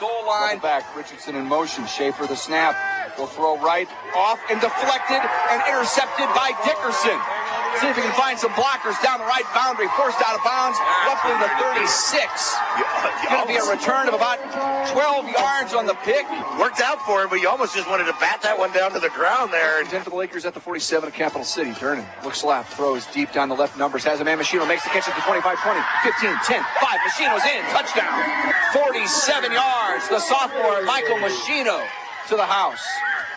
goal line. Back, Richardson in motion. Schaefer the snap. Will throw right, off, and deflected, and intercepted by Dickerson. See if he can find some blockers down the right boundary. Forced out of bounds, roughly the 36. Going to be a return of about 12 yards on the pick. Worked out for him, but you almost just wanted to bat that one down to the ground there. 10 for the Lakers at the 47 of Capital City. Turning, looks left, throws deep down the left numbers. Has a man. Machino makes the catch at the 25, 20, 15, 10, 5. Machino's in. Touchdown. 47 yards. The sophomore, Michael Machino, to the house.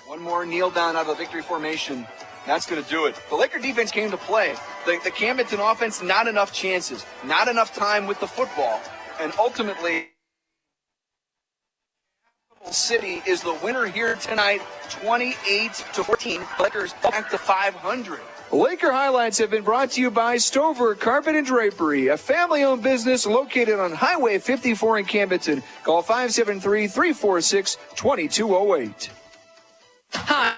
One more kneel down out of the victory formation. That's going to do it. The Laker defense came to play. The Camdenton offense, not enough chances, not enough time with the football. And ultimately, City is the winner here tonight, 28-14. Lakers back to 500. Laker highlights have been brought to you by Stover Carpet and Drapery, a family-owned business located on Highway 54 in Camdenton. Call 573-346-2208. Hi.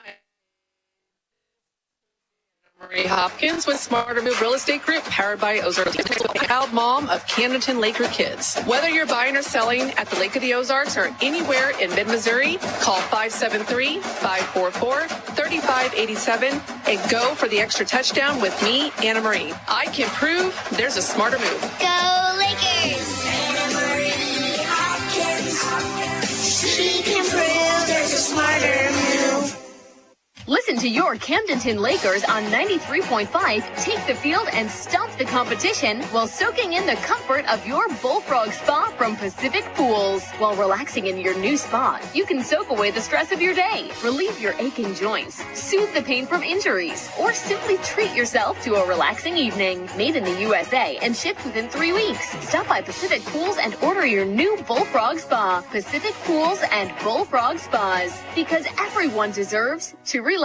Marie Hopkins with Smarter Move Real Estate Group, powered by Ozarks. Proud mom of Camdenton Laker kids. Whether you're buying or selling at the Lake of the Ozarks or anywhere in mid-Missouri, call 573-544-3587 and go for the extra touchdown with me, Anna Marie. I can prove there's a smarter move. Go Lakers! Anna Marie Hopkins. She can prove there's a smarter move. Listen to your Camdenton Lakers on 93.5. Take the field and stomp the competition while soaking in the comfort of your Bullfrog Spa from Pacific Pools. While relaxing in your new spa, you can soak away the stress of your day, relieve your aching joints, soothe the pain from injuries, or simply treat yourself to a relaxing evening. Made in the USA and shipped within 3 weeks. Stop by Pacific Pools and order your new Bullfrog Spa. Pacific Pools and Bullfrog Spas, because everyone deserves to relax.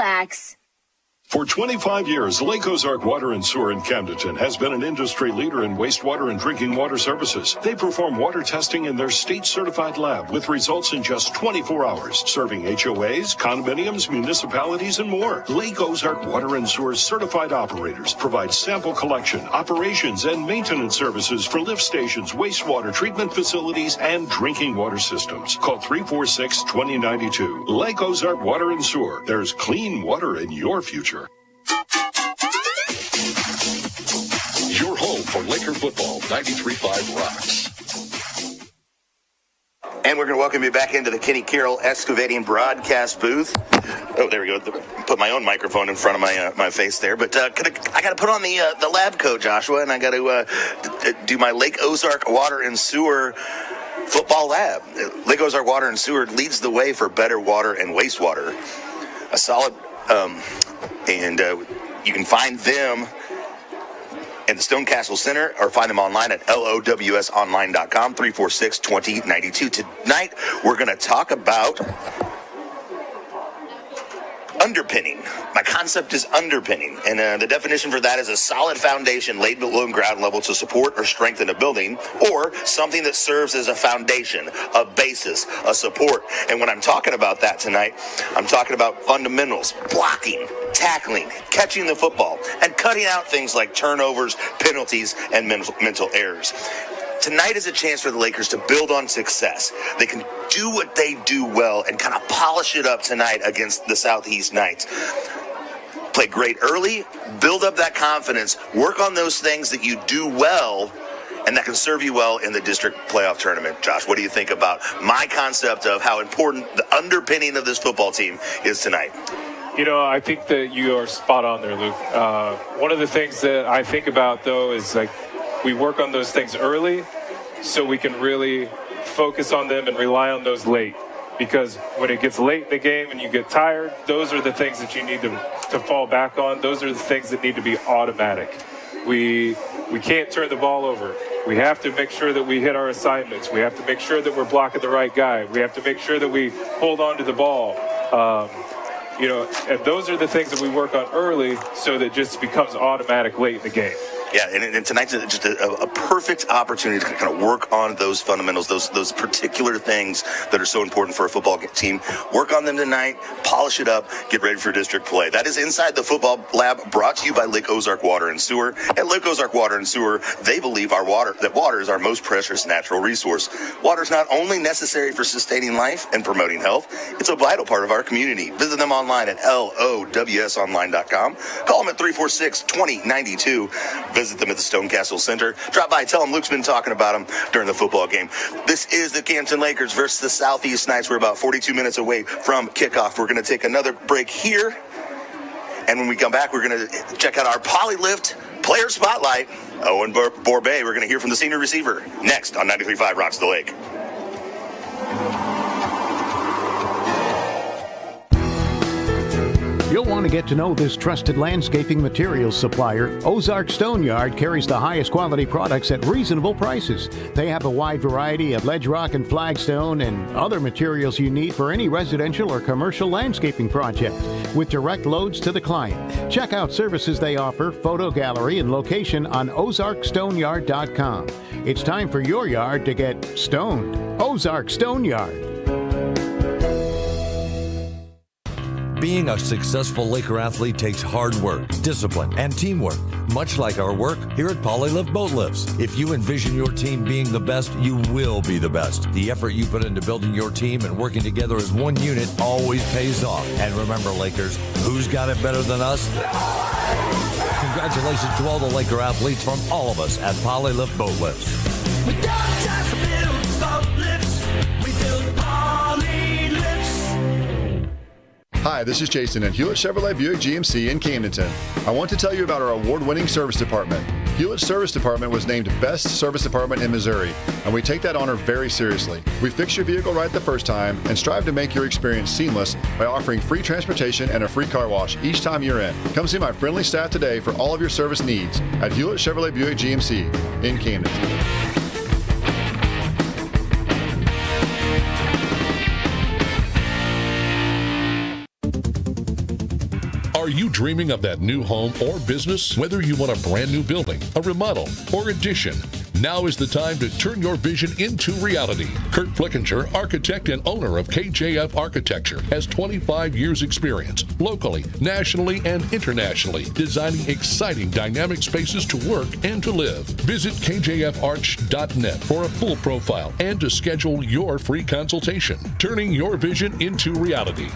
For 25 years, Lake Ozark Water and Sewer in Camdenton has been an industry leader in wastewater and drinking water services. They perform water testing in their state-certified lab with results in just 24 hours, serving HOAs, condominiums, municipalities, and more. Lake Ozark Water and Sewer certified operators provide sample collection, operations, and maintenance services for lift stations, wastewater treatment facilities, and drinking water systems. Call 346-2092. Lake Ozark Water and Sewer. There's clean water in your future. Your home for Laker football, 93.5 rocks. And we're going to welcome you back into the Kenny Carroll Excavating broadcast booth. Oh, there we go. Put my own microphone in front of my face there. But I got to put on the lab coat, Joshua, and I got to do my Lake Ozark Water and Sewer football lab. Lake Ozark Water and Sewer leads the way for better water and wastewater. A solid, and you can find them in the Stonecastle Center or find them online at lowsonline.com, 346-2092. Tonight, we're going to talk about underpinning. My concept is underpinning, and the definition for that is a solid foundation laid below ground level to support or strengthen a building, or something that serves as a foundation, a basis, a support. And when I'm talking about that tonight, I'm talking about fundamentals, blocking, tackling, catching the football, and cutting out things like turnovers, penalties, and mental errors. Tonight is a chance for the Lakers to build on success. They can do what they do well and kind of polish it up tonight against the Southeast Knights. Play great early, build up that confidence, work on those things that you do well and that can serve you well in the district playoff tournament. Josh, what do you think about my concept of how important the underpinning of this football team is tonight? You know, I think that you are spot on there, Luke. One of the things that I think about, though, is like we work on those things early so we can really focus on them and rely on those late. Because when it gets late in the game and you get tired, those are the things that you need to fall back on. Those are the things that need to be automatic. We can't turn the ball over. We have to make sure that we hit our assignments. We have to make sure that we're blocking the right guy. We have to make sure that we hold on to the ball. And those are the things that we work on early so that it just becomes automatic late in the game. Yeah, and tonight's just a perfect opportunity to kind of work on those fundamentals, those particular things that are so important for a football team. Work on them tonight, polish it up, get ready for district play. That is Inside the Football Lab, brought to you by Lake Ozark Water and Sewer. At Lake Ozark Water and Sewer, they believe that water is our most precious natural resource. Water is not only necessary for sustaining life and promoting health, it's a vital part of our community. Visit them online at lowsonline.com. Call them at 346-2092. Visit them at the Stone Castle Center. Drop by, tell them Luke's been talking about them during the football game. This is the Camdenton Lakers versus the Southeast Knights. We're about 42 minutes away from kickoff. We're going to take another break here. And when we come back, we're going to check out our Polylift Player Spotlight. Owen Borbet, we're going to hear from the senior receiver next on 93.5 Rocks the Lake. You'll want to get to know this trusted landscaping materials supplier. Ozark Stone Yard carries the highest quality products at reasonable prices. They have a wide variety of ledge rock and flagstone and other materials you need for any residential or commercial landscaping project, with direct loads to the client. Check out services they offer, photo gallery, and location on ozarkstoneyard.com. It's time for your yard to get stoned. Ozark Stone Yard. Being a successful Laker athlete takes hard work, discipline, and teamwork, much like our work here at Polylift Boat Lifts. If you envision your team being the best, you will be the best. The effort you put into building your team and working together as one unit always pays off. And remember, Lakers, who's got it better than us? Congratulations to all the Laker athletes from all of us at Polylift Boat Lifts. We don't just build boat lifts, we build Poly lifts. Hi, this is Jason at Hewlett Chevrolet Buick GMC in Camdenton. I want to tell you about our award-winning service department. Hewlett's Service Department was named Best Service Department in Missouri, and we take that honor very seriously. We fix your vehicle right the first time and strive to make your experience seamless by offering free transportation and a free car wash each time you're in. Come see my friendly staff today for all of your service needs at Hewlett Chevrolet Buick GMC in Camdenton. Are you dreaming of that new home or business? Whether you want a brand new building, a remodel, or addition, now is the time to turn your vision into reality. Kurt Flickinger, architect and owner of KJF Architecture, has 25 years experience locally, nationally, and internationally, designing exciting dynamic spaces to work and to live. Visit kjfarch.net for a full profile and to schedule your free consultation. Turning your vision into reality.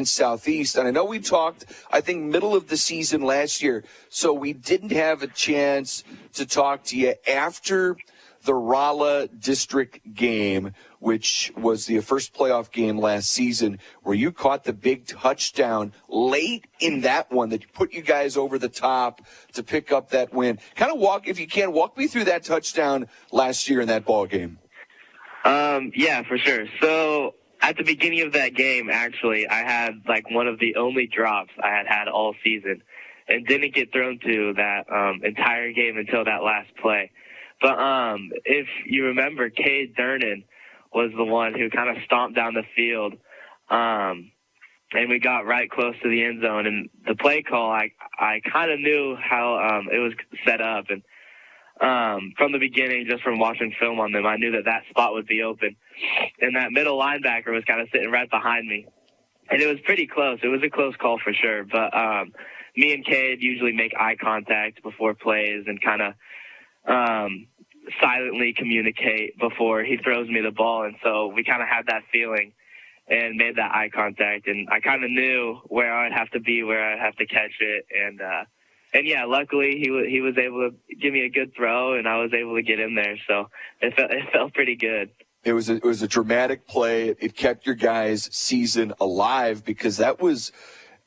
Southeast, and I know we talked, I think, middle of the season last year, so we didn't have a chance to talk to you after the Rolla district game, which was the first playoff game last season, where you caught the big touchdown late in that one that put you guys over the top to pick up that win. Kind of walk me through that touchdown last year in that ball game. Yeah, for sure. So at the beginning of that game, actually, I had like one of the only drops I had all season and didn't get thrown to that entire game until that last play. But if you remember, Cade Durnan was the one who kind of stomped down the field, and we got right close to the end zone. And the play call, I kind of knew how it was set up. And from the beginning, just from watching film on them, I knew that spot would be open. And that middle linebacker was kind of sitting right behind me. And it was pretty close. It was a close call for sure. But me and Cade usually make eye contact before plays and kind of silently communicate before he throws me the ball. And so we kind of had that feeling and made that eye contact. And I kind of knew where I'd have to be, where I'd have to catch it. And yeah, luckily he was able to give me a good throw, and I was able to get in there. So it felt pretty good. It was a dramatic play. It kept your guys' season alive because that was,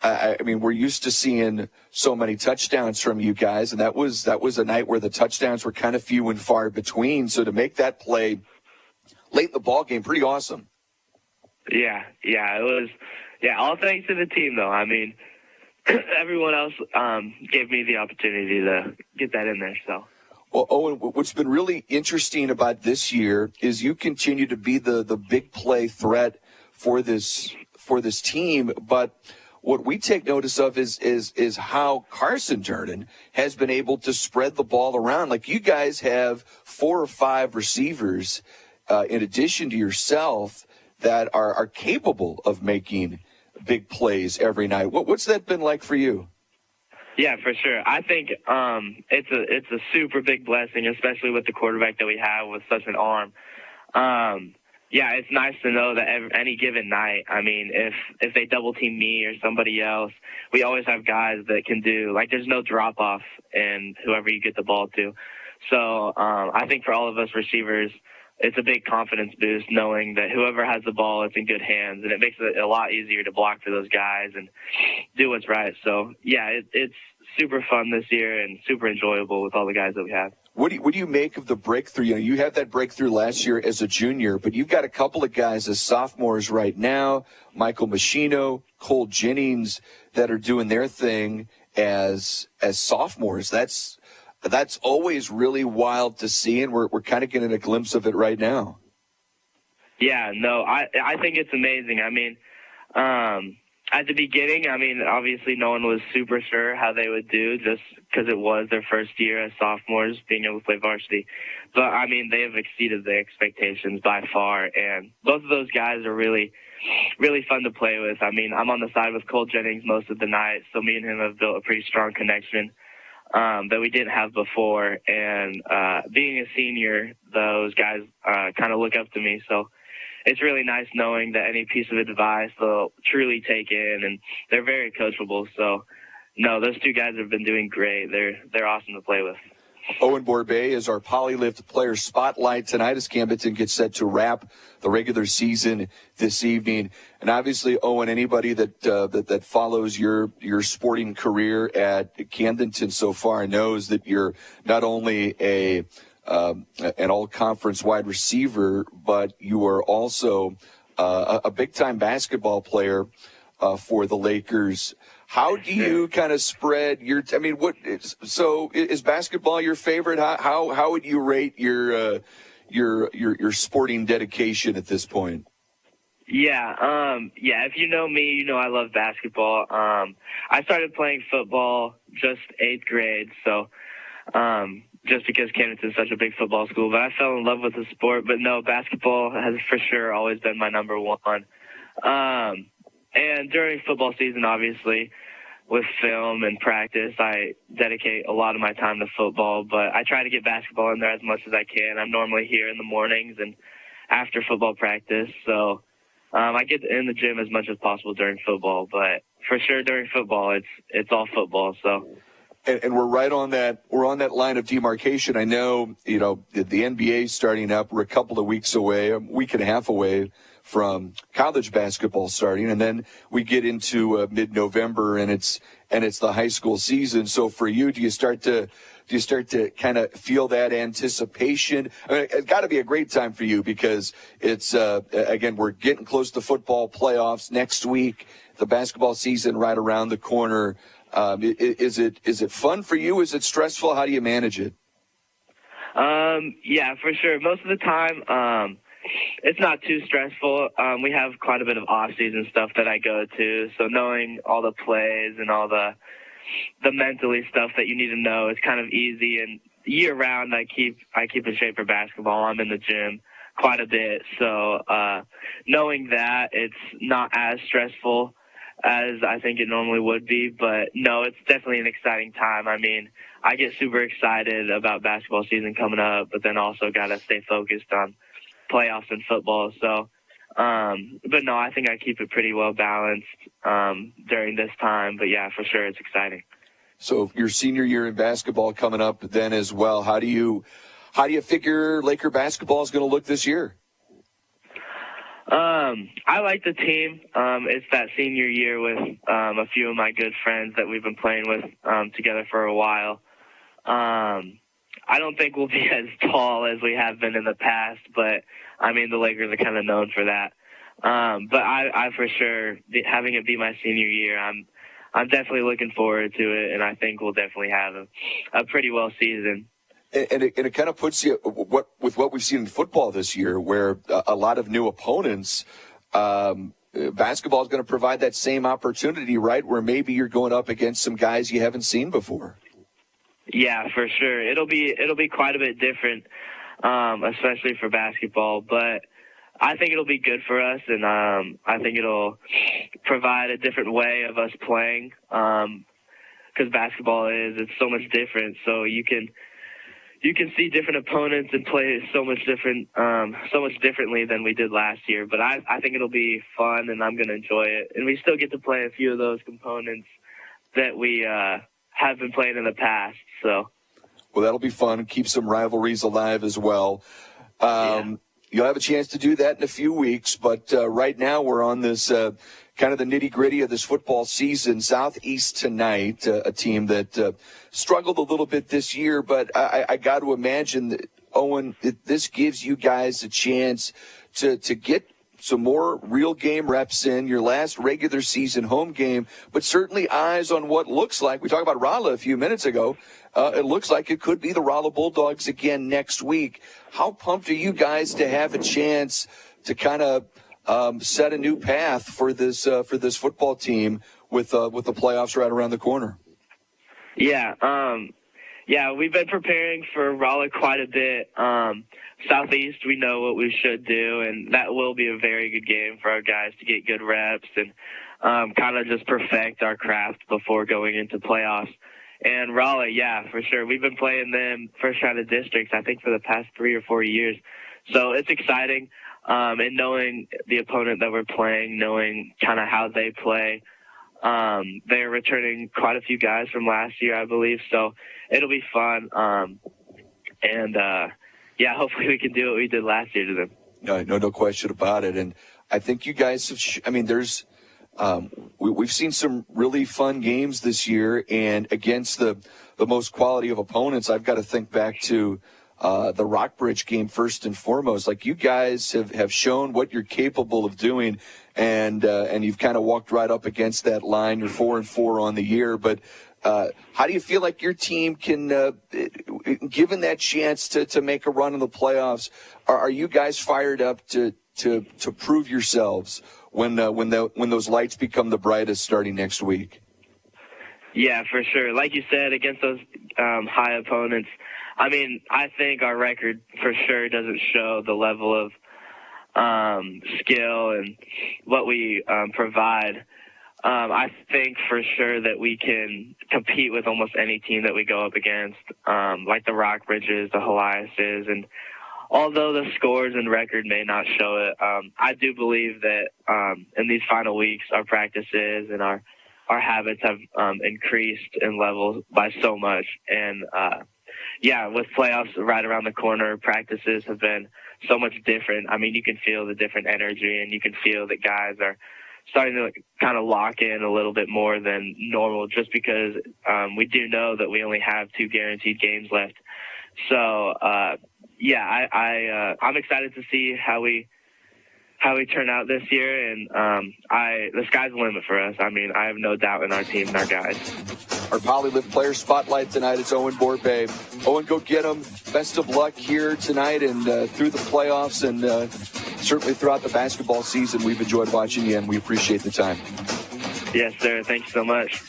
I mean, we're used to seeing so many touchdowns from you guys, and that was a night where the touchdowns were kind of few and far between. So to make that play late in the ball game, pretty awesome. Yeah, it was. Yeah, all thanks to the team, though. I mean, everyone else gave me the opportunity to get that in there. So. Well, Owen, what's been really interesting about this year is you continue to be the big play threat for this team. But what we take notice of is how Carson Durden has been able to spread the ball around. Like, you guys have 4 or 5 receivers in addition to yourself that are capable of making big plays every night. What's that been like for you? Yeah, for sure. I think it's a super big blessing, especially with the quarterback that we have with such an arm. Yeah, it's nice to know that any given night, I mean, if they double team me or somebody else, we always have guys that can do, like, there's no drop off in whoever you get the ball to. So I think for all of us receivers, it's a big confidence boost knowing that whoever has the ball, it's in good hands, and it makes it a lot easier to block for those guys and do what's right. So, yeah, it's super fun this year and super enjoyable with all the guys that we have. What do you make of the breakthrough? You know, you had that breakthrough last year as a junior, but you've got a couple of guys as sophomores right now, Michael Machino, Cole Jennings, that are doing their thing as sophomores. That's always really wild to see, and we're kind of getting a glimpse of it right now. Yeah, no, I think it's amazing. I mean, at the beginning, I mean, obviously no one was super sure how they would do just because it was their first year as sophomores being able to play varsity. But, I mean, they have exceeded their expectations by far, and both of those guys are really, really fun to play with. I mean, I'm on the side with Cole Jennings most of the night, so me and him have built a pretty strong connection that we didn't have before. And being a senior, those guys kind of look up to me, so it's really nice knowing that any piece of advice they'll truly take in, and they're very coachable. So, no, those two guys have been doing great. They're awesome to play with. Owen Borbet is our Polylift Player Spotlight tonight as Camdenton gets set to wrap the regular season this evening. And obviously, Owen, anybody that follows your sporting career at Camdenton so far knows that you're not only an all-conference wide receiver, but you are also a big-time basketball player for the Lakers. How do you kind of spread your? I mean, so is basketball your favorite? How would you rate your sporting dedication at this point? Yeah, if you know me, you know I love basketball. I started playing football just 8th grade, so just because Camdenton's such a big football school, but I fell in love with the sport. But no, basketball has for sure always been my number one. And during football season, obviously, with film and practice, I dedicate a lot of my time to football, but I try to get basketball in there as much as I can. I'm normally here in the mornings and after football practice, so I get in the gym as much as possible during football, but for sure during football, it's all football, so. And we're right on that. We're on that line of demarcation. I know, the NBA is starting up. We're a couple of weeks away, a week and a half away from college basketball starting, and then we get into mid-November, and it's the high school season. So for you, do you start to kind of feel that anticipation? I mean, it's got to be a great time for you because it's again, we're getting close to football playoffs next week. The basketball season right around the corner. Is it fun for you? Is it stressful? How do you manage it? Yeah, for sure. Most of the time, it's not too stressful. We have quite a bit of off-season stuff that I go to, so knowing all the plays and all the mentally stuff that you need to know is kind of easy. And year-round, I keep in shape for basketball. I'm in the gym quite a bit, so knowing that it's not as stressful as I think it normally would be. But no, it's definitely an exciting time. I mean, I get super excited about basketball season coming up, but then also got to stay focused on playoffs and football. So, but no, I think I keep it pretty well balanced during this time. But yeah, for sure, it's exciting. So your senior year in basketball coming up then as well. How do you figure Laker basketball is going to look this year? I like the team. It's that senior year with a few of my good friends that we've been playing with together for a while. I don't think we'll be as tall as we have been in the past, but I mean the Lakers are kind of known for that. But I for sure, having it be my senior year, I'm definitely looking forward to it, and I think we'll definitely have a pretty well season. And it kind of puts you with what we've seen in football this year, where a lot of new opponents. basketball is going to provide that same opportunity, right, where maybe you're going up against some guys you haven't seen before. Yeah, for sure. It'll be quite a bit different, especially for basketball. But I think it'll be good for us, and I think it'll provide a different way of us playing. Because basketball it's so much different. So you can see different opponents and play so much differently than we did last year. But I think it'll be fun, and I'm going to enjoy it. And we still get to play a few of those components that we have been playing in the past. So, well, that'll be fun. Keep some rivalries alive as well. You'll have a chance to do that in a few weeks, but right now we're on this kind of the nitty-gritty of this football season. Southeast tonight, a team that struggled a little bit this year, but I got to imagine that, Owen, this gives you guys a chance to get some more real game reps in your last regular season home game, but certainly eyes on what looks like, we talked about Rolla a few minutes ago, it looks like it could be the Rolla Bulldogs again next week. How pumped are you guys to have a chance to kind of set a new path for this football team with the playoffs right around the corner? Yeah, we've been preparing for Rolla quite a bit. Southeast, we know what we should do, and that will be a very good game for our guys to get good reps and kind of just perfect our craft before going into playoffs. And Rolla, yeah, for sure. We've been playing them first round of districts, I think, for the past 3 or 4 years. So it's exciting, and knowing the opponent that we're playing, knowing kind of how they play. They're returning quite a few guys from last year, I believe, so it'll be fun. Yeah, hopefully we can do what we did last year to them. No question about it. And I think you guys have, there's, we've seen some really fun games this year, and against the most quality of opponents, I've got to think back to the Rockbridge game first and foremost. Like, you guys have shown what you're capable of doing, and you've kind of walked right up against that line. You're 4-4 on the year, but how do you feel like your team can, given that chance to make a run in the playoffs, are you guys fired up to prove yourselves when those lights become the brightest starting next week? Yeah, for sure. Like you said, against those high opponents, I think our record for sure doesn't show the level of skill and what we provide. I think for sure that we can compete with almost any team that we go up against, like the Rockbridges, the Heliases, and although the scores and record may not show it, I do believe that in these final weeks, our practices and our habits have increased in levels by so much. And with playoffs right around the corner, practices have been so much different. You can feel the different energy, and you can feel that guys are starting to kind of lock in a little bit more than normal, just because we do know that we only have 2 guaranteed games left. So, I'm excited to see how we turn out this year, and the sky's the limit for us. I have no doubt in our team and our guys. Our Polylift Player Spotlight tonight is Owen Borbay. Owen, go get him. Best of luck here tonight and through the playoffs, and certainly throughout the basketball season. We've enjoyed watching you, and we appreciate the time. Yes, sir. Thank you so much.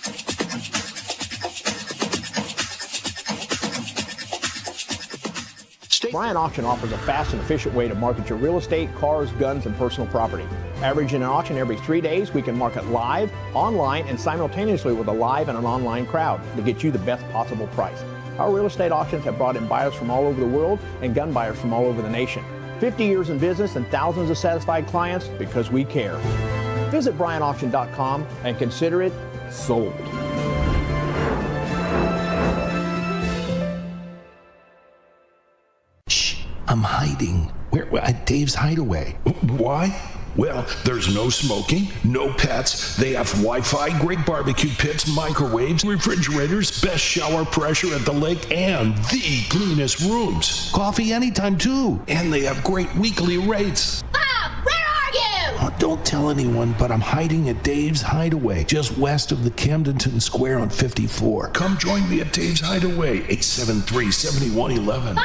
Bryant Auction offers a fast and efficient way to market your real estate, cars, guns, and personal property. Averaging an auction every 3 days, we can market live, online, and simultaneously with a live and an online crowd to get you the best possible price. Our real estate auctions have brought in buyers from all over the world and gun buyers from all over the nation. 50 years in business and thousands of satisfied clients because we care. Visit BryantAuction.com and consider it sold. I'm hiding. Where? At Dave's Hideaway. Why? Well, there's no smoking, no pets. They have Wi-Fi, great barbecue pits, microwaves, refrigerators, best shower pressure at the lake, and the cleanest rooms. Coffee anytime, too. And they have great weekly rates. Bob, where are you? Oh, don't tell anyone, but I'm hiding at Dave's Hideaway, just west of the Camdenton Square on 54. Come join me at Dave's Hideaway, 873-7111. Bob!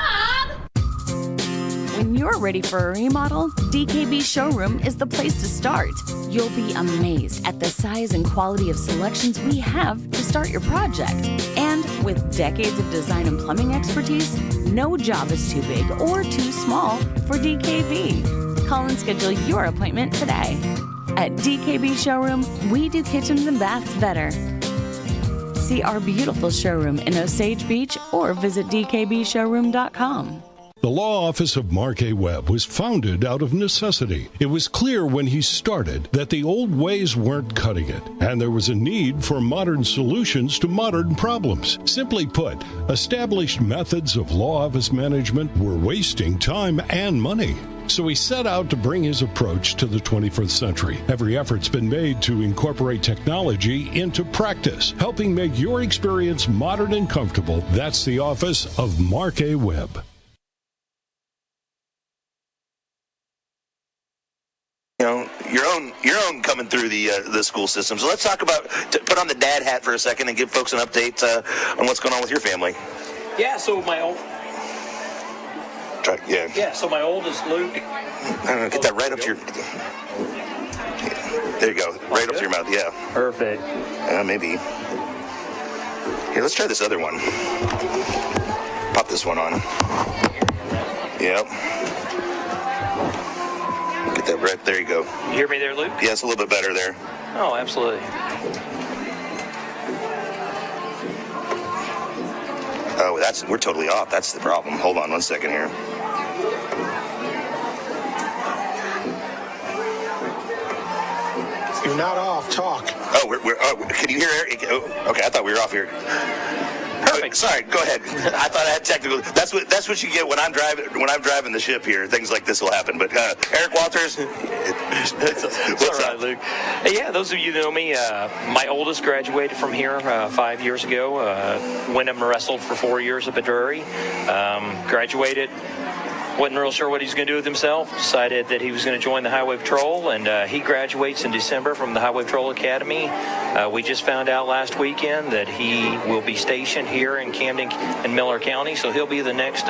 When you're ready for a remodel, DKB Showroom is the place to start. You'll be amazed at the size and quality of selections we have to start your project. And with decades of design and plumbing expertise, no job is too big or too small for DKB. Call and schedule your appointment today. At DKB Showroom, we do kitchens and baths better. See our beautiful showroom in Osage Beach or visit dkbshowroom.com. The law office of Mark A. Webb was founded out of necessity. It was clear when he started that the old ways weren't cutting it, and there was a need for modern solutions to modern problems. Simply put, established methods of law office management were wasting time and money. So he set out to bring his approach to the 21st century. Every effort's been made to incorporate technology into practice, helping make your experience modern and comfortable. That's the office of Mark A. Webb. You know, your own coming through the school system. So let's talk about, put on the dad hat for a second and give folks an update on what's going on with your family. Yeah, so my so my oldest, Luke. Get that right up to your... There you go. Right up to your mouth, yeah. Perfect. Maybe. Here, let's try this other one. Pop this one on. Yep. Get that right. There you go. You hear me there, Luke? Yeah, it's a little bit better there. Oh, absolutely. Oh, we're totally off. That's the problem. Hold on 1 second here. You're not off. Talk. Oh, can you hear Eric? Oh, okay, I thought we were off here. Perfect. Sorry, go ahead. I thought I had technical. That's what you get when I'm driving the ship here. Things like this will happen. But Eric Walters, it's all right, Luke. Yeah, those of you that know me, my oldest graduated from here 5 years ago. Went and wrestled for 4 years at Drury. Graduated. Wasn't real sure what he was going to do with himself. Decided that he was going to join the Highway Patrol, and he graduates in December from the Highway Patrol Academy. We just found out last weekend that he will be stationed here in Camden and Miller County, so he'll be the next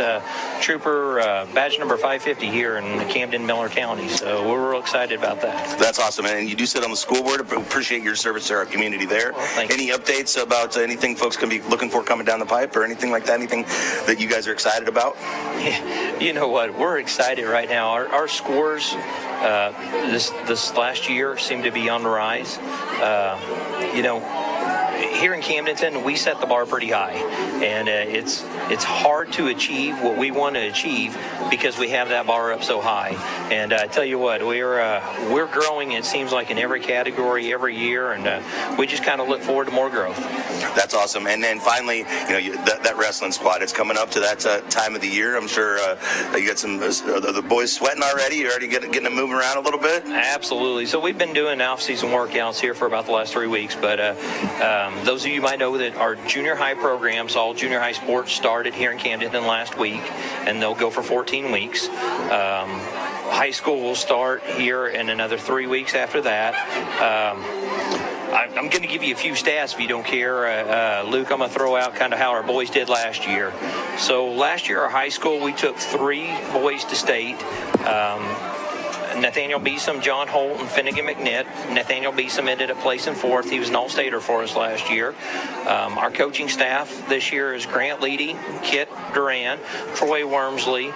trooper, badge number 550 here in Camden, Miller County. So we're real excited about that. That's awesome, and you do sit on the school board. Appreciate your service to our community there. Well, any updates about anything folks can be looking for coming down the pipe or anything like that? Anything that you guys are excited about? Yeah, you know what? We're excited right now. Our scores this last year seem to be on the rise. Here in Camdenton, we set the bar pretty high, and it's hard to achieve what we want to achieve because we have that bar up so high. And I tell you what, we're growing. It seems like in every category every year, and we just kind of look forward to more growth. That's awesome. And then finally, that wrestling squad. It's coming up to that time of the year. I'm sure you got some the boys sweating already. You're already getting them moving around a little bit. Absolutely. So we've been doing off-season workouts here for about the last 3 weeks, but those of you might know that our junior high programs, all junior high sports, started here in Camdenton last week, and they'll go for 14 weeks. High school will start here in another 3 weeks after that. I'm going to give you a few stats if you don't care. Luke, I'm going to throw out kind of how our boys did last year. So last year, our high school, we took 3 boys to state. Nathaniel Beeson, John Holt, and Finnegan McNitt. Nathaniel Beeson ended up placing 4th. He was an all-stater for us last year. Our coaching staff this year is Grant Leedy, Kit Duran, Troy Wormsley,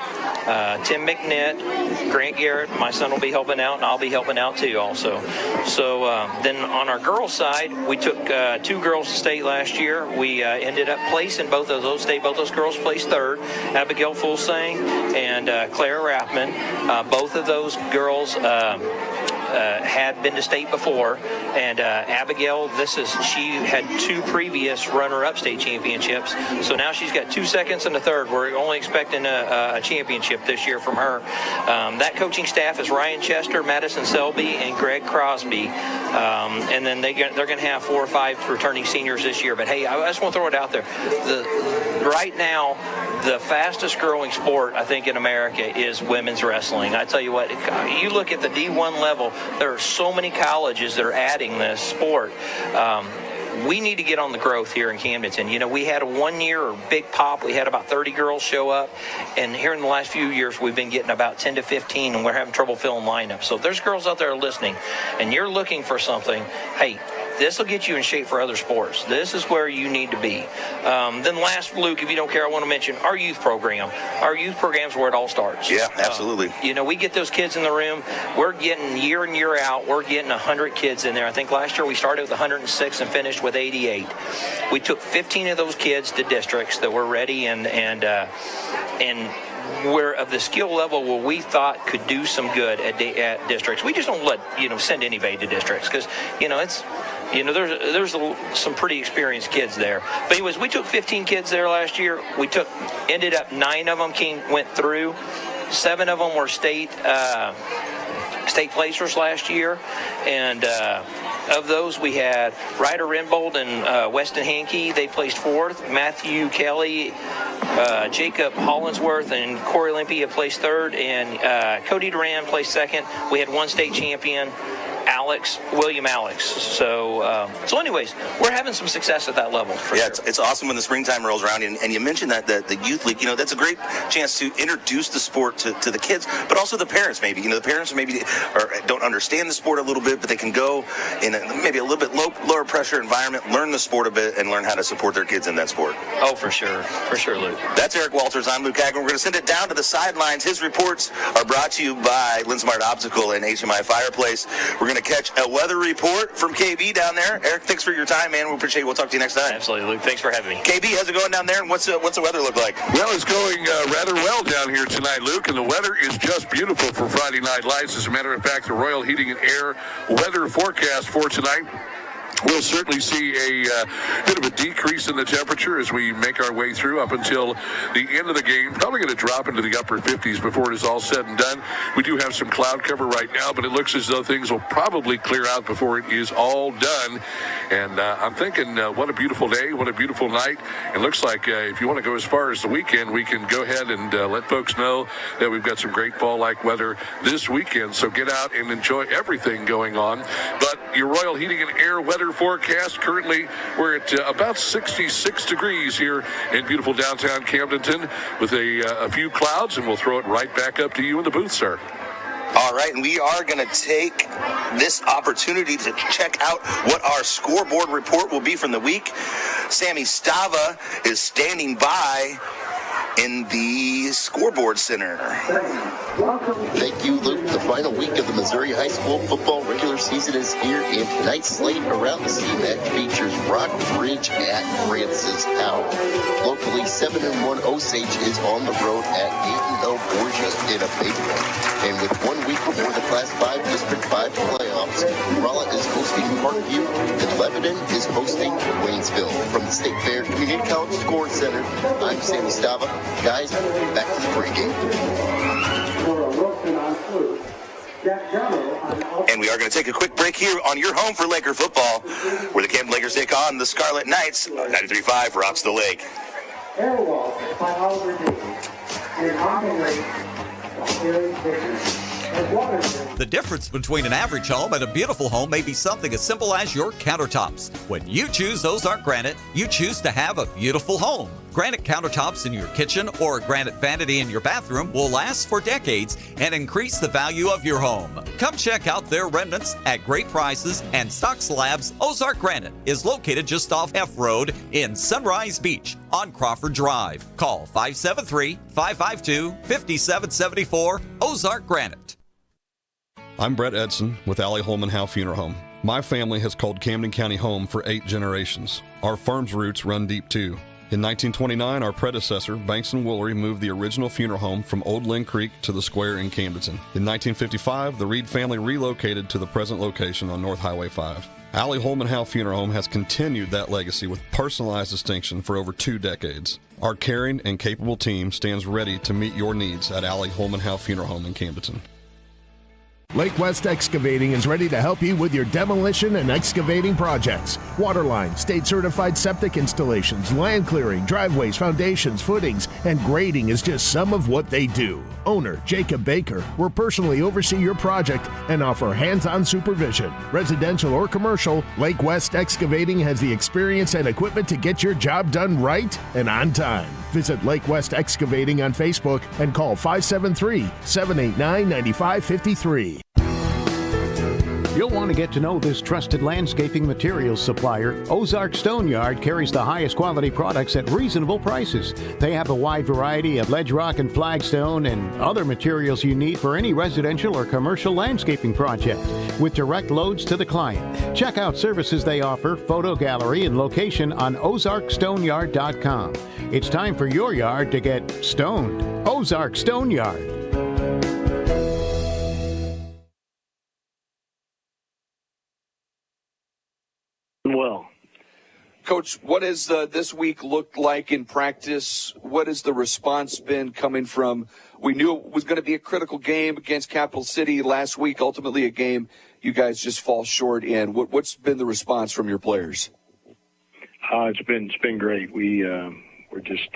Tim McNitt, Grant Garrett. My son will be helping out, and I'll be helping out too also. So then on our girls' side, we took 2 girls to state last year. We ended up placing both of those state. Both those girls placed 3rd. Abigail Fulsang and Claire Raffman. Both of those girls had been to state before, and Abigail, she had 2 previous runner-up state championships, so now she's got 2 seconds and a 3rd. We're only expecting a championship this year from her. That coaching staff is Ryan Chester, Madison Selby, and Greg Crosby, and then they're going to have 4 or 5 returning seniors this year. But hey, I just want to throw it out there. Right now, the fastest growing sport, I think, in America is women's wrestling. I tell you what, you look at the D1 level, there are so many colleges that are adding this sport. we need to get on the growth here in Camdenton. You know, we had a 1 year or big pop. We had about 30 girls show up. And here in the last few years, we've been getting about 10 to 15, and we're having trouble filling lineups. So if there's girls out there listening, and you're looking for something, hey, this will get you in shape for other sports. This is where you need to be. Then last, Luke, if you don't care, I want to mention our youth program. Our youth program is where it all starts. Yeah, absolutely. You know, we get those kids in the room. We're getting year in, year out, we're getting 100 kids in there. I think last year we started with 106 and finished with 88. We took 15 of those kids to districts that were ready and where of the skill level where we thought could do some good at districts. We just don't send anybody to districts because, there's some pretty experienced kids there. But anyways, we took 15 kids there last year. Ended up 9 of them went through. 7 of them were state placers last year, and of those we had Ryder Rimbold and Weston Hankey. They placed 4th. Matthew Kelly, Jacob Hollinsworth, and Corey Olympia placed 3rd, and Cody Duran placed 2nd. We had 1 state champion, William Alex. So anyways, we're having some success at that level. It's awesome when the springtime rolls around, and you mentioned that the youth league, that's a great chance to introduce the sport to the kids, but also the parents maybe. The parents maybe don't understand the sport a little bit, but they can go in maybe a little bit lower pressure environment, learn the sport a bit, and learn how to support their kids in that sport. Oh, for sure, Luke. That's Eric Walters. I'm Luke Hagman. We're going to send it down to the sidelines. His reports are brought to you by Linsmart Optical and HMI Fireplace. We're going to catch a weather report from KB down there. Eric, thanks for your time, man. We appreciate it. We'll talk to you next time. Absolutely, Luke. Thanks for having me. KB, how's it going down there, and what's the weather look like? Well, it's going rather well down here tonight, Luke, and the weather is just beautiful for Friday Night Lights. As a matter of fact, the Royal Heating and Air weather forecast for tonight, we'll certainly see a bit of a decrease in the temperature as we make our way through up until the end of the game. Probably going to drop into the upper 50s before it is all said and done. We do have some cloud cover right now, but it looks as though things will probably clear out before it is all done. And I'm thinking, what a beautiful day, what a beautiful night. It looks like if you want to go as far as the weekend, we can go ahead and let folks know that we've got some great fall-like weather this weekend. So get out and enjoy everything going on. But your Royal Heating and Air weather forecast, currently we're at about 66 degrees here in beautiful downtown Camdenton with a few clouds, and we'll throw it right back up to you in the booth, sir. All right, and we are going to take this opportunity to check out what our scoreboard report will be from the week. Sammy Stava is standing by in the scoreboard center. Thank you, Luke. The final week of the Missouri High School football regular season is here, and tonight's slate around the CMAC features Rockbridge at Francis Town. Locally, 7-1 Osage is on the road at 8-0 Borgia in a big one. And with 1 week before the Class 5 District 5 playoffs, Rolla is hosting Parkview, and Lebanon is hosting Waynesville. From the State Fair Community College Score Center, I'm Sammy Stava. Guys, back to the pregame. And we are going to take a quick break here on your home for Laker football, where the Camden Lakers take on the Scarlet Knights. 93.5 rocks the lake. Airwalk by Oliver Davis. And on the lake, Eric Vickers. The difference between an average home and a beautiful home may be something as simple as your countertops. When you choose Ozark Granite, you choose to have a beautiful home. Granite countertops in your kitchen or a granite vanity in your bathroom will last for decades and increase the value of your home. Come check out their remnants at great prices, and Stock Slabs Ozark Granite is located just off F Road in Sunrise Beach on Crawford Drive. Call 573-552-5774 Ozark Granite. I'm Brett Edson with Allie Holman Howe Funeral Home. My family has called Camden County home for 8 generations. Our firm's roots run deep too. In 1929, our predecessor, Banks & Woolery, moved the original funeral home from Old Lynn Creek to the square in Camdenton. In 1955, the Reed family relocated to the present location on North Highway 5. Allie Holman Howe Funeral Home has continued that legacy with personalized distinction for over 2 decades. Our caring and capable team stands ready to meet your needs at Allie Holman Howe Funeral Home in Camdenton. Lake West Excavating is ready to help you with your demolition and excavating projects. Waterline, state-certified septic installations, land clearing, driveways, foundations, footings, and grading is just some of what they do. Owner Jacob Baker will personally oversee your project and offer hands-on supervision. Residential or commercial, Lake West Excavating has the experience and equipment to get your job done right and on time. Visit Lake West Excavating on Facebook and call 573-789-9553. You'll want to get to know this trusted landscaping materials supplier. Ozark Stone Yard carries the highest quality products at reasonable prices. They have a wide variety of ledge rock and flagstone and other materials you need for any residential or commercial landscaping project with direct loads to the client. Check out services they offer, photo gallery, and location on ozarkstoneyard.com. It's time for your yard to get stoned. Ozark Stone Yard. Well, Coach, what has this week looked like in practice? What has the response been coming from? We knew it was going to be a critical game against Capital City last week, ultimately a game you guys just fall short in. What's been the response from your players? It's been great. We just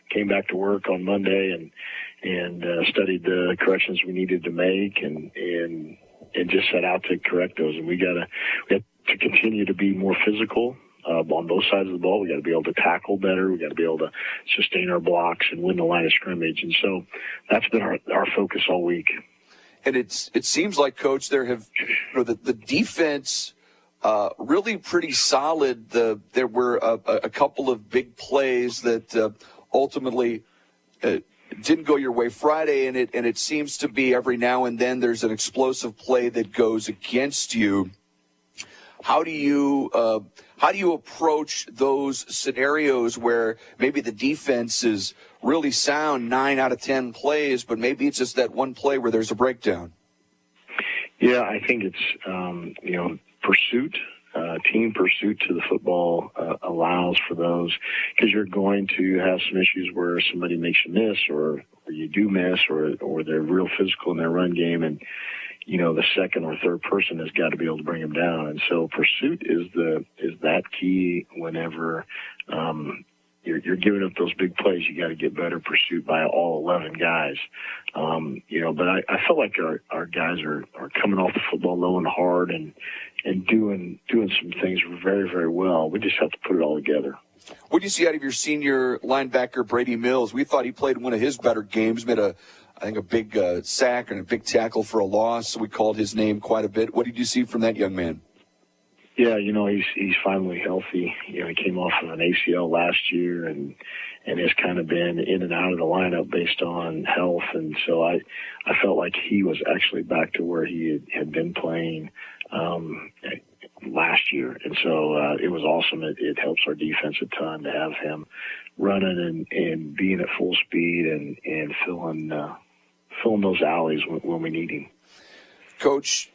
came back to work on Monday and studied the corrections we needed to make and just set out to correct those. And we have to continue to be more physical on both sides of the ball. We got to be able to tackle better. We got to be able to sustain our blocks and win the line of scrimmage. And so that's been our focus all week. And it seems like, Coach, there have the defense really pretty solid. There were a couple of big plays that ultimately didn't go your way Friday, and it seems to be every now and then there's an explosive play that goes against you. How do you approach those scenarios where maybe the defense is really sound 9 out of 10 plays, but maybe it's just that one play where there's a breakdown? Yeah, I think it's pursuit. Team pursuit to the football allows for those, because you're going to have some issues where somebody makes you miss, or you do miss, or they're real physical in their run game, and the second or third person has got to be able to bring them down. And so pursuit is that key whenever you're giving up those big plays. You got to get better pursuit by all 11 guys. But I feel like our guys are coming off the football low and hard and doing some things very, very well. We just have to put it all together. What do you see out of your senior linebacker, Brady Mills? We thought he played one of his better games, made a big sack and a big tackle for a loss. So we called his name quite a bit. What did you see from that young man? Yeah, he's finally healthy. He came off of an ACL last year and has kind of been in and out of the lineup based on health. And so I felt like he was actually back to where he had been playing last year. And so it was awesome. It helps our defense a ton to have him running and being at full speed and filling those alleys when we need him. Coach,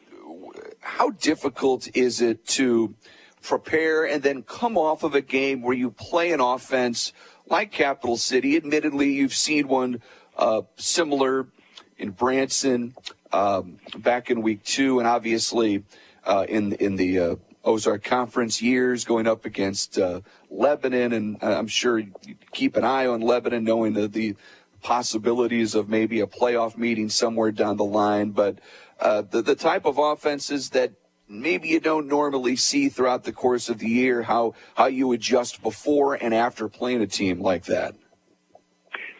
how difficult is it to prepare and then come off of a game where you play an offense like Capital City? Admittedly, you've seen one similar in Branson back in week 2, and obviously in the Ozark Conference years going up against Lebanon, and I'm sure you keep an eye on Lebanon, knowing the possibilities of maybe a playoff meeting somewhere down the line. But the type of offenses that maybe you don't normally see throughout the course of the year, how you adjust before and after playing a team like that.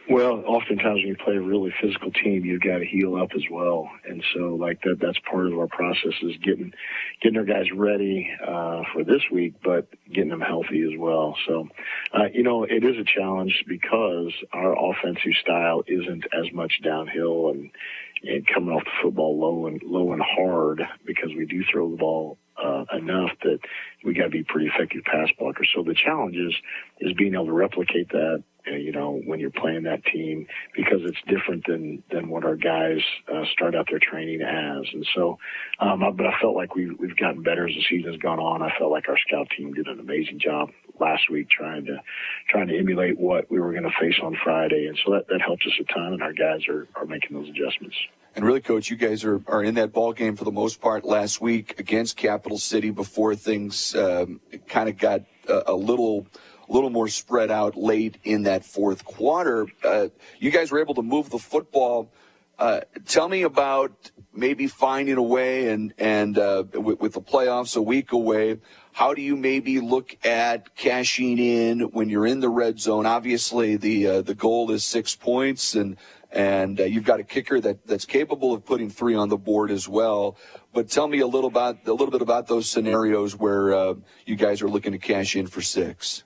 Well, oftentimes when you play a really physical team, you've got to heal up as well. And so that's part of our process, is getting our guys ready for this week, but getting them healthy as well. So, it is a challenge because our offensive style isn't as much downhill and coming off the football low and hard, because we do throw the ball enough that we got to be pretty effective pass blockers. So the challenge is being able to replicate that, when you're playing that team, because it's different than what our guys start out their training as. And so, but I felt like we've gotten better as the season's gone on. I felt like our scout team did an amazing job last week, trying to emulate what we were going to face on Friday, and so that helped us a ton. And our guys are making those adjustments. And really, Coach, you guys are in that ball game for the most part last week against Capital City before things kind of got a little more spread out late in that fourth quarter. You guys were able to move the football. Tell me about maybe finding a way and with the playoffs a week away, how do you maybe look at cashing in when you're in the red zone? Obviously, the goal is 6 points, and you've got a kicker that's capable of putting 3 on the board as well. But tell me a little bit about those scenarios where you guys are looking to cash in for 6.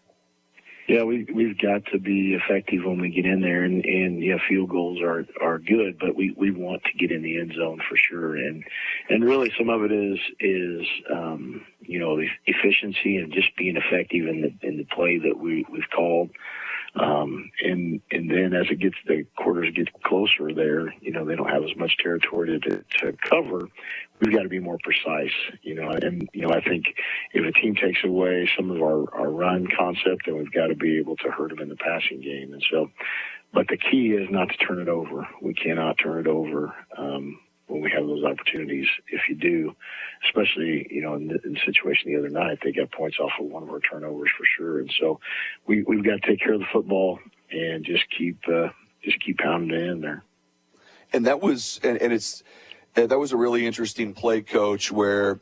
Yeah, we've got to be effective when we get in there, and yeah, field goals are good, but we want to get in the end zone for sure, and really some of it is efficiency and just being effective in the play that we've called. And then as the quarters get closer there, they don't have as much territory to cover. We've got to be more precise, and I think if a team takes away some of our run concept, then we've got to be able to hurt them in the passing game. And so, but the key is not to turn it over. We cannot turn it over when we have those opportunities. If you do, especially, in the situation the other night, they got points off of one of our turnovers for sure. And so we've got to take care of the football and just keep pounding it in there. And that was, that was a really interesting play, Coach, where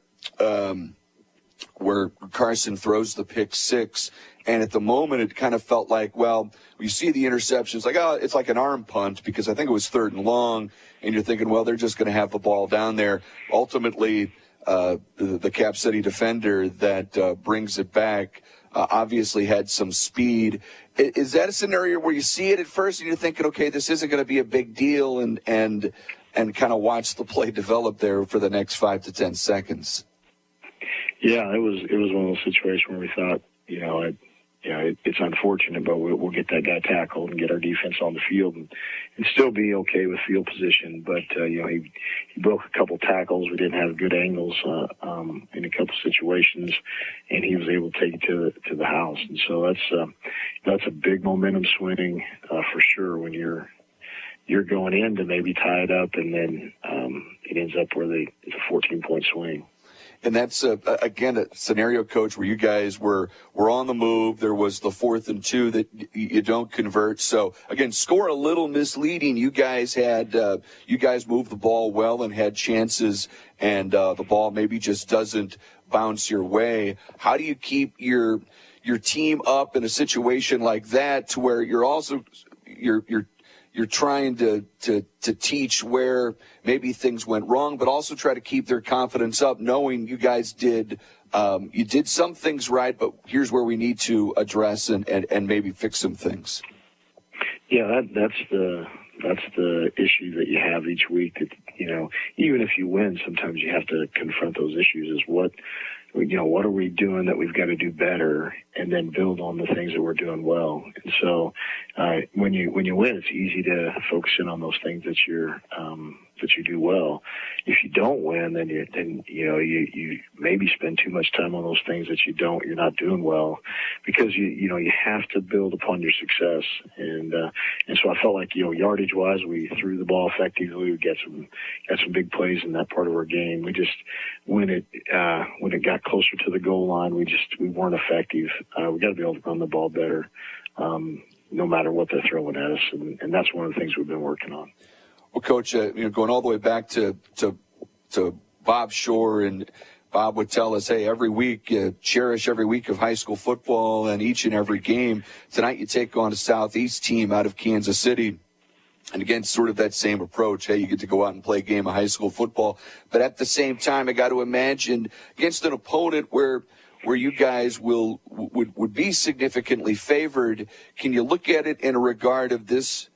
Carson throws the pick 6. And at the moment, it kind of felt like, well, you see the interceptions, like, oh, it's like an arm punt, because I think it was 3rd and long, and you're thinking, well, they're just going to have the ball down there. Ultimately, the Cap City defender that brings it back obviously had some speed. Is that a scenario where you see it at first and you're thinking, okay, this isn't going to be a big deal, and kind of watch the play develop there for the next 5 to 10 seconds? Yeah, it was one of those situations where we thought, it's unfortunate, but we'll get that guy tackled and get our defense on the field and still be okay with field position. But he broke a couple tackles. We didn't have good angles in a couple situations, and he was able to take it to the house. And so that's a big momentum swing for sure when you're going in to maybe tie it up, and then it ends up where it's a 14-point swing. And that's, again, a scenario, Coach, where you guys were on the move. There was the 4th and 2 that you don't convert. So, again, score a little misleading. You guys moved the ball well and had chances, and the ball maybe just doesn't bounce your way. How do you keep your team up in a situation like that, to where you're also you're trying to teach where maybe things went wrong, but also try to keep their confidence up, knowing you guys did some things right, but here's where we need to address and maybe fix some things? Yeah, that's the issue that you have each week. That, even if you win, sometimes you have to confront those issues. Is what are we doing that we've got to do better, and then build on the things that we're doing well. And so, when you win, it's easy to focus in on those things that you do well. If you don't win, then you maybe spend too much time on those things that you're not doing well, because you have to build upon your success. And so I felt like, yardage wise, we threw the ball effectively. We got some big plays in that part of our game. We just, when it got closer to the goal line, we weren't effective. We got to be able to run the ball better, no matter what they're throwing at us. And that's one of the things we've been working on. Well, Coach, going all the way back to Bob Shore, and Bob would tell us, hey, every week, cherish every week of high school football and each and every game. Tonight you take on a Southeast team out of Kansas City. And again, sort of that same approach. Hey, you get to go out and play a game of high school football. But at the same time, I got to imagine against an opponent where you guys would be significantly favored, can you look at it in a regard of this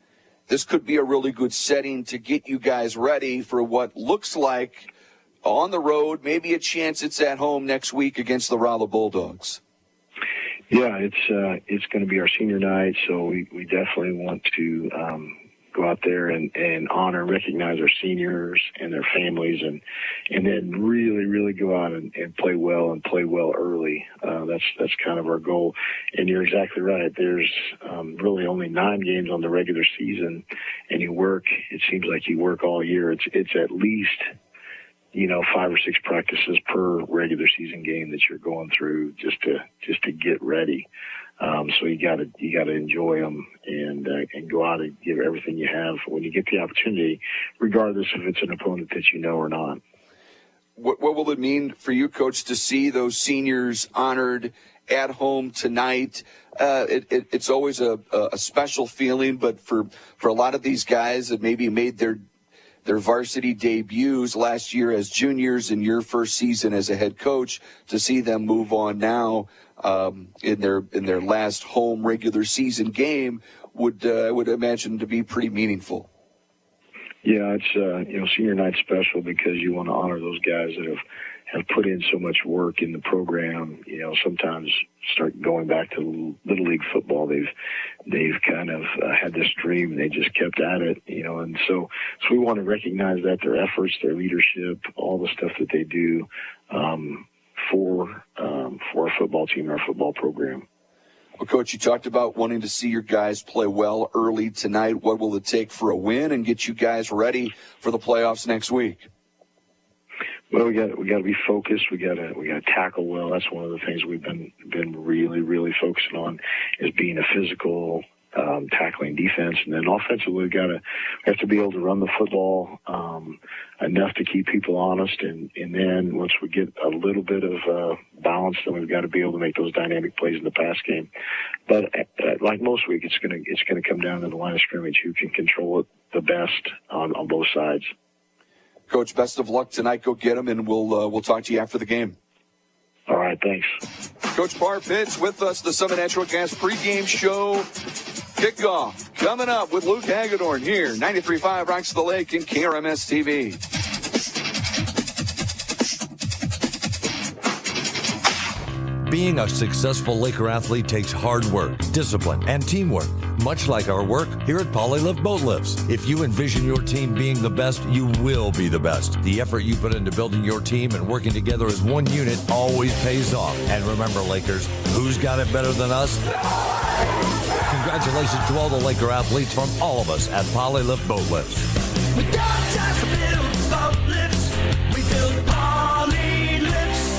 could be a really good setting to get you guys ready for what looks like on the road, maybe a chance it's at home next week against the Rolla Bulldogs? Yeah, it's going to be our senior night, so we definitely want to go out there and honor and recognize our seniors and their families, and then really go out and play well early. That's kind of our goal. And you're exactly right. There's really only 9 games on the regular season, and it seems like you work all year. It's at least 5 or 6 practices per regular season game that you're going through just to get ready. So you gotta enjoy them and go out and give everything you have when you get the opportunity, regardless if it's an opponent that you know or not. What will it mean for you, Coach, to see those seniors honored at home tonight? It's always a special feeling, but for a lot of these guys that maybe made their varsity debuts last year as juniors in your first season as a head coach, to see them move on now in their last home regular season game I would imagine to be pretty meaningful. Yeah, it's senior night's special because you want to honor those guys that have put in so much work in the program. Sometimes start going back to Little League football. They've kind of had this dream and they just kept at it, and so we want to recognize that, their efforts, their leadership, all the stuff that they do for our football team, our football program. Well, Coach, you talked about wanting to see your guys play well early tonight. What will it take for a win and get you guys ready for the playoffs next week? Well, we got to be focused. We got to tackle well. That's one of the things we've been really focusing on, is being a physical tackling defense, and then offensively we have to be able to run the football enough to keep people honest, and then once we get a little bit of balance, then we've got to be able to make those dynamic plays in the pass game. But like most week, it's gonna come down to the line of scrimmage, who can control it the best on both sides. Coach, best of luck tonight. Go get them, and we'll talk to you after the game. All right, thanks. Coach Barr Pitts with us, the Summit Natural Gas pregame show. Kickoff coming up with Luke Hagedorn here, 93.5 Rocks of the Lake and KRMS TV. Being a successful Laker athlete takes hard work, discipline, and teamwork, much like our work here at Polylift Boat Lifts. If you envision your team being the best, you will be the best. The effort you put into building your team and working together as one unit always pays off. And remember, Lakers, who's got it better than us? Congratulations to all the Laker athletes from all of us at Polylift Boat Lifts. We don't just build boat lifts, we build poly lifts.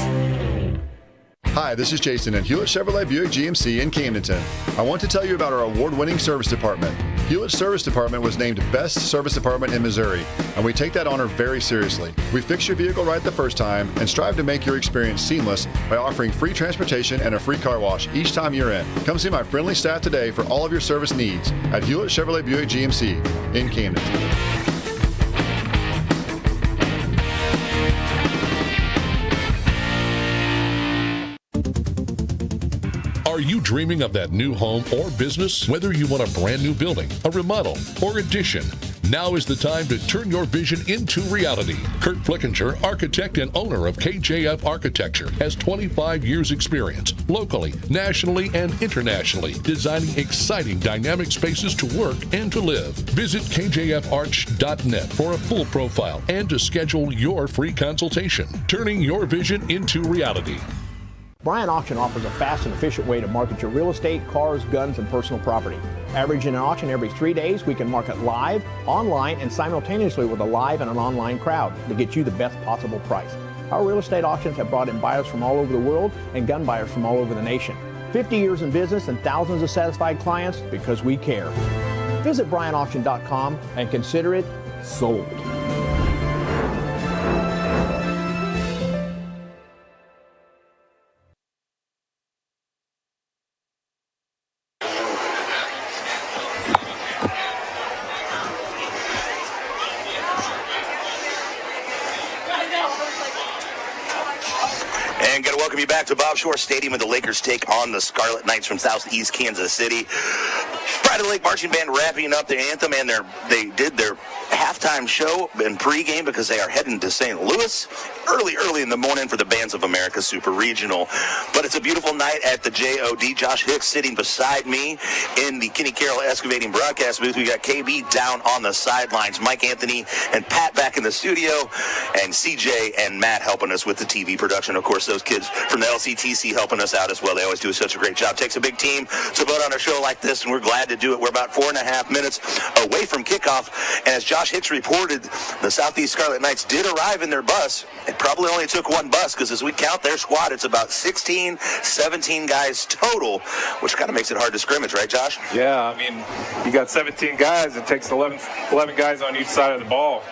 Hi, this is Jason at Hewlett Chevrolet Buick GMC in Camdenton. I want to tell you about our award-winning service department. Hewlett's Service Department was named Best Service Department in Missouri, and we take that honor very seriously. We fix your vehicle right the first time and strive to make your experience seamless by offering free transportation and a free car wash each time you're in. Come see my friendly staff today for all of your service needs at Hewlett Chevrolet Buick GMC in Camdenton. Are you dreaming of that new home or business? Whether you want a brand new building, a remodel, or addition, now is the time to turn your vision into reality. Kurt Flickinger, architect and owner of KJF Architecture, has 25 years experience locally, nationally, and internationally, designing exciting dynamic spaces to work and to live. Visit kjfarch.net for a full profile and to schedule your free consultation. Turning your vision into reality. Bryant Auction offers a fast and efficient way to market your real estate, cars, guns, and personal property. Averaging an auction every 3 days, we can market live, online, and simultaneously with a live and an online crowd to get you the best possible price. Our real estate auctions have brought in buyers from all over the world and gun buyers from all over the nation. 50 years in business and thousands of satisfied clients because we care. Visit BryantAuction.com and consider it sold. And got to welcome you back to Bob Shore Stadium, where the Lakers take on the Scarlet Knights from Southeast Kansas City. Pride of the Lake Marching Band wrapping up the anthem, and they did their halftime show and pregame because they are heading to St. Louis early in the morning for the Bands of America Super Regional. But it's a beautiful night at the JOD. Josh Hicks sitting beside me in the Kenny Carroll Excavating broadcast booth. We got KB down on the sidelines, Mike Anthony and Pat back in the studio, and CJ and Matt helping us with the TV production. Of course, those kids from the LCTC helping us out as well. They always do such a great job. Takes a big team to vote on a show like this, and we're glad to do it. We're about 4.5 minutes away from kickoff, and as Josh Hicks reported, the Southeast Scarlet Knights did arrive in their bus. It probably only took one bus because as we count their squad, it's about 16, 17 guys total, which kind of makes it hard to scrimmage, right, Josh? Yeah, I mean, you got 17 guys. It takes 11 guys on each side of the ball.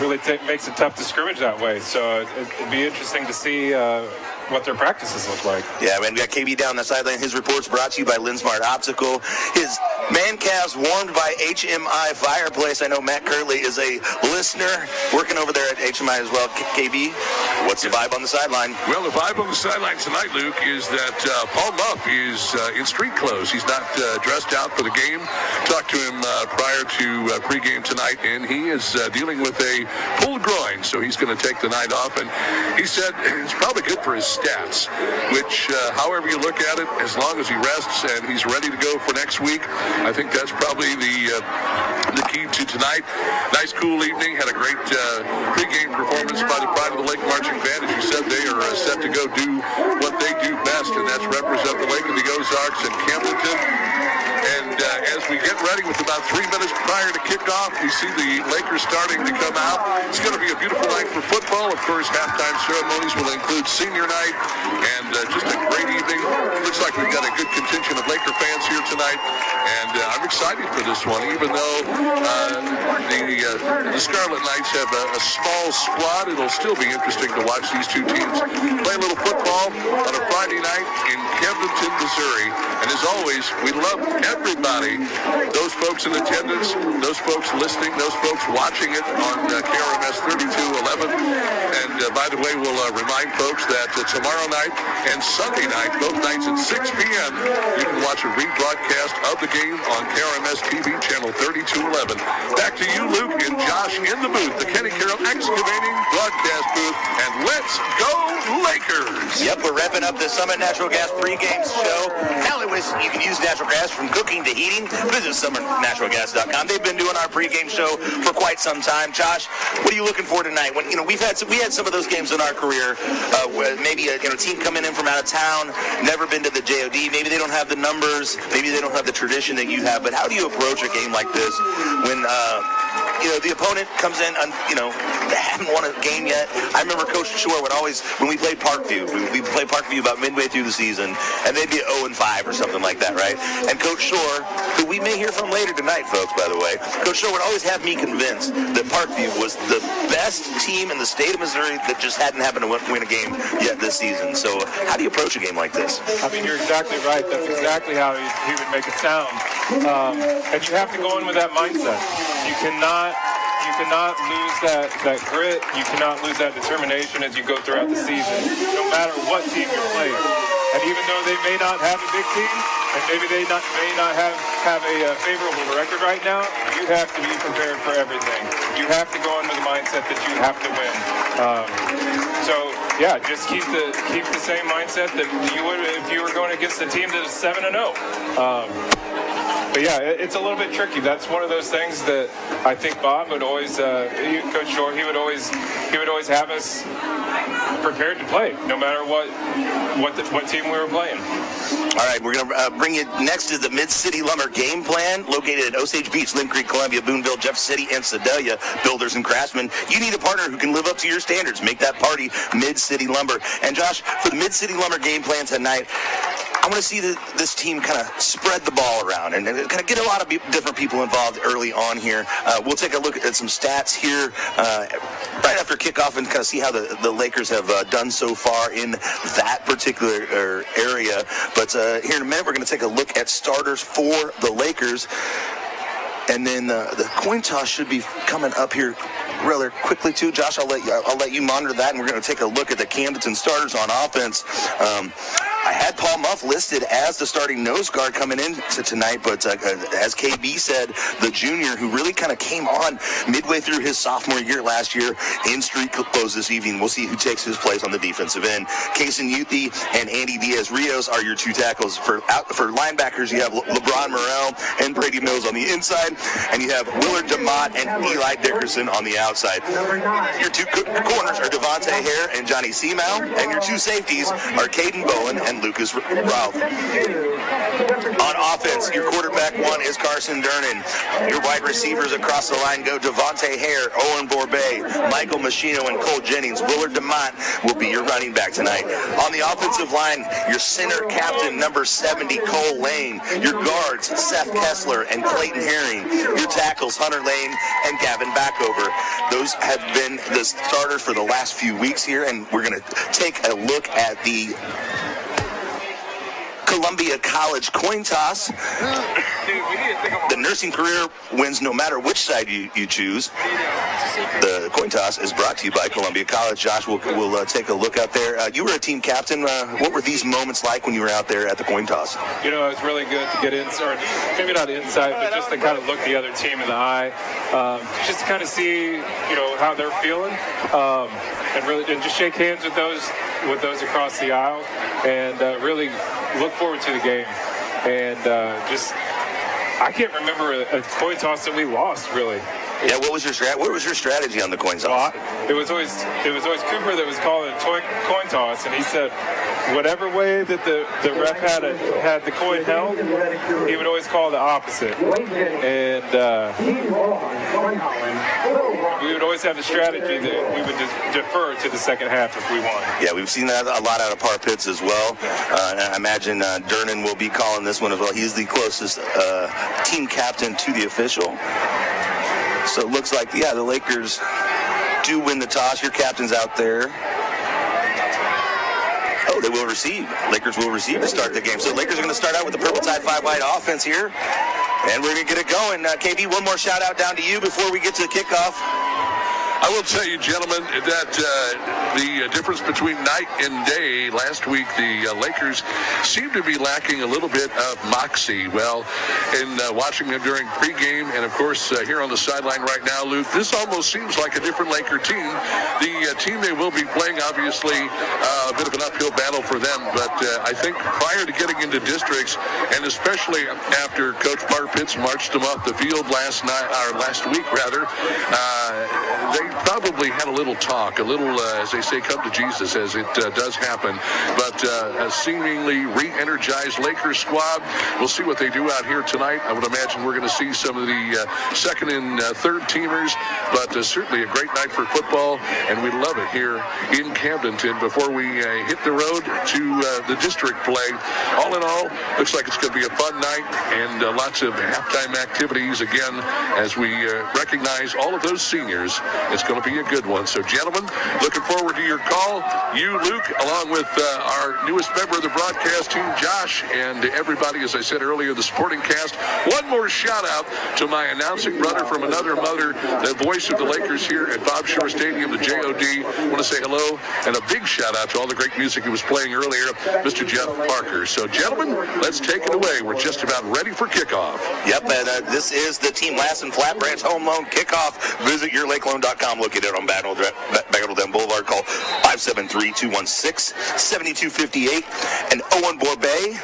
Really makes it tough to scrimmage that way. So it'd be interesting to see what their practices look like. Yeah, man, we got KB down the sideline. His report's brought to you by Linsmart Optical. His man calves warmed by HMI Fireplace. I know Matt Curley is a listener working over there at HMI as well. KB, what's the vibe on the sideline? Well, the vibe on the sideline tonight, Luke, is that Paul Muff is in street clothes. He's not dressed out for the game. Talked to him prior to pregame tonight, and he is dealing with a pulled groin, so he's going to take the night off. And he said it's probably good for his stats, which, however you look at it, as long as he rests and he's ready to go for next week, I think that's probably the key to tonight. Nice, cool evening. Had a great pregame performance by the Pride of the Lake Marching Band. As you said, they are set to go do what they do best, and that's represent the Lake of the Ozarks and Camdenton. And as we get ready with about 3 minutes prior to kickoff, we see the Lakers starting to come out. It's going to be a beautiful night for football. Of course, halftime ceremonies will include senior night and just a great evening. Looks like we've got a good contingent of Laker fans here tonight, and I'm excited for this one, even though the Scarlet Knights have a small squad. It'll still be interesting to watch these two teams play a little football on a Friday night in Camdenton, Missouri. And as always, we love everybody, those folks in attendance, those folks listening, those folks watching it on KRMS 3211. And by the way, we'll remind folks that tomorrow night and Sunday night, both nights at 6 p.m., you can watch a rebroadcast of the game on KRMS TV channel 3211. Back to you, Luke, and Josh in the booth, the Kenny Carroll Excavating broadcast booth, and let's go Lakers! Yep, we're wrapping up the Summit Natural Gas pregame show. Anyways, you can use natural gas from cooking to heating. Visit summernaturalgas.com. They've been doing our pregame show for quite some time. Josh, what are you looking for tonight? When we had some of those games in our career, where maybe a team coming in from out of town, never been to the JOD. Maybe they don't have the numbers. Maybe they don't have the tradition that you have. But how do you approach a game like this when the opponent comes in, they haven't won a game yet? I remember Coach Shore would always, when we played Parkview, we played Parkview about midway through the season, and they'd be 0-5 or something like that, right? And Coach Shore, who we may hear from later tonight, folks, by the way, Coach Shore would always have me convinced that Parkview was the best team in the state of Missouri that just hadn't happened to win a game yet this season. So how do you approach a game like this? I mean, you're exactly right. That's exactly how he would make it sound. And you have to go in with that mindset. You cannot lose that grit. You cannot lose that determination as you go throughout the season, no matter what team you're playing. And even though they may not have a big team, and maybe they may not have a favorable record right now, you have to be prepared for everything. You have to go in with the mindset that you have to win. Just keep the same mindset that you would if you were going against a team that is 7-0. But yeah, it's a little bit tricky. That's one of those things that I think Bob would always, Coach Shore, he would always have us prepared to play, no matter what team we were playing. All right, we're going to bring you next is the Mid-City Lumber Game Plan, located at Osage Beach, Lynn Creek, Columbia, Boonville, Jeff City, and Sedalia. Builders and craftsmen, you need a partner who can live up to your standards. Make that party Mid-City Lumber. And Josh, for the Mid-City Lumber Game Plan tonight, I want to see this team kind of spread the ball around and kind of get a lot of different people involved early on here. We'll take a look at some stats here right after kickoff and kind of see how the Lakers have done so far in that particular area. But here in a minute, we're going to take a look at starters for the Lakers. And then the coin toss should be coming up here rather quickly too. Josh, I'll let you monitor that, and we're going to take a look at the Camdenton starters on offense. I had Paul Muff listed as the starting nose guard coming in to tonight, but as KB said, the junior who really kind of came on midway through his sophomore year last year in street clothes this evening. We'll see who takes his place on the defensive end. Kason Yuthi and Andy Diaz-Rios are your two tackles. For linebackers, you have LeBron Morrell and Brady Mills on the inside, and you have Willard DeMott and Eli Dickerson on the outside. Your two corners are Devontae Hare and Johnny Seamow, and your two safeties are Caden Bowen and Lucas Ralph. On offense, your quarterback one is Carson Durnan. Your wide receivers across the line go Devontae Hare, Owen Borbay, Michael Machino, and Cole Jennings. Willard DeMott will be your running back tonight. On the offensive line, your center captain, number 70, Cole Lane. Your guards, Seth Kessler and Clayton Herring. Your tackles, Hunter Lane and Gavin Backover. Those have been the starters for the last few weeks here, and we're going to take a look at the Columbia College coin toss. The nursing career wins no matter which side you choose. The coin toss is brought to you by Columbia College. Josh, we'll take a look out there. You were a team captain. What were these moments like when you were out there at the coin toss? You know, it's really good to get inside, maybe not inside, but just to kind of look the other team in the eye, just to kind of see, you know, how they're feeling, and just shake hands with those across the aisle, and really look forward to the game. And I can't remember a coin toss that we lost, really. Yeah, what was your strategy on the coin toss? Well, it was always Cooper that was calling a coin toss, and he said whatever way that the ref had the coin held, he would always call the opposite. And we would always have the strategy that we would defer to the second half if we won. Yeah, we've seen that a lot out of Par Pitts as well. And I imagine Durnan will be calling this one as well. He's the closest team captain to the official. So it looks like, the Lakers do win the toss. Your captain's out there. Oh, they will receive. Lakers will receive to start the game. So the Lakers are going to start out with the Purple Tide 5-wide offense here. And we're going to get it going. KB, one more shout out down to you before we get to the kickoff. I will tell you, gentlemen, that the difference between night and day last week, the Lakers seem to be lacking a little bit of moxie. Well, in watching them during pregame and, of course, here on the sideline right now, Luke, this almost seems like a different Laker team. The team they will be playing, obviously, a bit of an uphill battle for them. But I think prior to getting into districts, and especially after Coach Par Pitts marched them off the field last week, they probably had a little talk, a little, as they say, come to Jesus, as it does happen. But a seemingly re-energized Lakers squad. We'll see what they do out here tonight. I would imagine we're going to see some of the second and third teamers, but certainly a great night for football, and we love it here in Camdenton before we hit the road to the district play. All in all, looks like it's going to be a fun night and lots of halftime activities again as we recognize all of those seniors. It's going to be a good one. So, gentlemen, looking forward to your call. You, Luke, along with our newest member of the broadcast team, Josh, and everybody, as I said earlier, the supporting cast. One more shout-out to my announcing brother from another mother, the voice of the Lakers here at Bob Shore Stadium, the J.O.D. I want to say hello, and a big shout-out to all the great music he was playing earlier, Mr. Jeff Parker. So, gentlemen, let's take it away. We're just about ready for kickoff. Yep, and this is the Team Lassen Flat Branch Home Loan Kickoff. Visit yourlakeloan.com. Located on Bagnell Boulevard. Call 573-216-7258. And Owen Borbay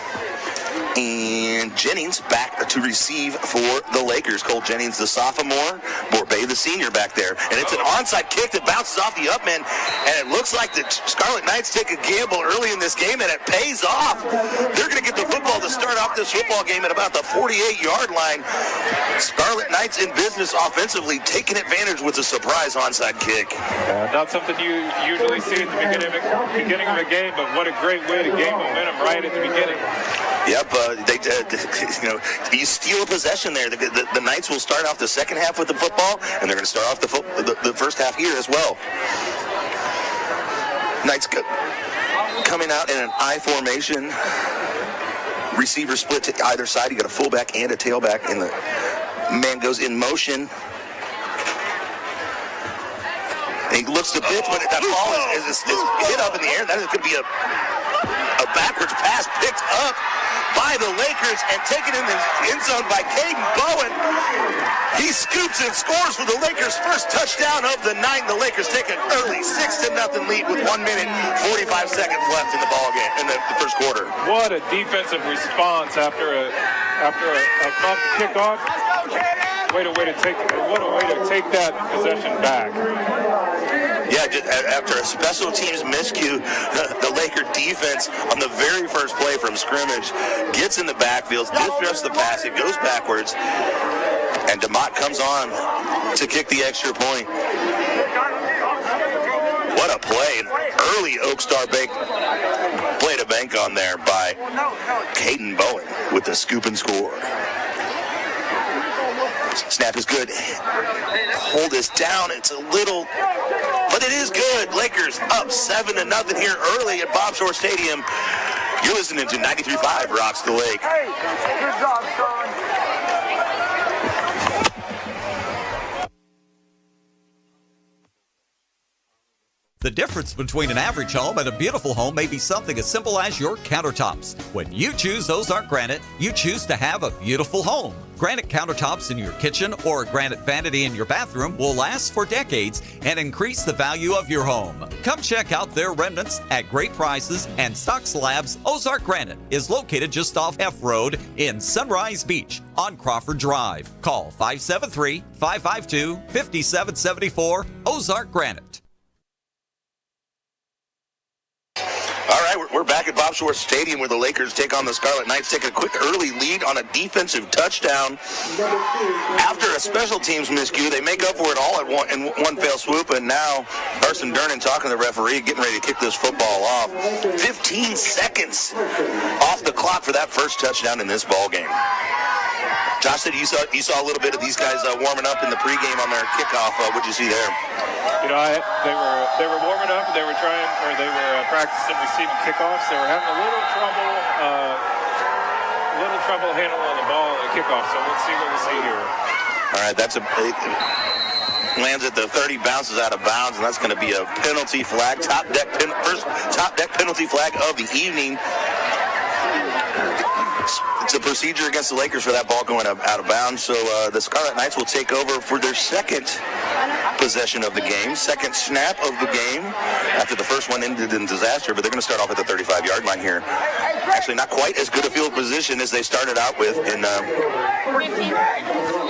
and Jennings back to receive for the Lakers. Cole Jennings, the sophomore, Borbay, the senior, back there. And it's an onside kick that bounces off the up man, and it looks like the Scarlet Knights take a gamble early in this game, and it pays off. They're going to get the football to start off this football game at about the 48-yard line. Scarlet Knights in business offensively, taking advantage with a surprise onside kick. Not something you usually see at the beginning of a game, but what a great way to gain momentum right at the beginning. Yep, you steal a possession there. The Knights will start off the second half with the football, and they're going to start off the first half here as well. Knights coming out in an I formation. Receiver split to either side. You got a fullback and a tailback, and the man goes in motion. And he looks to pitch, but that ball is hit up in the air. That could be a A backwards pass picked up by the Lakers and taken in the end zone by Caden Bowen. He scoops and scores for the Lakers' first touchdown of the night. The Lakers take an early 6-0 lead with 1 minute, 45 seconds left in the ball game in the first quarter. What a defensive response after a muffed kickoff. What a way to take that possession back. Yeah, just after a special teams miscue, the Laker defense on the very first play from scrimmage gets in the backfield, disrupts the pass, it goes backwards, and DeMott comes on to kick the extra point. What a play. An early Oak Star play to bank on there by Caden Bowen with the scoop and score. Snap is good. Hold this down. It's a little, but it is good. Lakers up 7-0 here early at Bob Shore Stadium. You're listening to 93.5 Rocks the Lake. Hey, good job, son. The difference between an average home and a beautiful home may be something as simple as your countertops. When you choose Ozark Granite, you choose to have a beautiful home. Granite countertops in your kitchen or a granite vanity in your bathroom will last for decades and increase the value of your home. Come check out their remnants at great prices, and Stock Slabs Ozark Granite is located just off F Road in Sunrise Beach on Crawford Drive. Call 573-552-5774 Ozark Granite. All right, we're back at Bob Shore Stadium where the Lakers take on the Scarlet Knights, take a quick early lead on a defensive touchdown. After a special teams miscue, they make up for it all in one fell swoop, and now Carson Durnan talking to the referee, getting ready to kick this football off. 15 seconds off the clock for that first touchdown in this ball game. Josh said you saw a little bit of these guys warming up in the pregame on their kickoff. What'd you see there? You know, they were warming up. They were practicing receiving kickoffs. They were having a little trouble handling the ball at kickoff. So let's see what we see here. All right, lands at the 30, bounces out of bounds, and that's going to be a penalty flag. First top deck penalty flag of the evening. It's a procedure against the Lakers for that ball going out of bounds. So the Scarlet Knights will take over for their second possession of the game, second snap of the game, after the first one ended in disaster, but they're going to start off at the 35-yard line here. Actually, not quite as good a field position as they started out with in the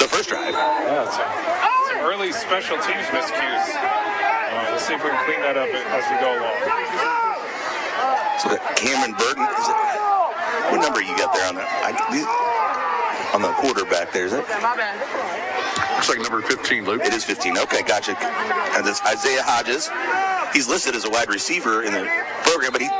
first drive. Yeah, some early special teams miscues. Let's see if we can clean that up as we go along. So Cameron Burton, what number you got there on the quarterback there, is it? Looks like number 15, Luke. It is 15. Okay, gotcha. And it's Isaiah Hodges. He's listed as a wide receiver in the program, but he's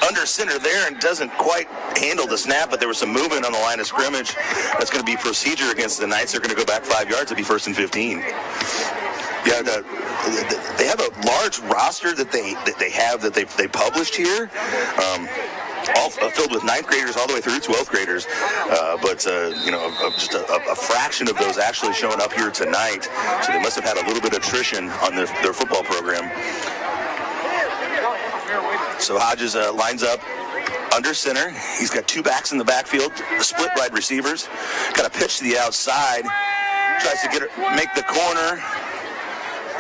under center there and doesn't quite handle the snap, but there was some movement on the line of scrimmage. That's going to be procedure against the Knights. They're going to go back 5 yards. It'll be 1st and 15. Yeah, they have a large roster that they published here. All filled with 9th graders all the way through 12th graders, but just a fraction of those actually showing up here tonight. So they must have had a little bit of attrition on their football program. So Hodges lines up under center. He's got 2 backs in the backfield, split wide receivers. Got a pitch to the outside. Tries to make the corner,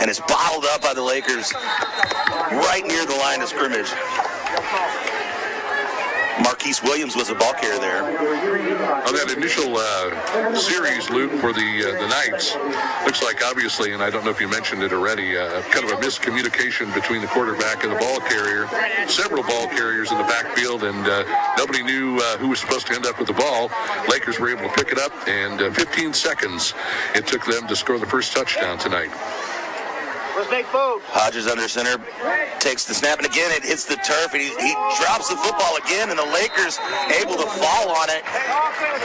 and it's bottled up by the Lakers right near the line of scrimmage. Marquise Williams was a ball carrier there. On that initial series, Luke, for the Knights, looks like obviously, and I don't know if you mentioned it already, kind of a miscommunication between the quarterback and the ball carrier. Several ball carriers in the backfield, and nobody knew who was supposed to end up with the ball. Lakers were able to pick it up, and 15 seconds it took them to score the first touchdown tonight. Hodges under center, takes the snap, and again it hits the turf, and he drops the football again, and the Lakers able to fall on it.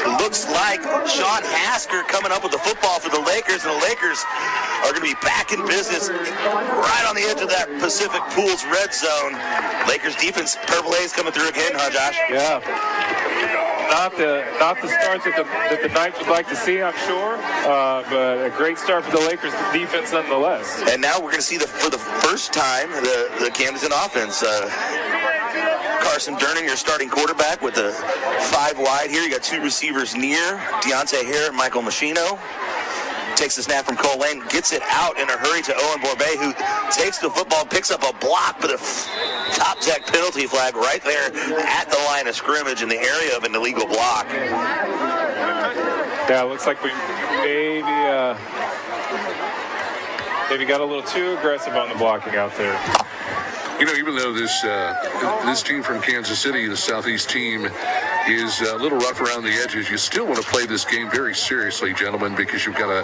It looks like Sean Hasker coming up with the football for the Lakers, and the Lakers are going to be back in business right on the edge of that Pacific Pools red zone. Lakers defense, Purple A's coming through again, huh, Josh? Yeah. Not the start that the Knights would like to see, I'm sure, but a great start for the Lakers defense nonetheless. And now we're going to see for the first time the Camdenton offense Carson Durning, your starting quarterback, with the 5 wide here. You got 2 receivers near, Deontay Hare and Michael Machino. Takes the snap from Cole Lane, gets it out in a hurry to Owen Borbet, who takes the football, picks up a block, but a top deck penalty flag right there at the line of scrimmage in the area of an illegal block. Yeah, it looks like we maybe got a little too aggressive on the blocking out there. You know, even though this team from Kansas City, the Southeast team, is a little rough around the edges, you still want to play this game very seriously, gentlemen, because you've got a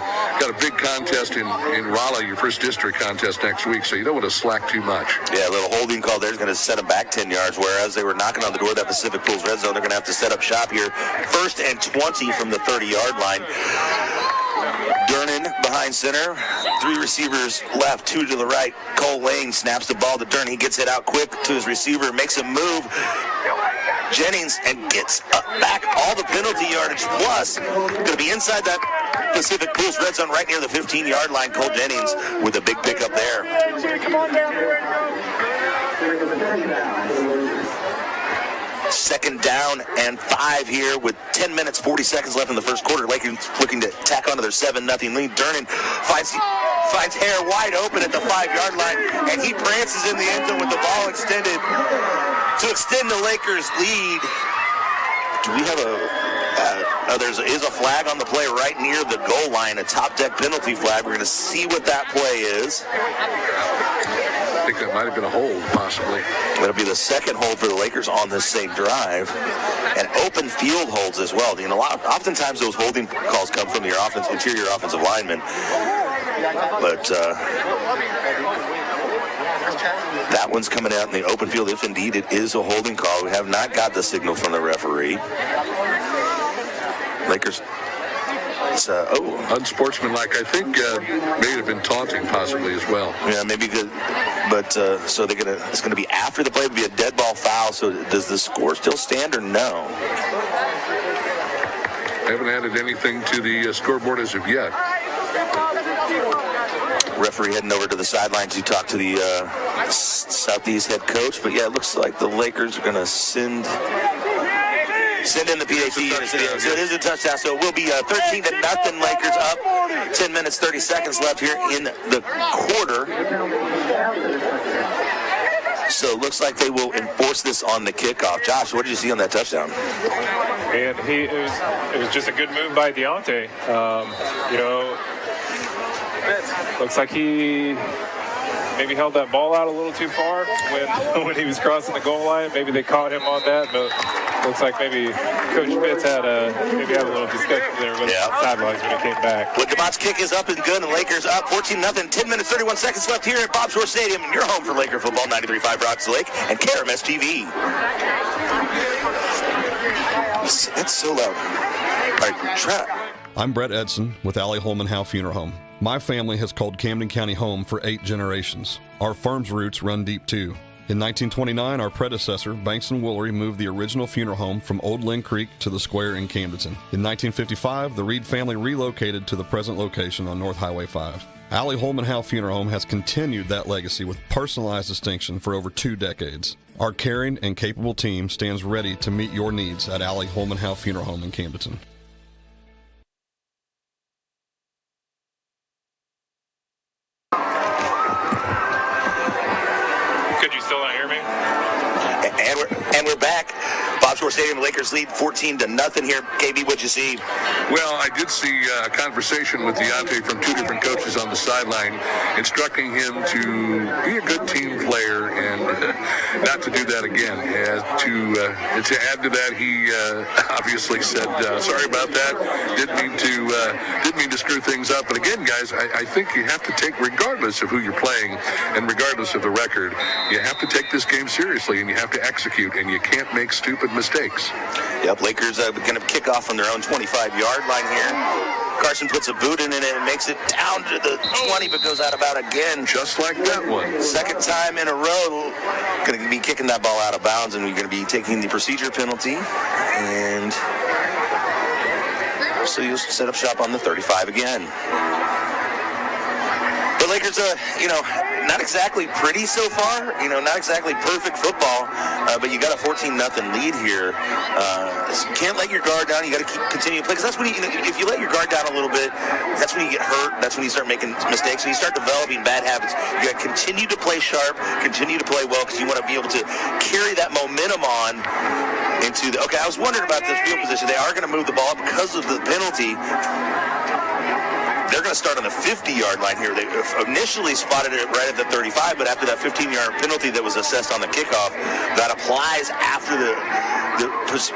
big contest in Raleigh, your first district contest next week, so you don't want to slack too much. Yeah, a little holding call there is going to set them back 10 yards, whereas they were knocking on the door of that Pacific Pools red zone. They're going to have to set up shop here. 1st and 20 from the 30-yard line. Durnin behind center, 3 receivers left, 2 to the right. Cole Lane snaps the ball to Durnin. He gets it out quick to his receiver, makes a move. Jennings, and gets back all the penalty yardage plus. Going to be inside that Pacific Pools red zone right near the 15-yard line. Cole Jennings with a big pickup there. Come on down. 2nd down and 5 here with 10 minutes, 40 seconds left in the first quarter. Lakers looking to tack onto their 7-0 lead. Durnin finds Hare wide open at the 5-yard line, and he prances in the end zone with the ball extended to extend the Lakers' lead. Do we have there is a flag on the play right near the goal line, a top deck penalty flag. We're going to see what that play is. I think that might have been a hold, possibly. That'll be the 2nd hold for the Lakers on this same drive. And open field holds as well. You know, oftentimes those holding calls come from your interior offensive linemen. But that one's coming out in the open field, if indeed it is a holding call. We have not got the signal from the referee. Lakers. Unsportsmanlike. I think may have been taunting possibly as well. Yeah, maybe good. But so it's gonna be after the play. It'll be a dead ball foul. So does the score still stand or no? Haven't added anything to the scoreboard as of yet. Referee heading over to the sideline to talk to the Southeast head coach. But yeah, it looks like the Lakers are gonna send in the PAT unit. So it is a touchdown. So it will be 13-0 Lakers up. 10 minutes, 30 seconds left here in the quarter. So it looks like they will enforce this on the kickoff. Josh, what did you see on that touchdown? And it was just a good move by Deontay. Looks like he maybe held that ball out a little too far when he was crossing the goal line. Maybe they caught him on that, but looks like maybe Coach Pitts had a little discussion there with the sidelines when he came back. Well, DeMott's kick is up and good, and Lakers up 14-0. 10 minutes, 31 seconds left here at Bob's Shore Stadium. Your home for Laker football, 93.5 Rocks Lake and KRMS TV. That's so loud. All right, I'm Brett Edson with Allie Holman Howe Funeral Home. My family has called Camden County home for 8 generations. Our firm's roots run deep too. In 1929, our predecessor, Banks & Woolery, moved the original funeral home from Old Lynn Creek to the square in Camdenton. In 1955, the Reed family relocated to the present location on North Highway 5. Allie Holman Howe Funeral Home has continued that legacy with personalized distinction for over 2 decades. Our caring and capable team stands ready to meet your needs at Allie Holman Howe Funeral Home in Camdenton. And we're back. Bob's Shore Stadium, Lakers lead 14-0 here. KB, what'd you see? Well, I did see a conversation with Deontay from 2 different coaches on the sideline, instructing him to be a good team player and not to do that again. To add to that, he obviously said, "Sorry about that. Didn't mean to screw things up." But again, guys, I think you have to take, regardless of who you're playing and regardless of the record, you have to take this game seriously and you have to execute, and you can't make stupid mistakes. Yep, Lakers going to kick off from their own 25-yard line here. Carson puts a boot in it and makes it down to the 20, but goes out about again. Just like that one. Second time in a row. Going to be kicking that ball out of bounds, and we're going to be taking the procedure penalty. And so you'll set up shop on the 35 again. The Lakers, not exactly pretty so far. Not exactly perfect football, but you got a 14-0 lead here. You can't let your guard down. You got to continue to play, because that's when if you let your guard down a little bit, that's when you get hurt. That's when you start making mistakes. When you start developing bad habits, you got to continue to play sharp, continue to play well, because you want to be able to carry that momentum on into the. Okay, I was wondering about this field position. They are going to move the ball because of the penalty. They're going to start on the 50-yard line here. They initially spotted it right at the 35, but after that 15-yard penalty that was assessed on the kickoff, that applies after the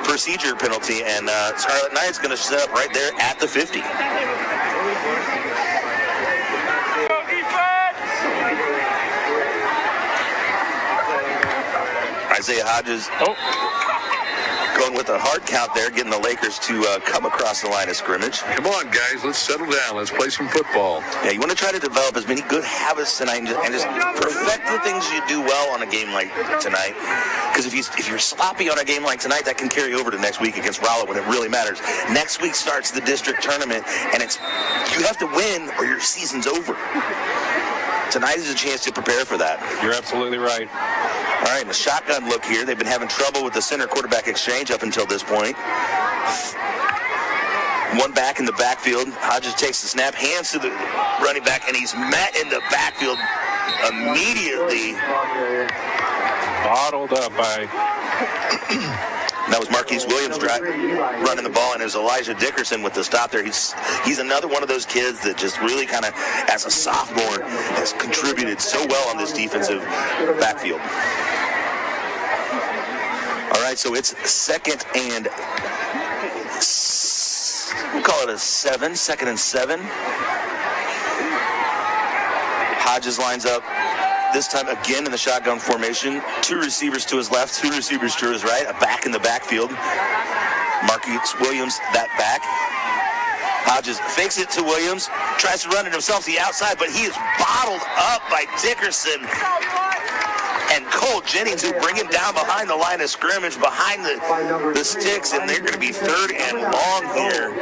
procedure penalty, and Scarlet Knight's going to set up right there at the 50. Isaiah Hodges going with a hard count there, getting the Lakers to come across the line of scrimmage. Come on, guys, let's settle down. Let's play some football. Yeah, you want to try to develop as many good habits tonight and just perfect the things you do well on a game like tonight. Because if you're sloppy on a game like tonight, that can carry over to next week against Rolla when it really matters. Next week starts the district tournament, and you have to win or your season's over. Tonight is a chance to prepare for that. You're absolutely right. All right, the shotgun look here. They've been having trouble with the center-quarterback exchange up until this point. One back in the backfield. Hodges takes the snap, hands to the running back, and he's met in the backfield immediately. Bottled up by... That was Marquise Williams running the ball, and it was Elijah Dickerson with the stop there. He's another one of those kids that just really kind of, as a sophomore, has contributed so well on this defensive backfield. All right, so it's second and we'll call it second and 7. Hodges lines up. This time again in the shotgun formation. 2 receivers to his left, 2 receivers to his right. A back in the backfield. Marquise Williams, that back. Hodges fakes it to Williams. Tries to run it himself to the outside, but he is bottled up by Dickerson and Cole Jennings, who bring him down behind the line of scrimmage, behind the sticks, and they're going to be 3rd and long here.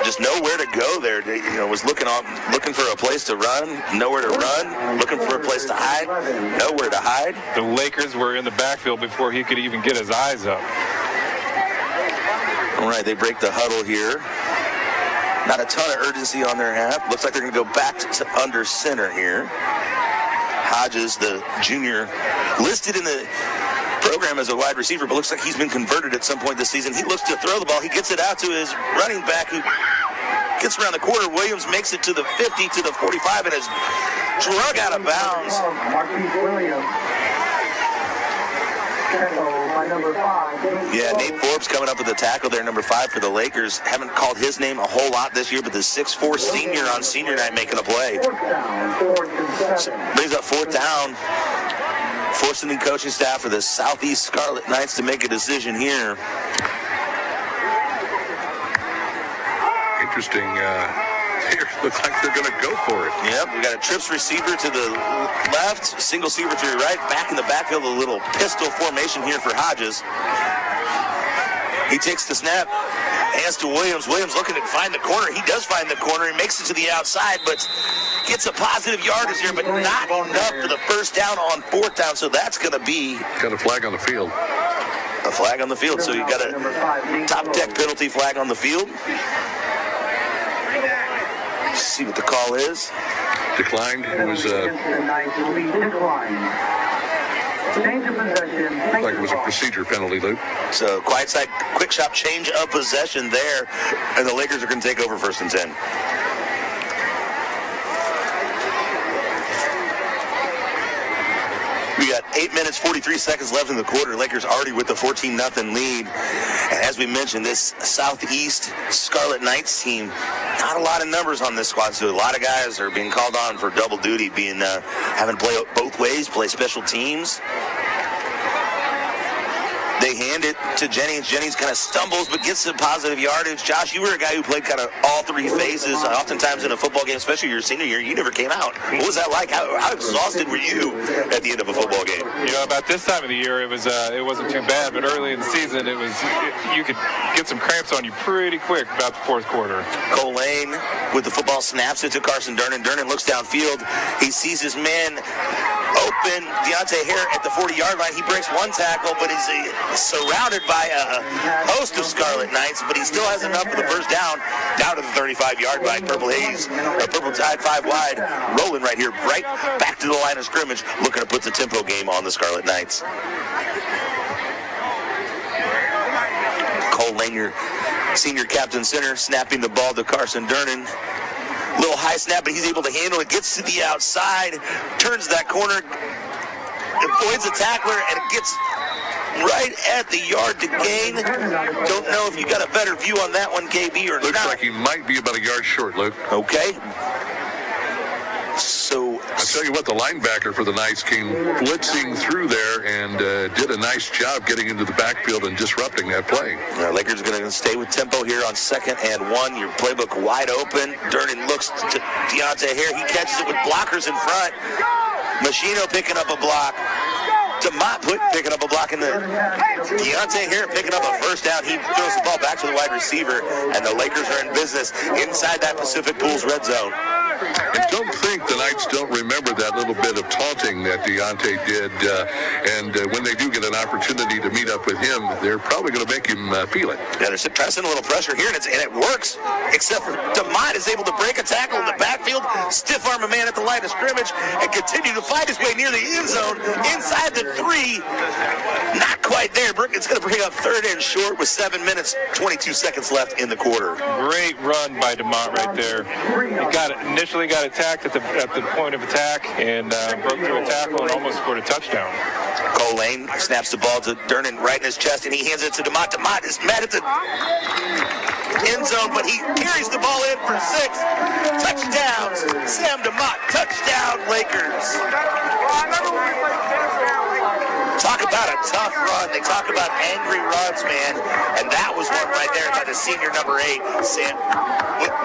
Just nowhere to go there. Was looking for a place to run, nowhere to run, looking for a place to hide, nowhere to hide. The Lakers were in the backfield before he could even get his eyes up. All right, they break the huddle here. Not a ton of urgency on their half. Looks like they're going to go back to under center here. Hodges, the junior, listed in the program as a wide receiver, but looks like he's been converted at some point this season. He looks to throw the ball. He gets it out to his running back, who gets around the corner. Williams makes it to the 50, to the 45, and is drug out of bounds. Yeah, Nate Forbes coming up with a tackle there, number 5 for the Lakers. Haven't called his name a whole lot this year, but the 6'4 senior on senior night making a play. Brings up 4th down. Forcing the coaching staff for the Southeast Scarlet Knights to make a decision here. Interesting. Looks like they're going to go for it. Yep, we got a trips receiver to the left, single receiver to the right, back in the backfield, a little pistol formation here for Hodges. He takes the snap, hands to Williams. Williams looking to find the corner. He does find the corner. He makes it to the outside, but gets a positive yardage here, but not enough for the first down on 4th down, so that's going to be... Got a flag on the field. A flag on the field, so you got a top deck penalty flag on the field. Let's see what the call is. Declined. It was like it was a procedure penalty, Luke. So quiet side, quick shot, change of possession there, and the Lakers are going to take over 1st and 10. We got 8 minutes, 43 seconds left in the quarter. Lakers already with the 14-0 lead. And as we mentioned, this Southeast Scarlet Knights team, not a lot of numbers on this squad, so a lot of guys are being called on for double duty, having to play both ways, play special teams. They hand it to Jennings. Jennings kind of stumbles but gets some positive yardage. Josh, you were a guy who played kind of all three phases. Oftentimes in a football game, especially your senior year, you never came out. What was that like? How exhausted were you at the end of a football game? You know, about this time of the year, it wasn't too bad, but early in the season, you could get some cramps on you pretty quick about the fourth quarter. Cole Lane with the football snaps it to Carson Durnan. Durnan looks downfield. He sees his man open, Deontay Hare at the 40-yard line. He breaks one tackle, but he's surrounded by a host of Scarlet Knights, but he still has enough for the first down to the 35-yard line. Purple Tide 5 wide, rolling right here, right back to the line of scrimmage, looking to put the tempo game on the Scarlet Knights. Cole Lane, senior captain center, snapping the ball to Carson Durnan. Little high snap, but he's able to handle it. Gets to the outside, turns that corner, avoids a tackler, and it gets right at the yard to gain. Don't know if you got a better view on that one, KB, or Looks not. like he might be about a yard short, Luke. Okay. So I tell you what, the linebacker for the Knights came blitzing through there and did a nice job getting into the backfield and disrupting that play. Lakers going to stay with tempo here on 2nd and 1. Your playbook wide open. Durnan looks to Deontay Hare. He catches it with blockers in front. Machino picking up a block. DeMott picking up a block in the Deontay Hare picking up a first down. He throws the ball back to the wide receiver, and the Lakers are in business inside that Pacific Pools red zone. And don't think the Knights don't remember that little bit of taunting that Deontay did. And when they do get an opportunity to meet up with him, they're probably going to make him feel it. Yeah, they're pressing a little pressure here, and it works, except for DeMott is able to break a tackle in the backfield, stiff arm a man at the line of scrimmage, and continue to fight his way near the end zone, inside the 3. Not quite there. It's going to bring up 3rd and short with 7 minutes, 22 seconds left in the quarter. Great run by DeMott right there. He initially got attacked at the point of attack and broke through a tackle and almost scored a touchdown. Cole Lane snaps the ball to Durnan right in his chest, and he hands it to DeMott. DeMott is mad at the end zone, but he carries the ball in for 6 touchdowns. Sam DeMott, touchdown Lakers. Talk about a tough run. They talk about angry runs, man. And that was one right there by the senior number 8, Sam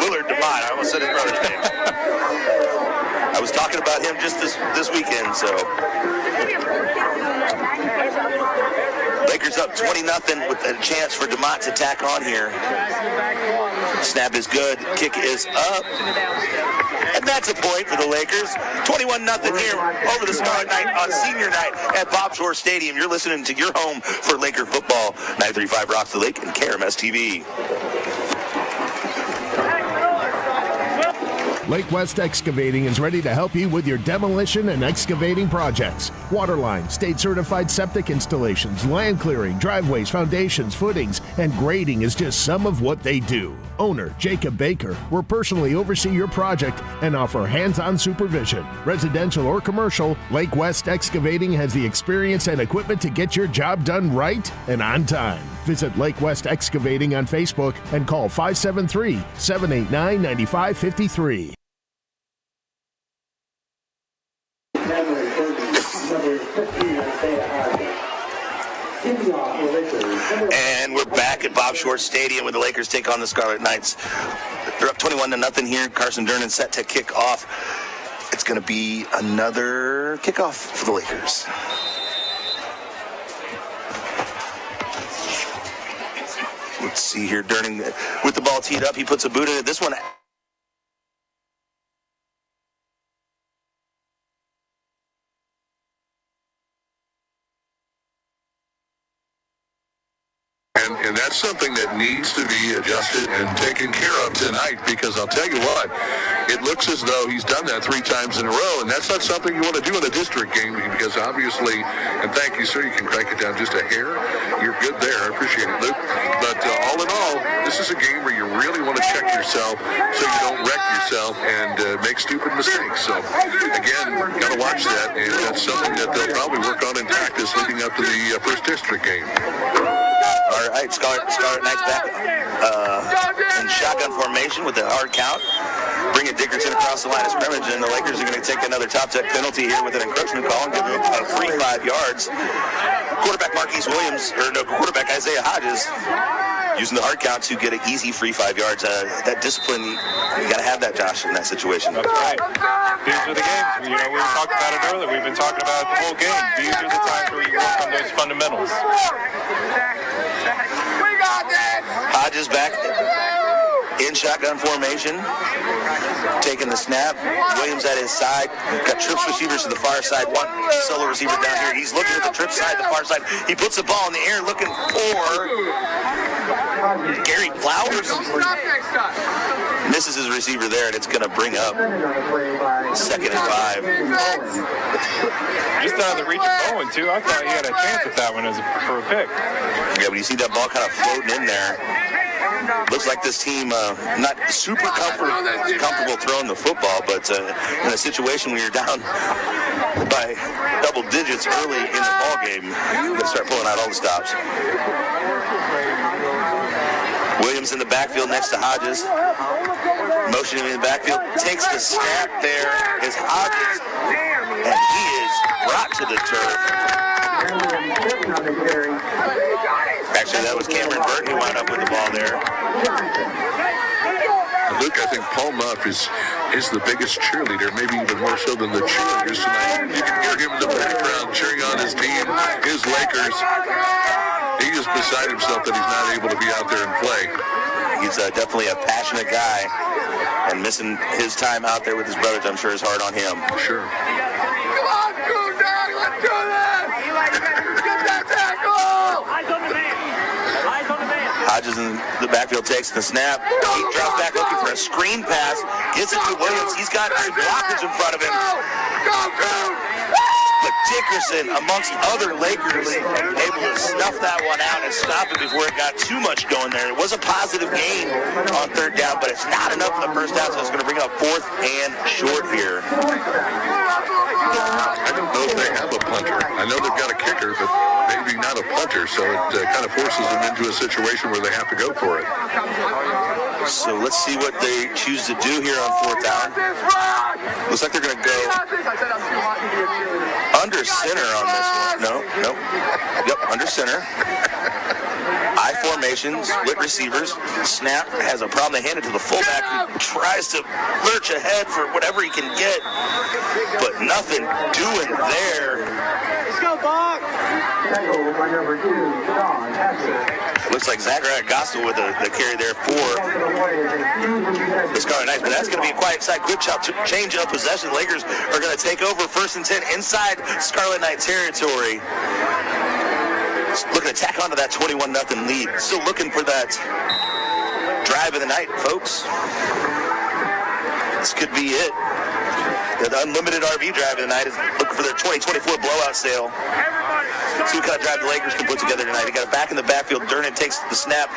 Willard DeMott. I almost said his brother's name. I was talking about him just this weekend, so. Lakers up 20-0 with a chance for DeMott to tack on here. Snap is good. Kick is up. And that's a point for the Lakers. 21-0 here over the Scarlet Knight on senior night at Bob Shore Stadium. You're listening to your home for Laker football. 935 Rocks the Lake and KRMS TV. Lake West Excavating is ready to help you with your demolition and excavating projects. Waterline, state-certified septic installations, land clearing, driveways, foundations, footings, and grading is just some of what they do. Owner Jacob Baker will personally oversee your project and offer hands-on supervision. Residential or commercial, Lake West Excavating has the experience and equipment to get your job done right and on time. Visit Lake West Excavating on Facebook and call 573-789-9553. And we're back at Bob Shore Stadium when the Lakers take on the Scarlet Knights. They're up 21-0 here. Carson Durnan set to kick off. It's going to be another kickoff for the Lakers. Let's see here. Durnan with the ball teed up. He puts a boot in it. This one. And that's something that needs to be adjusted and taken care of tonight, because I'll tell you what, it looks as though he's done that 3 times in a row, and that's not something you want to do in a district game, because obviously, and thank you, sir, you can crank it down just a hair. You're good there. I appreciate it, Luke. But all in all, this is a game where you really want to check yourself so you don't wreck yourself and make stupid mistakes. So, again, got to watch that, and that's something that they'll probably work on in practice leading up to the first district game. All right, Scarlet Knights back in shotgun formation with the hard count. bringing Dickerson across the line of scrimmage, and the Lakers are going to take another top tech penalty here with an encroachment call and give him a free 5 yards. Quarterback quarterback Isaiah Hodges using the hard count to get an easy free 5 yards. That discipline, you got to have that, Josh, in that situation. That's right. These are the games. We were talking about it earlier. We've been talking about it the whole game. These are the times where you work on those fundamentals. Hodges back in shotgun formation, taking the snap. Williams at his side. Got trips receivers to the far side. One solo receiver down here. He's looking at the trip side, the far side. He puts the ball in the air looking for Gary Flowers. Misses his receiver there, and it's going to bring up 2nd and 5. Just out of the reach of Bowen, too. I thought he had a chance at that one for a pick. Yeah, but you see that ball kind of floating in there. Looks like this team not super comfortable throwing the football, but in a situation where you're down by double digits early in the ball game, you got to start pulling out all the stops. Williams in the backfield next to Hodges. Motioning in the backfield. Takes the snap there is Hodges. And he is brought to the turf. Actually, that was Cameron Burton who wound up with the ball there. Luke, I think Paul Muff is the biggest cheerleader, maybe even more so than the cheerleaders tonight. You can hear him in the background cheering on his team, his Lakers. He is beside himself that he's not able to be out there and play. He's definitely a passionate guy, and missing his time out there with his brothers, I'm sure, is hard on him. Sure. Come on, Dog, let's do this! Get that tackle! Eyes on the man. Eyes on the man. Hodges in the backfield takes the snap. He drops back looking for a screen pass. Gets it to Williams. He's got some blockers in front of him. But Dickerson, amongst other Lakers, able to snuff that one out and stop it before it got too much going there. It was a positive gain on 3rd down, but it's not enough for the 1st down, so it's going to bring up 4th and short here. I don't know if they have a punter. I know they've got a kicker, but maybe not a punter, so it kind of forces them into a situation where they have to go for it. So let's see what they choose to do here on 4th down. Looks like they're going to go under center on this one. No. Yep, under center. I formation, split receivers. Snap has a problem. They hand it to the fullback who tries to lurch ahead for whatever he can get, but nothing doing there. Let's go, Bob. Looks like Zachariah Gospel with the carry there for the Scarlet Knights, but that's going to be a quiet side quick chop to change up possession. The Lakers are going to take over 1st and 10 inside Scarlet Knight territory. Looking to tack onto that 21-0 lead. Still looking for that drive of the night, folks. This could be it. The unlimited RV drive of the night is looking for their 2024 blowout sale. See what kind of drive the Lakers can put together tonight. He got it back in the backfield. Durnan takes the snap.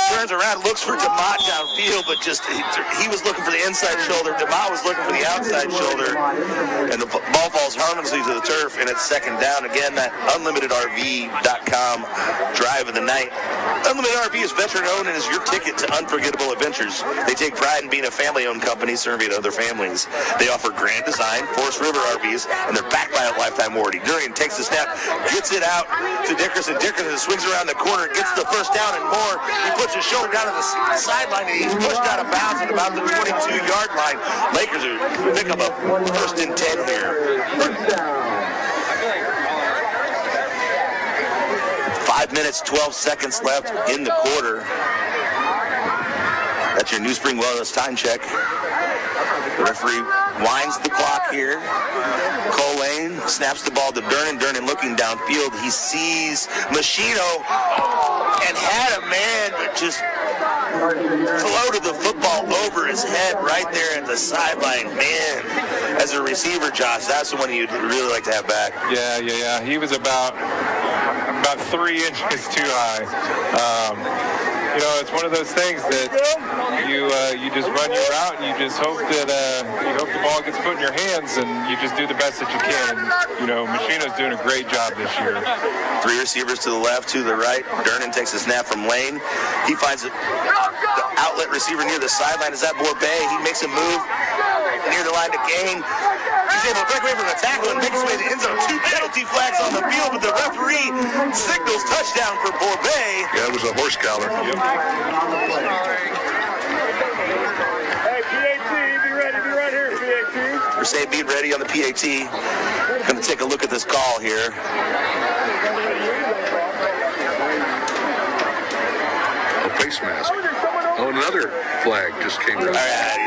Turns around, looks for DeMott downfield, but just he was looking for the inside shoulder. DeMott was looking for the outside shoulder, and the ball falls harmlessly to the turf, and it's 2nd down. Again, that unlimitedrv.com drive of the night. Unlimited RV is veteran-owned and is your ticket to unforgettable adventures. They take pride in being a family-owned company serving other families. They offer grand design, Forest River RVs, and they're backed by a lifetime warranty. Durnan takes the snap, gets it out to Dickerson. Dickerson swings around the corner, gets the 1st down and more. He puts his shoulder down to the sideline, and he's pushed out of bounds at about the 22-yard line. Lakers are pick up a 1st and 10 here. 5 minutes, 12 seconds left in the quarter. That's your New Spring Wellness time check. The referee winds the clock here. Cole Lane snaps the ball to Durnan. Durnan looking downfield. He sees Machino and had a man that just floated the football over his head right there at the sideline. Man, as a receiver, Josh, that's the one you'd really like to have back. Yeah. He was about 3 inches too high. you know, it's one of those things that you just run your route and you just hope that the ball gets put in your hands and you just do the best that you can. And, you know, Machino's doing a great job this year. 3 receivers to the left, to the right. Durnin takes a snap from Lane. He finds the outlet receiver near the sideline. Is that Borbay? He makes a move near the line to gain. He's able to break away from the tackle and make his way to the end zone. 2 penalty flags on the field, but the referee signals touchdown for Borbay. Yeah, it was a horse collar. Yep. Hey, PAT, be ready, be right here, PAT. We're saying be ready on the PAT. Going to take a look at this call here. A face mask. Oh, another flag just came down. All right.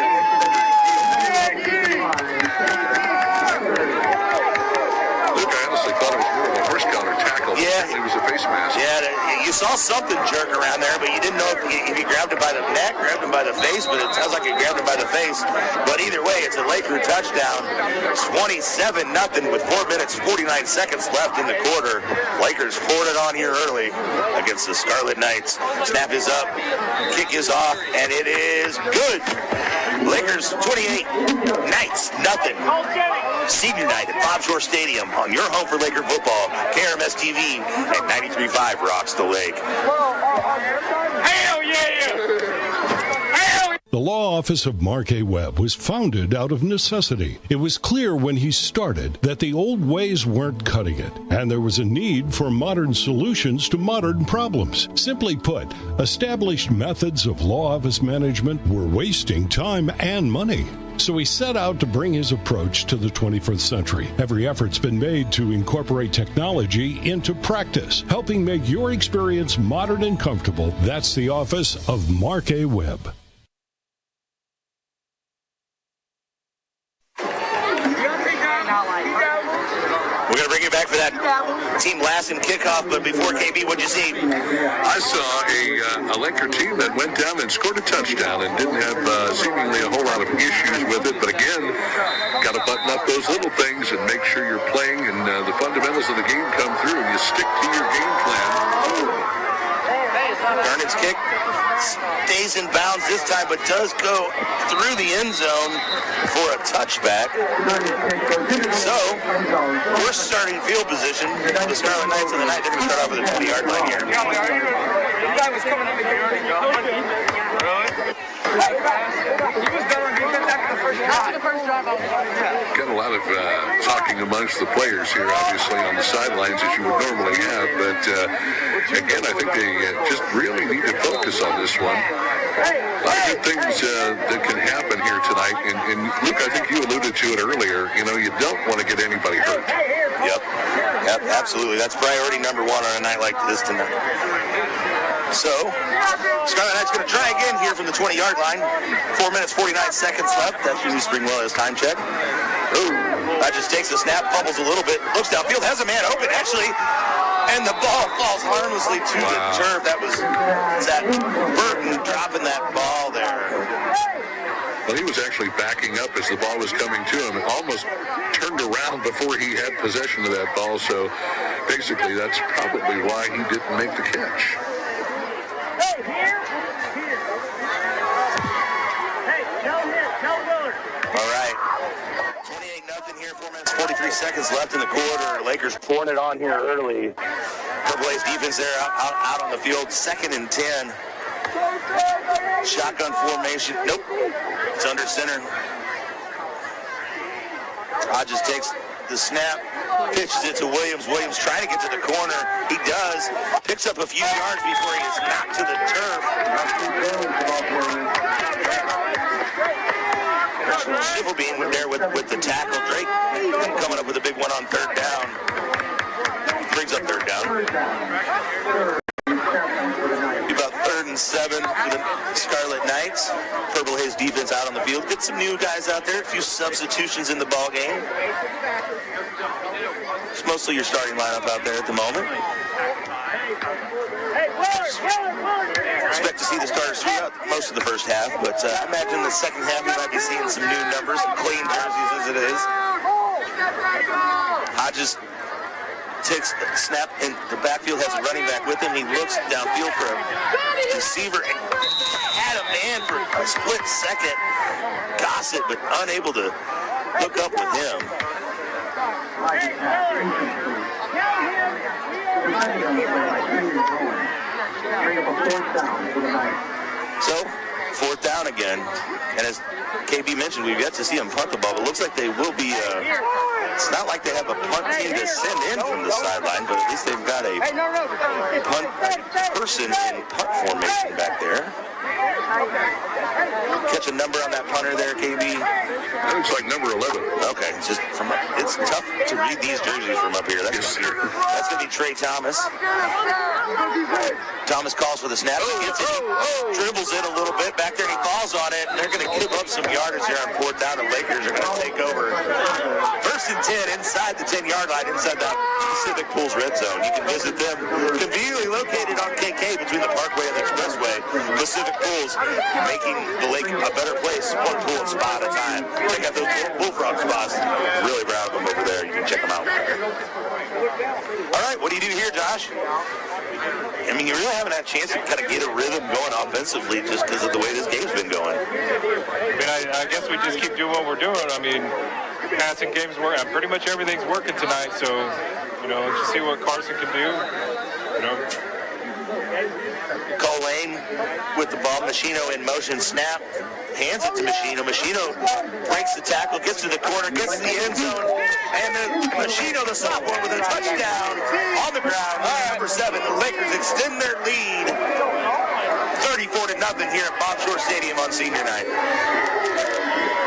Luke, I honestly thought it was more of a horse collar tackle. Yeah. It was a face mask. Yeah, you saw something jerk around there, but you didn't know if he grabbed him by the neck, grabbed him by the face, but it sounds like he grabbed him by the face. But either way, it's a Laker touchdown. 27-0 with 4 minutes, 49 seconds left in the quarter. Lakers poured it on here early against the Scarlet Knights. Snap is up, kick is off, and it is good. Lakers 28, Knights nothing. Senior night at Bob Shore Stadium on your home for Laker football. KRMS TV at 93.5 rocks the lake. Hell yeah! The law office of Mark A. Webb was founded out of necessity. It was clear when he started that the old ways weren't cutting it, and there was a need for modern solutions to modern problems. Simply put, established methods of law office management were wasting time and money. So he set out to bring his approach to the 21st century. Every effort's been made to incorporate technology into practice, helping make your experience modern and comfortable. That's the office of Mark A. Webb. We're going to bring you back for that Team Lassen kickoff, but before KB, what'd you see? I saw a Laker team that went down and scored a touchdown and didn't have seemingly a whole lot of issues with it, but again, got to button up those little things and make sure you're playing and the fundamentals of the game come through and you stick to your game plan. Durnin's kick stays in bounds this time, but does go through the end zone for a touchback. So, we're starting field position. The Scarlet Knights of the night. They're going to start off with a 20-yard line here. The guy was coming up to here already, Really? He was done on defense after the first drive. After the first drive, I was on. Got a lot of talking amongst the players here, obviously, on the sidelines, as you would normally have. But, again, I think they just really need to focus on this one. A lot of good things that can happen here tonight. And Luke, I think you alluded to it earlier. You know, you don't want to get anybody hurt. Yep, absolutely. That's priority number one on a night like this tonight. So, Scarlet Knights going to try again here from the 20-yard line. 4 minutes, 49 seconds left. That's Jimmy Springwell as time check. Ooh, that just takes a snap, fumbles a little bit, looks downfield, has a man open, actually, and the ball falls harmlessly to the turf. That was Zach Burton dropping that ball there. Well, he was actually backing up as the ball was coming to him and almost turned around before he had possession of that ball. So, basically, that's probably why he didn't make the catch. All right. 28-0 here, 4 minutes, 43 seconds left in the quarter. Lakers pouring it on here early. Purple A's defense there out on the field. 2nd and 10. Shotgun formation. Nope. It's under center. Hodges takes the snap, pitches it to Williams. Williams trying to get to the corner. He does. Picks up a few yards before he is knocked to the turf. Schiffelbein went there with the tackle. Drake coming up with a big one on 3rd down. Brings up 3rd down. About 3rd and 7 for the Scarlet Knights. Purple Haze defense out on the field. Get some new guys out there. A few substitutions in the ball game. It's mostly your starting lineup out there at the moment. Expect to see the starters throughout most of the first half, but I imagine in the second half we might be seeing some new numbers, some clean jerseys as it is. Hodges takes the snap in the backfield, has a running back with him. He looks downfield for a receiver and had a man for a split second. Gossett, but unable to hook up with him. So, 4th down again. And as KB mentioned, we've yet to see them punt the ball. It looks like they will be, it's not like they have a punt team to send in from the sideline, but at least they've got a punt person in punt formation back there. Catch a number on that punter there, KB? That looks like number 11. Okay, it's just it's tough to read these jerseys from up here. That's going to be Trey Thomas. Thomas calls for the snap. He gets it. He dribbles it a little bit back there, and he falls on it. And they're going to give up some yardage here on 4th down. The Lakers are going to take over. 1st and 10 inside the 10-yard line, inside the Pacific Pools red zone. You can visit them conveniently located on KK between the Parkway and the Expressway. Pacific Pools, making the lake a better place, one pool and spa at a time. Check out those bullfrog spas. Really proud of them over there. You can check them out. All right, what do you do here, Josh? I mean, you really haven't had a chance to kind of get a rhythm going offensively just because of the way this game's been going. I mean, I guess we just keep doing what we're doing. I mean, passing games work. Pretty much everything's working tonight, so, let's just see what Carson can do. Cole Lane with the ball. Machino in motion, snap, hands it to Machino. Machino breaks the tackle, gets to the corner, gets to the end zone, and then Machino, the sophomore, with a touchdown on the ground. Number 7, the Lakers extend their lead 34-0 here at Bob Shore Stadium on senior night.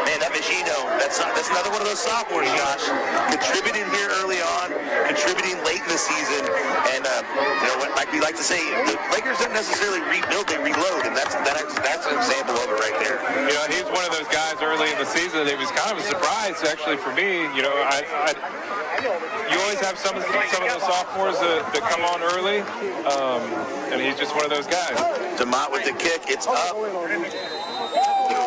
Man, that Machino, that's another one of those sophomores, Josh. Contributing here early on, contributing late in the season, and like we like to say, the Lakers don't necessarily rebuild, they reload, and that's an example of it right there. He's one of those guys early in the season. It was kind of a surprise, actually, for me. You always have some of those sophomores that come on early, and he's just one of those guys. DeMott with the kick, it's up.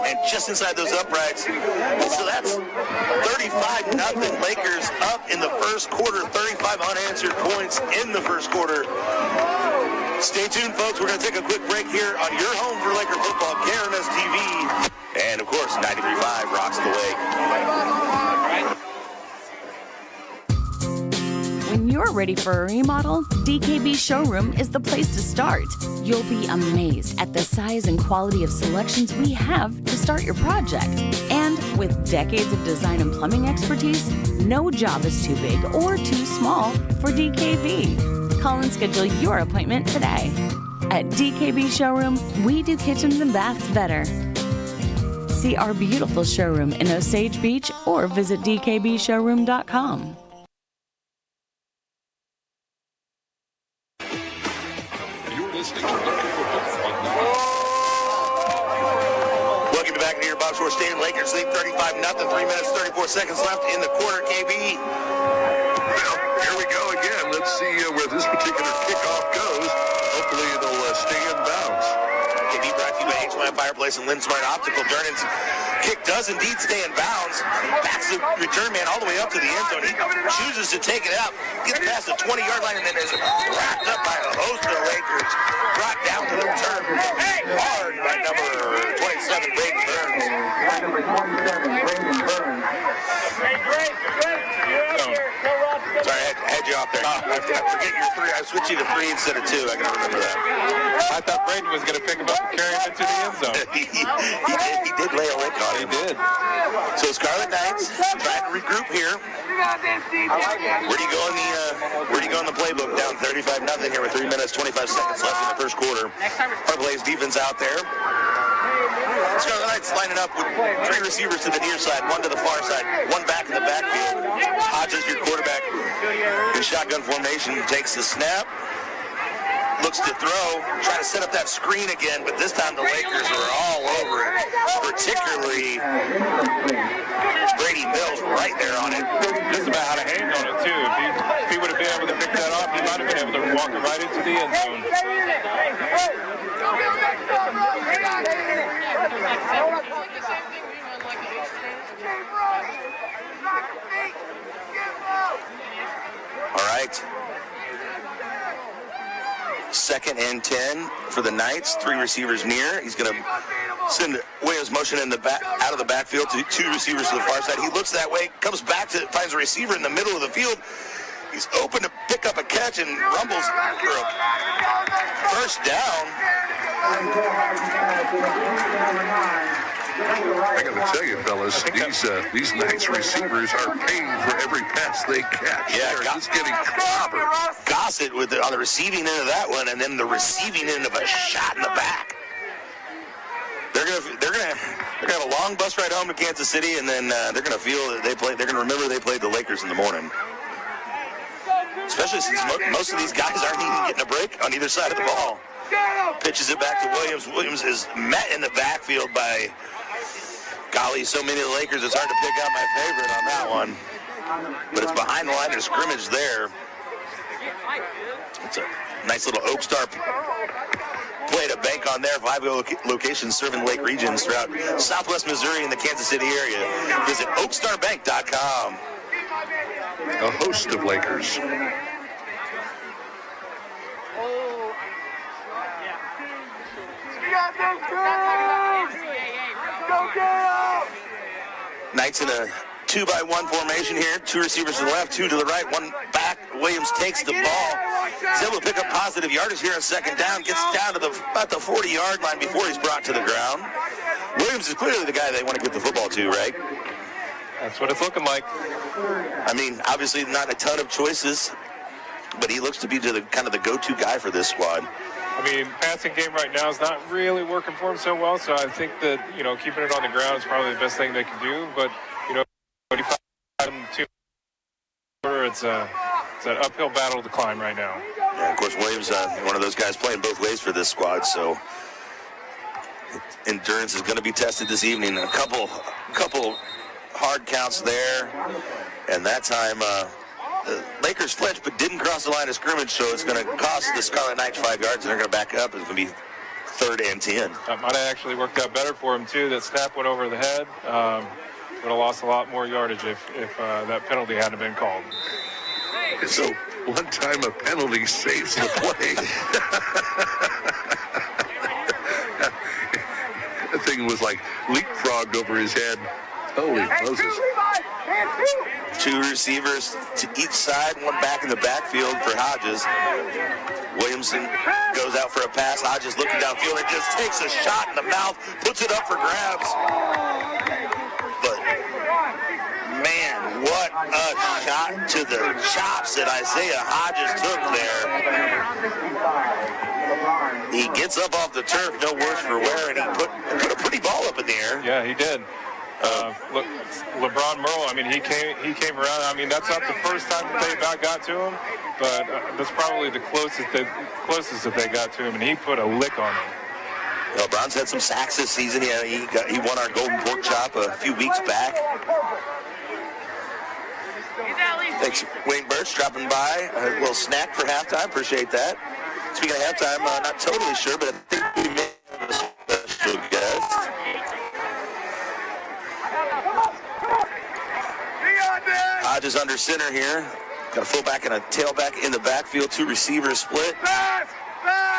And just inside those uprights. So that's 35-0 Lakers up in the first quarter. 35 unanswered points in the first quarter. Stay tuned, folks. We're going to take a quick break here on your home for Laker football, KRMS TV. And, of course, 93.5 rocks the lake. When you're ready for a remodel, DKB Showroom is the place to start. You'll be amazed at the size and quality of selections we have to start your project. And with decades of design and plumbing expertise, no job is too big or too small for DKB. Call and schedule your appointment today. At DKB Showroom, we do kitchens and baths better. See our beautiful showroom in Osage Beach or visit dkbshowroom.com. Welcome back to your Bob Shore Stadium. Lakers lead 35-0. 3 minutes, 34 seconds left in the quarter, KB. Well, here we go again. Let's see where this particular kickoff goes. Hopefully it'll stay in bounds. KB brought to you by H-Line Fireplace and Lynn-Smart Optical. Dernan's kick does indeed stay in bounds. Backs the return man all the way up to the end zone. He chooses to take it out, gets past the 20-yard line, and then is wrapped up by a host of the Lakers. Brought down to the return hard by number 27, Braden Burns. Sorry, I had you off there. I forget your 3. I switched you to 3 instead of 2. I can remember that. I thought Braden was going to pick him up and carry him into the end zone. He did lay a lick on him. He did. So Scarlet Knights trying to regroup here. Where do you go in the playbook? Down 35-0 here with 3 minutes, 25 seconds left in the first quarter. Blaze defense out there. Scarlet Knights lining up with 3 receivers to the near side, 1 to the far side, 1 back in the backfield. Hodges, your quarterback, in shotgun formation, takes the snap. Looks to throw, trying to set up that screen again, but this time the Lakers are all over it. Particularly Brady Mills right there on it. Just about how to hang on it, too. If he would have been able to pick that off, he might have been able to walk it right into the end zone. All right. 2nd and 10 for the Knights. 3 receivers near. He's going to send Williams motion in the back, out of the backfield to 2 receivers to the far side. He looks that way, comes back to finds a receiver in the middle of the field. He's open to pick up a catch and rumbles for a first down. I got to tell you, fellas, these Knights receivers are paying for every pass they catch. Yeah, they're just getting clobbered. Gossett on the receiving end of that one, and then the receiving end of a shot in the back. They're gonna have a long bus ride home to Kansas City, and then they're gonna feel that they're gonna remember they played the Lakers in the morning. Especially since most of these guys aren't even getting a break on either side of the ball. Pitches it back to Williams. Williams is met in the backfield by, golly, so many of the Lakers, it's hard to pick out my favorite on that one. But it's behind the line of scrimmage there. It's a nice little Oak Star play to bank on there. 5 locations serving Lake regions throughout Southwest Missouri and the Kansas City area. Visit oakstarbank.com. A host of Lakers. Knights in a 2-by-1 formation here. 2 receivers to the left, 2 to the right, 1 back. Williams takes the ball. He's able to pick up positive yardage here on 2nd down. Gets down to about the 40-yard line before he's brought to the ground. Williams is clearly the guy they want to get the football to, right? That's what it's looking like. I mean, obviously not a ton of choices, but he looks to be kind of the go-to guy for this squad. I mean, passing game right now is not really working for him so well, so I think that, keeping it on the ground is probably the best thing they can do. But, 45 and 2, it's an uphill battle to climb right now. Yeah, of course, Williams, one of those guys playing both ways for this squad, so endurance is going to be tested this evening. A couple hard counts there, and that time the Lakers flinched but didn't cross the line of scrimmage, so it's going to cost the Scarlet Knights 5 yards, and they're going to back up. It's going to be 3rd and 10. That might have actually worked out better for him, too. That snap went over the head. Would have lost a lot more yardage if that penalty hadn't been called. So one time a penalty saves the play. That thing was like leapfrogged over his head. Holy Moses. 2 receivers to each side, 1 back in the backfield for Hodges. Williamson goes out for a pass. Hodges looking downfield and just takes a shot in the mouth, puts it up for grabs. But, man, what a shot to the chops that Isaiah Hodges took there. He gets up off the turf, no worse for wear, and he put a pretty ball up in the air. Yeah, he did. Look, LeBron Merle, I mean, he came around. I mean, that's not the first time that they about got to him, but that's probably the closest that they got to him, and he put a lick on him. LeBron's had some sacks this season. He won our Golden Pork Chop a few weeks back. Thanks, Wayne Birch, dropping by. A little snack for halftime. Appreciate that. Speaking of halftime, not totally sure, but I think we may have a special guest. Hodges under center here. Got a fullback and a tailback in the backfield. 2 receivers split.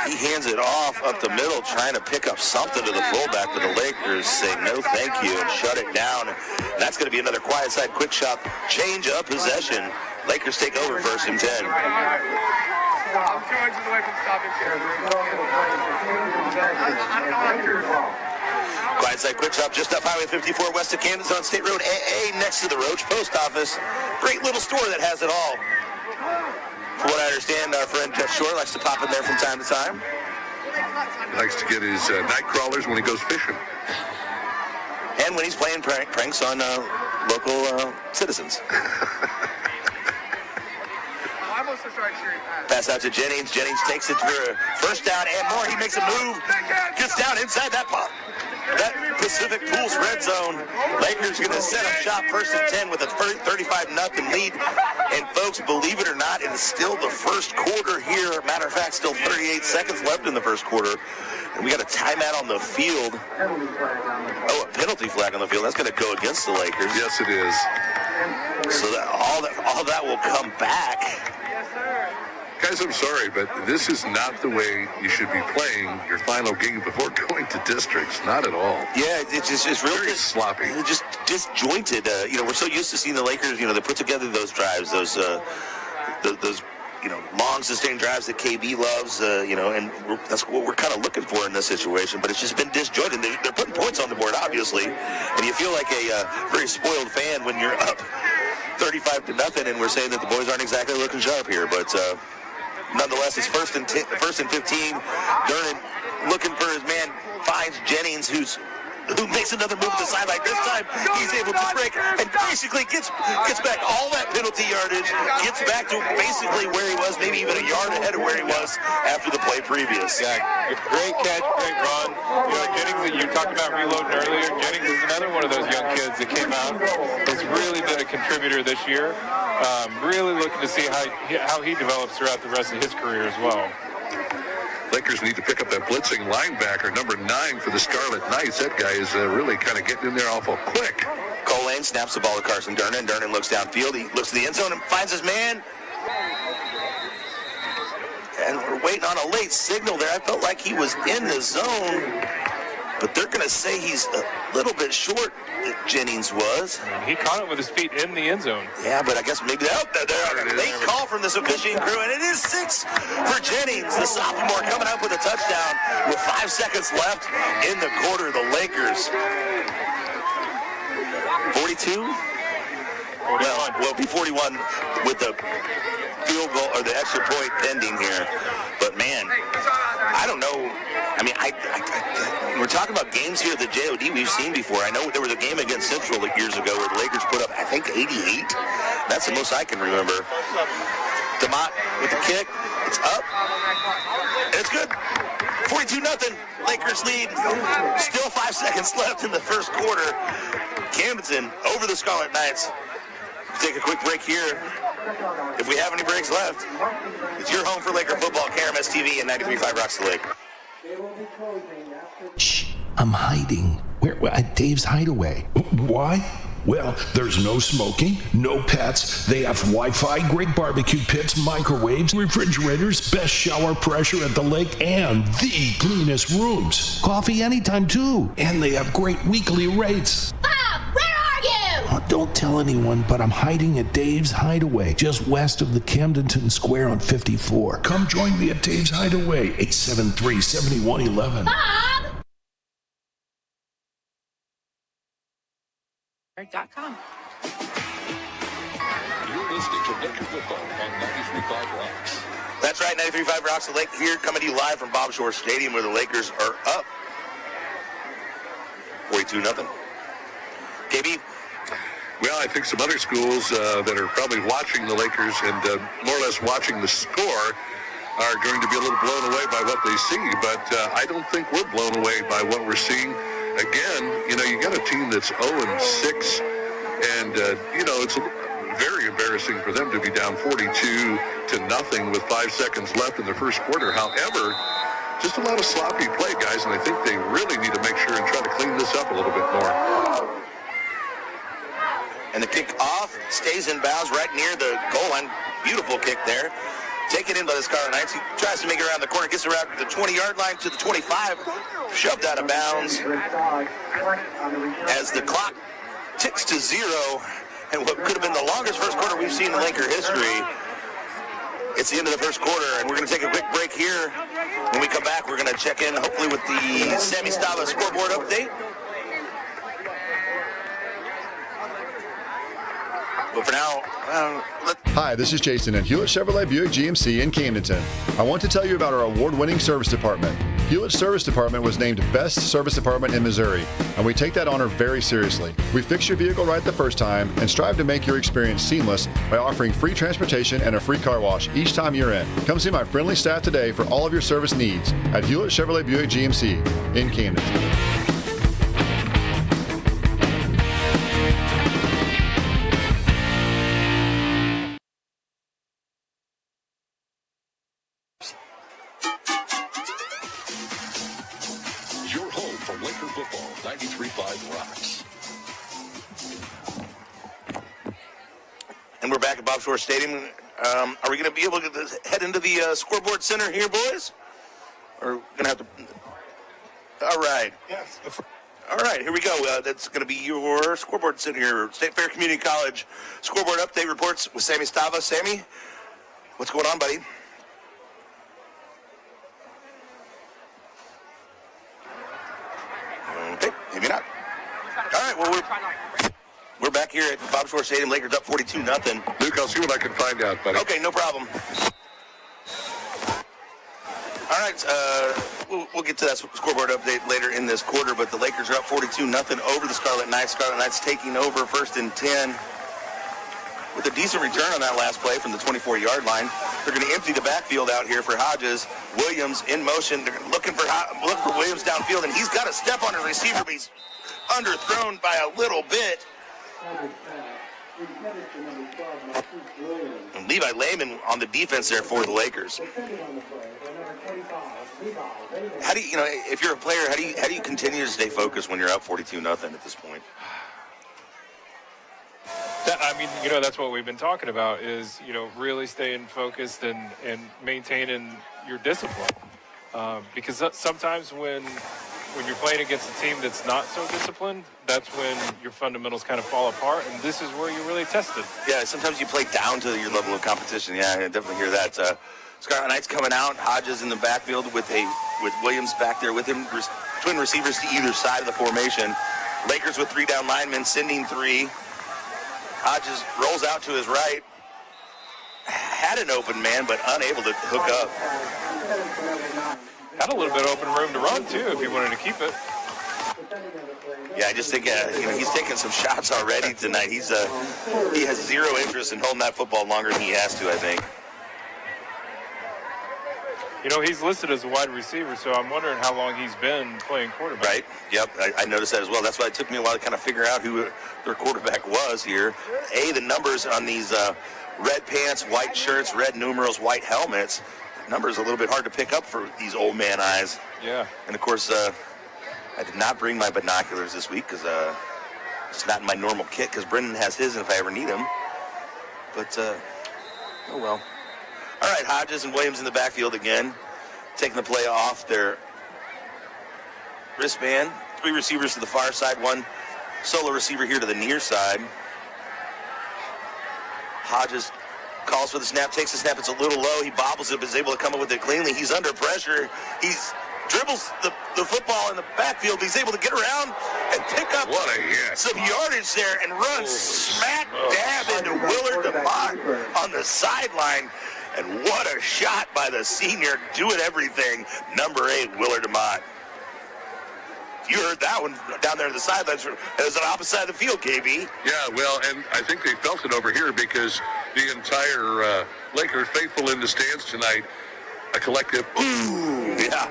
He hands it off up the middle, trying to pick up something to the fullback, but the Lakers say no thank you and shut it down. And that's going to be another quiet side quick shot change of possession. Lakers take over 1st and 10. Quiet side quick shop just up Highway 54 west of Camdenton on State Road AA next to the Roach Post Office. Great little store that has it all. From what I understand, our friend Jeff Shore likes to pop in there from time to time. He likes to get his night crawlers when he goes fishing. And when he's playing pranks on local citizens. Pass out to Jennings. Jennings takes it for a first down and more. He makes a move. Gets down inside that Pacific Pools red zone. Lakers going to set up shop 1st and 10 with a 35-0 lead. And folks, believe it or not, it is still the first quarter here. Matter of fact, still 38 seconds left in the first quarter. And we got a timeout on the field. Oh, a penalty flag on the field. That's going to go against the Lakers. Yes, it is. So all that will come back. Guys, I'm sorry, but this is not the way you should be playing your final game before going to districts. Not at all. Yeah, it's real very sloppy. Just disjointed. We're so used to seeing the Lakers. They put together those drives, those long sustained drives that KB loves. And that's what we're kind of looking for in this situation. But it's just been disjointed. They're putting points on the board, obviously, and you feel like a very spoiled fan when you're up 35-0, and we're saying that the boys aren't exactly looking sharp here, but. Nonetheless, it's first and 15. Durnan looking for his man, finds Jennings, who makes another move to the sideline. This time, he's able to break and basically gets back all that penalty yardage, gets back to basically where he was, maybe even a yard ahead of where he was after the play previous. Yeah, great catch, great run. Jennings, that you talked about reloading earlier, Jennings is another one of those young kids that came out, has really been a contributor this year. Really looking to see how he develops throughout the rest of his career as well. Lakers need to pick up that blitzing linebacker, number 9 for the Scarlet Knights. That guy is really kind of getting in there awful quick. Cole Lane snaps the ball to Carson Durnan. Durnan looks downfield. He looks to the end zone and finds his man. And we're waiting on a late signal there. I felt like he was in the zone, but they're going to say he's a little bit short. Jennings was. He caught it with his feet in the end zone. Yeah, but I guess maybe they're late call from this officiating crew, and it is 6 for Jennings, the sophomore, coming up with a touchdown with 5 seconds left in the quarter. The Lakers 42. 41. Well, will be 41 with the field goal or the extra point pending here. But man, I don't know. I mean, we're talking about games here at the JOD we've seen before. I know there was a game against Central years ago where the Lakers put up, I think, 88. That's the most I can remember. DeMott with the kick. It's up. And it's good. 42-0. Lakers lead. Still 5 seconds left in the first quarter. Camdenton over the Scarlet Knights. Take a quick break here. If we have any breaks left, it's your home for Laker football, KRMS TV and 93.5 Rocks the Lake. Shh, I'm hiding. Where? At Dave's Hideaway. Why? Well, there's no smoking, no pets. They have Wi-Fi, great barbecue pits, microwaves, refrigerators, best shower pressure at the lake, and the cleanest rooms. Coffee anytime, too. And they have great weekly rates. Bob, where are you? Oh, don't tell anyone, but I'm hiding at Dave's Hideaway, just west of the Camdenton Square on 54. Come join me at Dave's Hideaway, 873-7111. Bob! .com. You're listening to Laker Football on 93.5 Rocks. That's right, 93.5 Rocks the Lake here, coming to you live from Bob Shore Stadium, where the Lakers are up 42-0. KB? Well, I think some other schools that are probably watching the Lakers and more or less watching the score are going to be a little blown away by what they see, but I don't think we're blown away by what we're seeing. Again, you got a team that's 0-6, and, it's very embarrassing for them to be down 42-0 with 5 seconds left in the first quarter. However, just a lot of sloppy play, guys, and I think they really need to make sure and try to clean this up a little bit more. And the kick off stays in bounds right near the goal line. Beautiful kick there. Taken in by the Scarlet Knights. He tries to make it around the corner, gets around the 20-yard line to the 25, shoved out of bounds as the clock ticks to 0, and what could have been the longest first quarter we've seen in Laker history. It's the end of the first quarter, and we're going to take a quick break here. When we come back, we're going to check in, hopefully, with the Sammy Stava scoreboard update. But for now, Hi, this is Jason at Hewlett Chevrolet Buick GMC in Camdenton. I want to tell you about our award-winning service department. Hewlett Service Department was named Best Service Department in Missouri, and we take that honor very seriously. We fix your vehicle right the first time and strive to make your experience seamless by offering free transportation and a free car wash each time you're in. Come see my friendly staff today for all of your service needs at Hewlett Chevrolet Buick GMC in Camdenton. Your home for Laker football, 93.5 Rocks. And we're back at Bob Shore Stadium. Are we going to be able to head into the scoreboard center here, boys? Or we're going to have to... All right. Yes. All right, here we go. That's going to be your scoreboard center here. State Fair Community College scoreboard update reports with Sammy Stava. Sammy, what's going on, buddy? Okay, maybe not. All right, well, we're back here at Bob Shore Stadium. Lakers up 42-0. Luke, I'll see what I can find out, buddy. Okay, no problem. All right, we'll get to that scoreboard update later in this quarter, but the Lakers are up 42-0 over the Scarlet Knights. Scarlet Knights taking over 1st and 10 with a decent return on that last play from the 24-yard line. They're going to empty the backfield out here for Hodges. Williams in motion. They're looking for Williams downfield, and he's got a step on his receiver, but he's underthrown by a little bit. And Levi Lehman on the defense there for the Lakers. How do you, if you're a player, how do you continue to stay focused when you're up 42-0 at this point? That's what we've been talking about is, really staying focused and maintaining your discipline. Because sometimes when you're playing against a team that's not so disciplined, that's when your fundamentals kind of fall apart, and this is where you're really tested. Yeah, sometimes you play down to your level of competition. Yeah, I definitely hear that. Scarlet Knights coming out, Hodges in the backfield with Williams back there with him, twin receivers to either side of the formation. Lakers with 3 down linemen, sending 3. Hodges rolls out to his right. Had an open man, but unable to hook up. Had a little bit of open room to run, too, if he wanted to keep it. Yeah, I just think he's taking some shots already tonight. He has zero interest in holding that football longer than he has to, I think. He's listed as a wide receiver, so I'm wondering how long he's been playing quarterback. Right. Yep. I noticed that as well. That's why it took me a while to kind of figure out who their quarterback was here. The numbers on these red pants, white shirts, red numerals, white helmets. Numbers a little bit hard to pick up for these old man eyes. Yeah. And, of course, I did not bring my binoculars this week because it's not in my normal kit because Brendan has his if I ever need him. But, oh well. All right, Hodges and Williams in the backfield again, taking the play off their wristband. 3 receivers to the far side, 1 solo receiver here to the near side. Hodges calls for the snap, takes the snap. It's a little low. He bobbles it, but is able to come up with it cleanly. He's under pressure. He dribbles the football in the backfield. He's able to get around and pick up some yardage there and run smack dab into Willard DeMott on the sideline. And what a shot by the senior, doing everything, number 8, Willard DeMott. You heard that one down there at the sidelines. It was on the opposite side of the field, KB. Yeah, well, and I think they felt it over here because the entire Lakers faithful in the stands tonight, a collective, ooh. Yeah.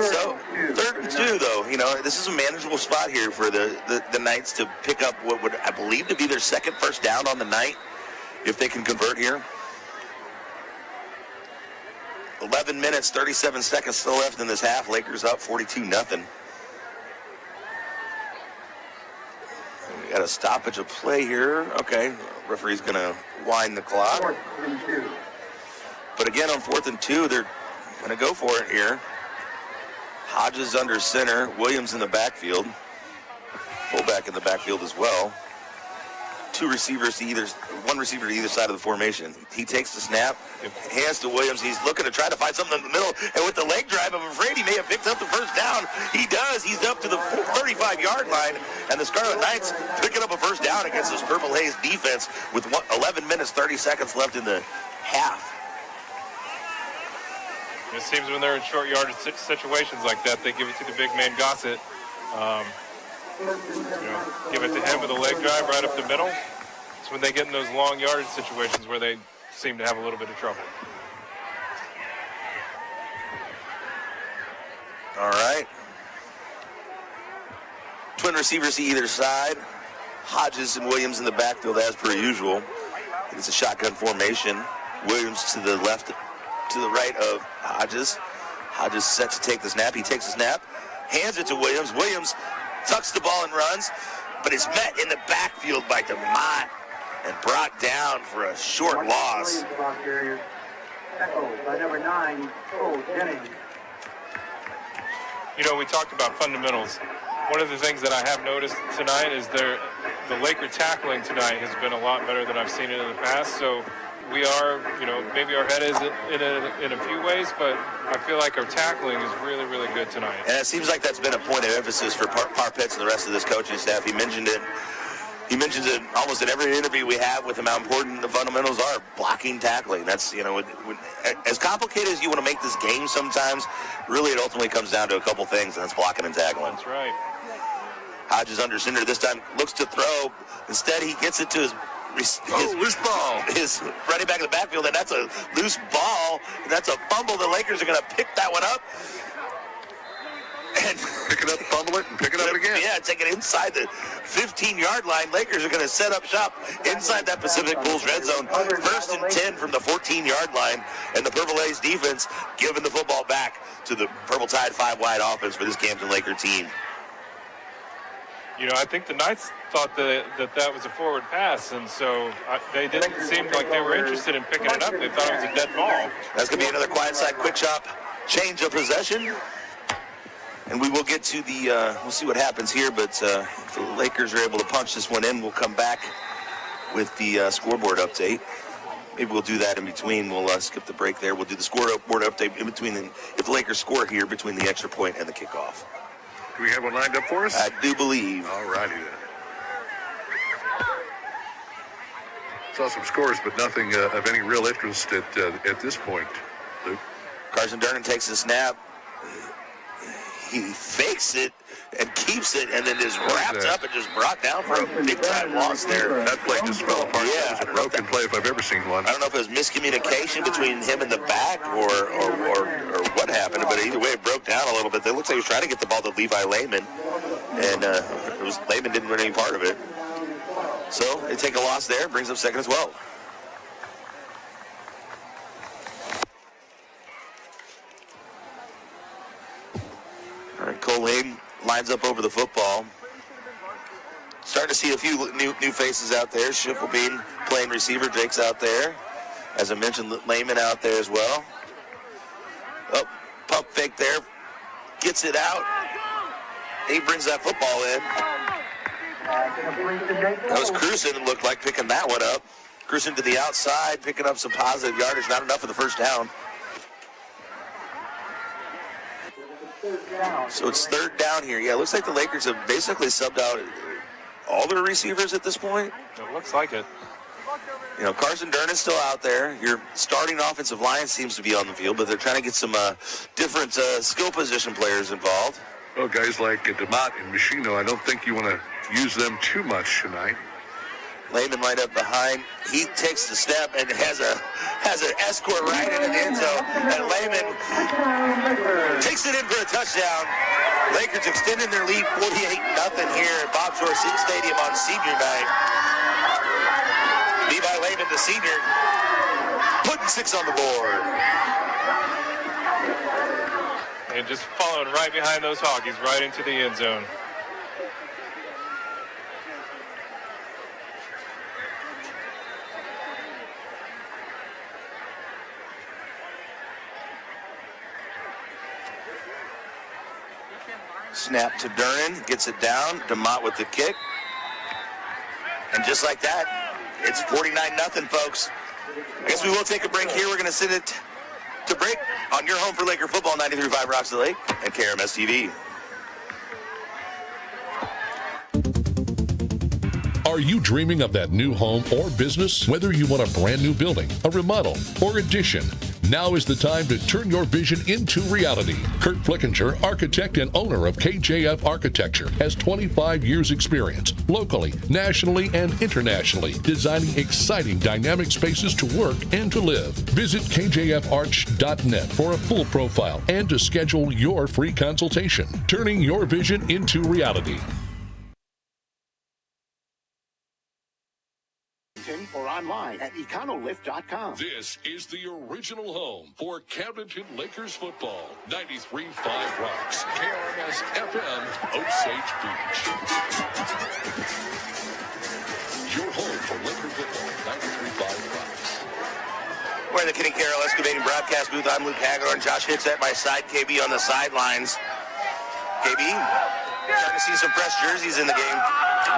So, 3rd and 2, though. This is a manageable spot here for the Knights to pick up what would, I believe, to be their second first down on the night, if they can convert here. 11 minutes, 37 seconds still left in this half. Lakers up 42-0. We got a stoppage of play here. Okay, referee's going to wind the clock. But again, on 4th and 2, they're going to go for it here. Hodges under center, Williams in the backfield. Fullback in the backfield as well. 1 receiver to either side of the formation. He takes the snap, hands to Williams. He's looking to try to find something in the middle, and with the leg drive, I'm afraid he may have picked up the first down. He does. He's up to the 35-yard line, and the Scarlet Knights picking up a first down against this Purple Haze defense with 11 minutes, 30 seconds left in the half. It seems when they're in short yardage situations like that, they give it to the big man Gossett. Give it to him with a leg drive right up the middle. It's when they get in those long yardage situations where they seem to have a little bit of trouble. All right. Twin receivers to either side. Hodges and Williams in the backfield as per usual. It's a shotgun formation. Williams to the left, to the right of Hodges. Hodges set to take the snap. He takes the snap, hands it to Williams. Williams tucks the ball and runs, but is met in the backfield by DeMott. and brought down for a short loss. By number 9, Jennings. You know, we talked about fundamentals. One of the things that I have noticed tonight is the Laker tackling tonight has been a lot better than I've seen it in the past. So we are, you know, maybe our head is in a few ways, but I feel like our tackling is really, really good tonight. And it seems like that's been a point of emphasis for Parpetz and the rest of this coaching staff. He mentioned it. He mentions it almost in every interview we have with him, how important the fundamentals are. Blocking, tackling. That's, you know, as complicated as you want to make this game sometimes, really it ultimately comes down to a couple things, and that's blocking and tackling. That's right. Hodges under center this time, looks to throw. Instead, he gets it to his loose ball. His running back in the backfield, and that's a loose ball. And that's a fumble. The Lakers are going to pick that one up. And pick it up, fumble it, and pick it up again. Yeah, take it inside the 15-yard line. Lakers are going to set up shop inside that Pacific Bulls red zone. 1st and 10 from the 14-yard line. And the Purple A's defense giving the football back to the Purple Tide 5-wide offense for this Camden Laker team. You know, I think the Knights thought that was a forward pass, and so they didn't seem like they were interested in picking it up. They thought it was a dead ball. That's going to be another quiet side quick shop change of possession. And we will get to the, we'll see what happens here, but if the Lakers are able to punch this one in, we'll come back with the scoreboard update. Maybe we'll do that in between. We'll skip the break there. We'll do the scoreboard update in between, if the Lakers score here, between the extra point and the kickoff. Do we have one lined up for us? I do believe. All righty then. Saw some scores, but nothing of any real interest at this point, Luke. Carson Durnan takes the snap. He fakes it and keeps it, and then is wrapped up and just brought down for a big-time loss there. That play just fell apart. Yeah, That was a broken play if I've ever seen one. I don't know if it was miscommunication between him and the back or what happened, but either way, it broke down a little bit. It looks like he was trying to get the ball to Levi Lehman, and Lehman didn't win any part of it. So they take a loss there, brings up 2nd and 12. All right, Cole Hayden lines up over the football. Starting to see a few new faces out there. Schiffelbein playing receiver. Jake's out there. As I mentioned, Lehman out there as well. Oh, pump fake there. Gets it out. He brings that football in. That was Cruson, it looked like, picking that one up. Cruson to the outside, picking up some positive yardage. Not enough for the first down. So it's 3rd down here. Yeah, it looks like the Lakers have basically subbed out all their receivers at this point. It looks like it. You know, Carson Durnan's still out there. Your starting offensive line seems to be on the field, but they're trying to get some different skill position players involved. Well, guys like DeMott and Machino, I don't think you want to use them too much tonight. Lehman right up behind. He takes the step and has an escort right into the end zone. And Lehman takes it in for a touchdown. Lakers extending their lead 48-0 here at Bob Shore Stadium on senior night. Levi Lehman, the senior, putting 6 on the board. And just followed right behind those Hoggies, right into the end zone. Snap to Durnan, gets it down. DeMott with the kick. And just like that, it's 49-0, folks. I guess we will take a break here. We're going to send it to break on your home for Laker football, 93.5 Rocks the Lake and KRMS TV. Are you dreaming of that new home or business? Whether you want a brand new building, a remodel, or addition, now is the time to turn your vision into reality. Kurt Flickinger, architect and owner of KJF Architecture, has 25 years experience locally, nationally, and internationally, designing exciting dynamic spaces to work and to live. Visit kjfarch.net for a full profile and to schedule your free consultation. Turning your vision into reality. Or online at econolift.com. This is the original home for Camdenton Lakers football. 93.5 Rocks, KRMS FM, Osage Beach. Your home for Laker football, 93.5 Rocks. We're in the Kenny Carroll Excavating broadcast booth. I'm Luke Hagler, and Josh Hicks at my side. KB on the sidelines. KB, starting to see some fresh jerseys in the game.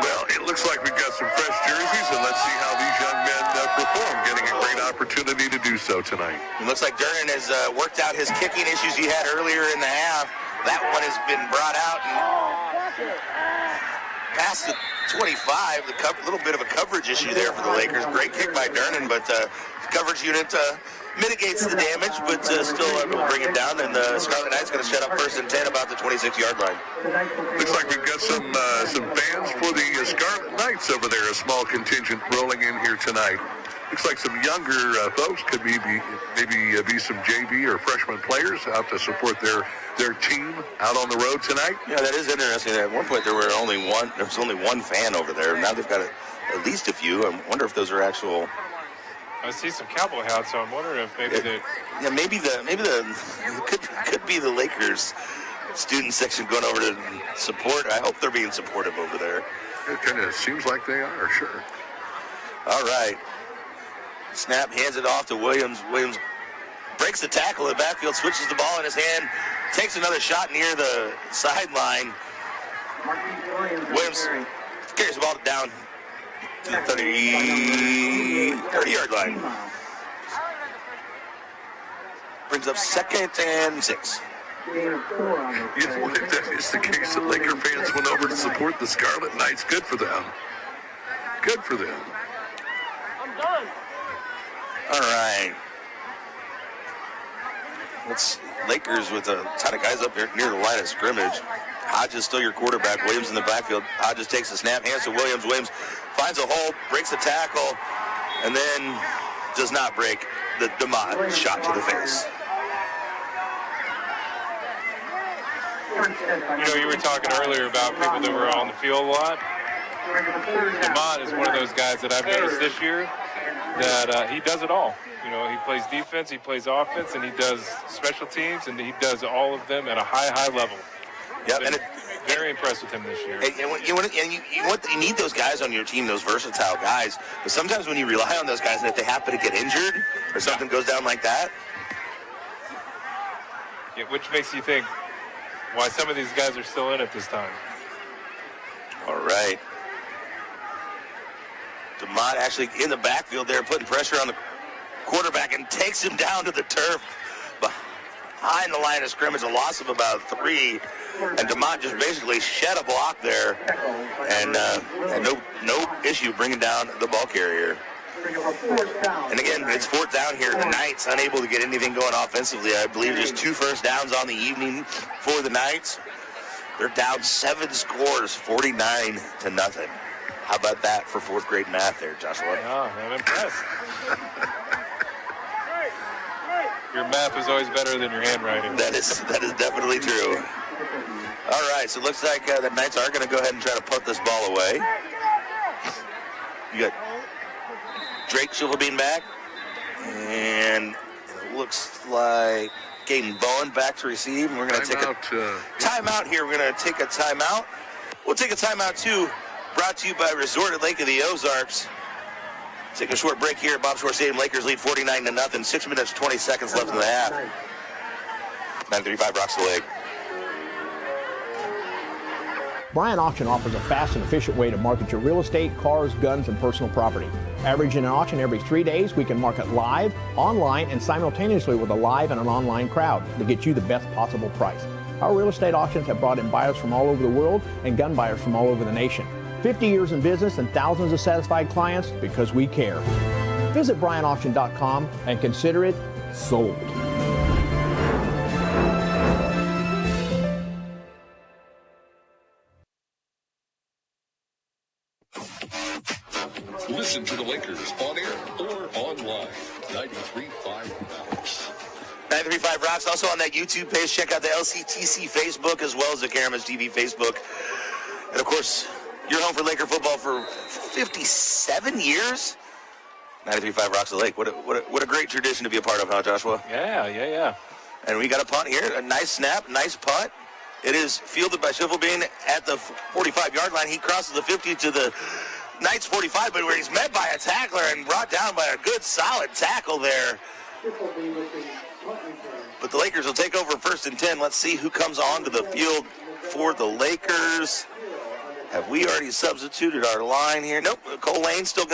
Well, it looks like we've got some fresh jerseys, and let's see how these young men perform, getting a great opportunity to do so tonight. It looks like Durnan has worked out his kicking issues he had earlier in the half. That one has been brought out and past the 25. A little bit of a coverage issue there for the Lakers. Great kick by Durnan, but the coverage unit mitigates the damage, but still able to bring it down. And the Scarlet Knights going to set up 1st and 10 about the 26-yard line. Looks like we've got some fans for the Scarlet Knights over there. A small contingent rolling in here tonight. Looks like some younger folks could maybe be some JV or freshman players out to support their team out on the road tonight. Yeah, that is interesting. At one point there was only one fan over there. Now they've got at least a few. I wonder if those are actual. I see some cowboy hats, so I'm wondering if maybe could be the Lakers student section going over to support. I hope they're being supportive over there. It kind of seems like they are, sure. All right. Snap, hands it off to Williams. Williams breaks the tackle in the backfield, switches the ball in his hand, takes another shot near the sideline. Williams carries the ball down to the 30-yard line. Brings up 2nd and 6. You know, if that is the case, that Laker fans went over to support the Scarlet Knights. Good for them. Good for them. I'm done. All right. Lakers with a ton of guys up here near the line of scrimmage. Hodges still your quarterback. Williams in the backfield. Hodges takes the snap, hands to Williams. Williams finds a hole, breaks the tackle, and then does not break the DeMott shot to the face. You know, you were talking earlier about people that were on the field a lot. DeMott is one of those guys that I've noticed this year that he does it all. You know, he plays defense, he plays offense, and he does special teams, and he does all of them at a high level. Yep, and very impressed with him this year. You need those guys on your team, those versatile guys. But sometimes when you rely on those guys, and if they happen to get injured or something goes down like that, yeah, which makes you think why some of these guys are still in at this time. All right. DeMott actually in the backfield there, putting pressure on the quarterback and takes him down to the turf behind the line of scrimmage, a loss of about 3. And DeMott just basically shed a block there and no issue bringing down the ball carrier. And again, it's 4th down here. The Knights unable to get anything going offensively. I believe just 2 first downs on the evening for the Knights. They're down 7 scores, 49-0. How about that for 4th grade math there, Joshua? Yeah, I'm impressed. Your math is always better than your handwriting. That is definitely true. All right, so it looks like the Knights are going to go ahead and try to punt this ball away. You got Drake Silverbean back, and it looks like Gaten Bowen back to receive. And we're going to take a timeout here. We're going to take a timeout. We'll take a timeout too. Brought to you by Resort at Lake of the Ozarks. Take a short break here at Bob Shore Stadium. Lakers lead 49-0. 6 minutes, 20 seconds left in the half. 9:35 Rocks the Lake. Bryant Auction offers a fast and efficient way to market your real estate, cars, guns, and personal property. Averaging an auction every 3 days, we can market live, online, and simultaneously with a live and an online crowd to get you the best possible price. Our real estate auctions have brought in buyers from all over the world and gun buyers from all over the nation. 50 years in business and thousands of satisfied clients because we care. Visit BryantAuction.com and consider it sold. Listen to the Lakers on air or online. 93.5 Rocks. 935 Rocks. Also on that YouTube page, check out the LCTC Facebook as well as the KRMS TV Facebook. And of course, you're home for Laker football for 57 years. 93.5 Rocks the Lake. What a great tradition to be a part of, huh, Joshua? Yeah. And we got a punt here. A nice snap, nice punt. It is fielded by Schiffelbein at the 45-yard line. He crosses the 50 to the Knights 45, but where he's met by a tackler and brought down by a good, solid tackle there. But the Lakers will take over 1st and 10. Let's see who comes onto the field for the Lakers. Have we already substituted our line here? Nope. Cole Lane's still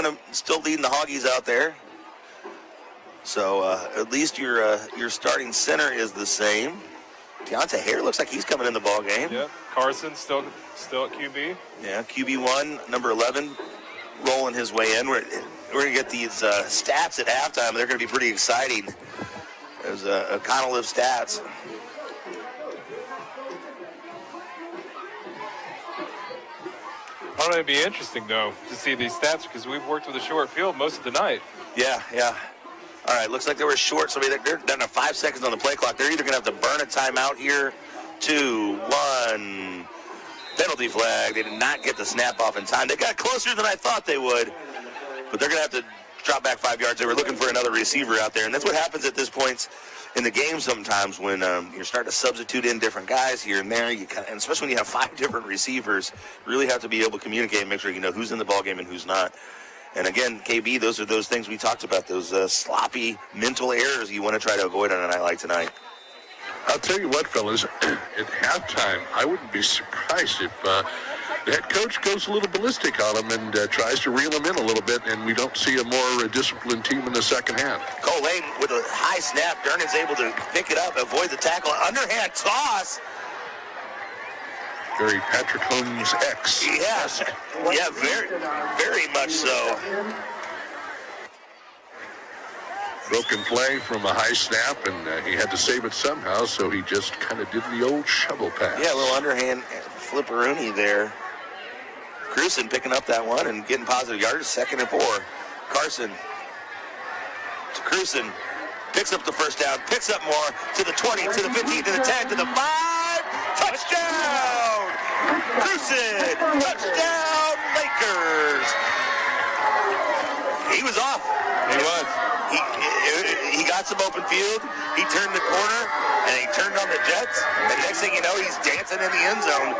leading the Hoggies out there. So at least your starting center is the same. Deontay Hare looks like he's coming in the ball game. Yep. Carson still at QB. Yeah, QB1, number 11, rolling his way in. We're going to get these stats at halftime. They're going to be pretty exciting. There's a Connell stats. I don't know, it'd be interesting, though, to see these stats because we've worked with a short field most of the night. Yeah. All right, looks like they were short, so they're down to 5 seconds on the play clock. They're either going to have to burn a timeout here. 2, 1. Penalty flag. They did not get the snap off in time. They got closer than I thought they would, but they're going to have to drop back 5 yards. They were looking for another receiver out there, and that's what happens at this point in the game sometimes when you're starting to substitute in different guys here and there. And especially when you have 5 different receivers, you really have to be able to communicate and make sure you know who's in the ballgame and who's not. And again, KB, those are those things we talked about, those sloppy mental errors you want to try to avoid on a night like tonight. I'll tell you what, fellas, at halftime, I wouldn't be surprised if the head coach goes a little ballistic on him and tries to reel him in a little bit, and we don't see a more disciplined team in the second half. Cole Lane with a high snap. Dernan's able to pick it up, avoid the tackle. Underhand toss. Very Patrick Holmes X. Yes. Yeah, very, very much so. Broken play from a high snap, and he had to save it somehow, so he just kind of did the old shovel pass. Yeah, a little underhand flipperoonie there. Cruson picking up that one and getting positive yards. 2nd and 4. Carson to Cruson. Picks up the first down. Picks up more to the 20, to the 15, to the 10, to the 5. Touchdown! Cruson! Touchdown, Lakers! He was off. He was. He got some open field. He turned the corner, and he turned on the Jets. And next thing you know, he's dancing in the end zone.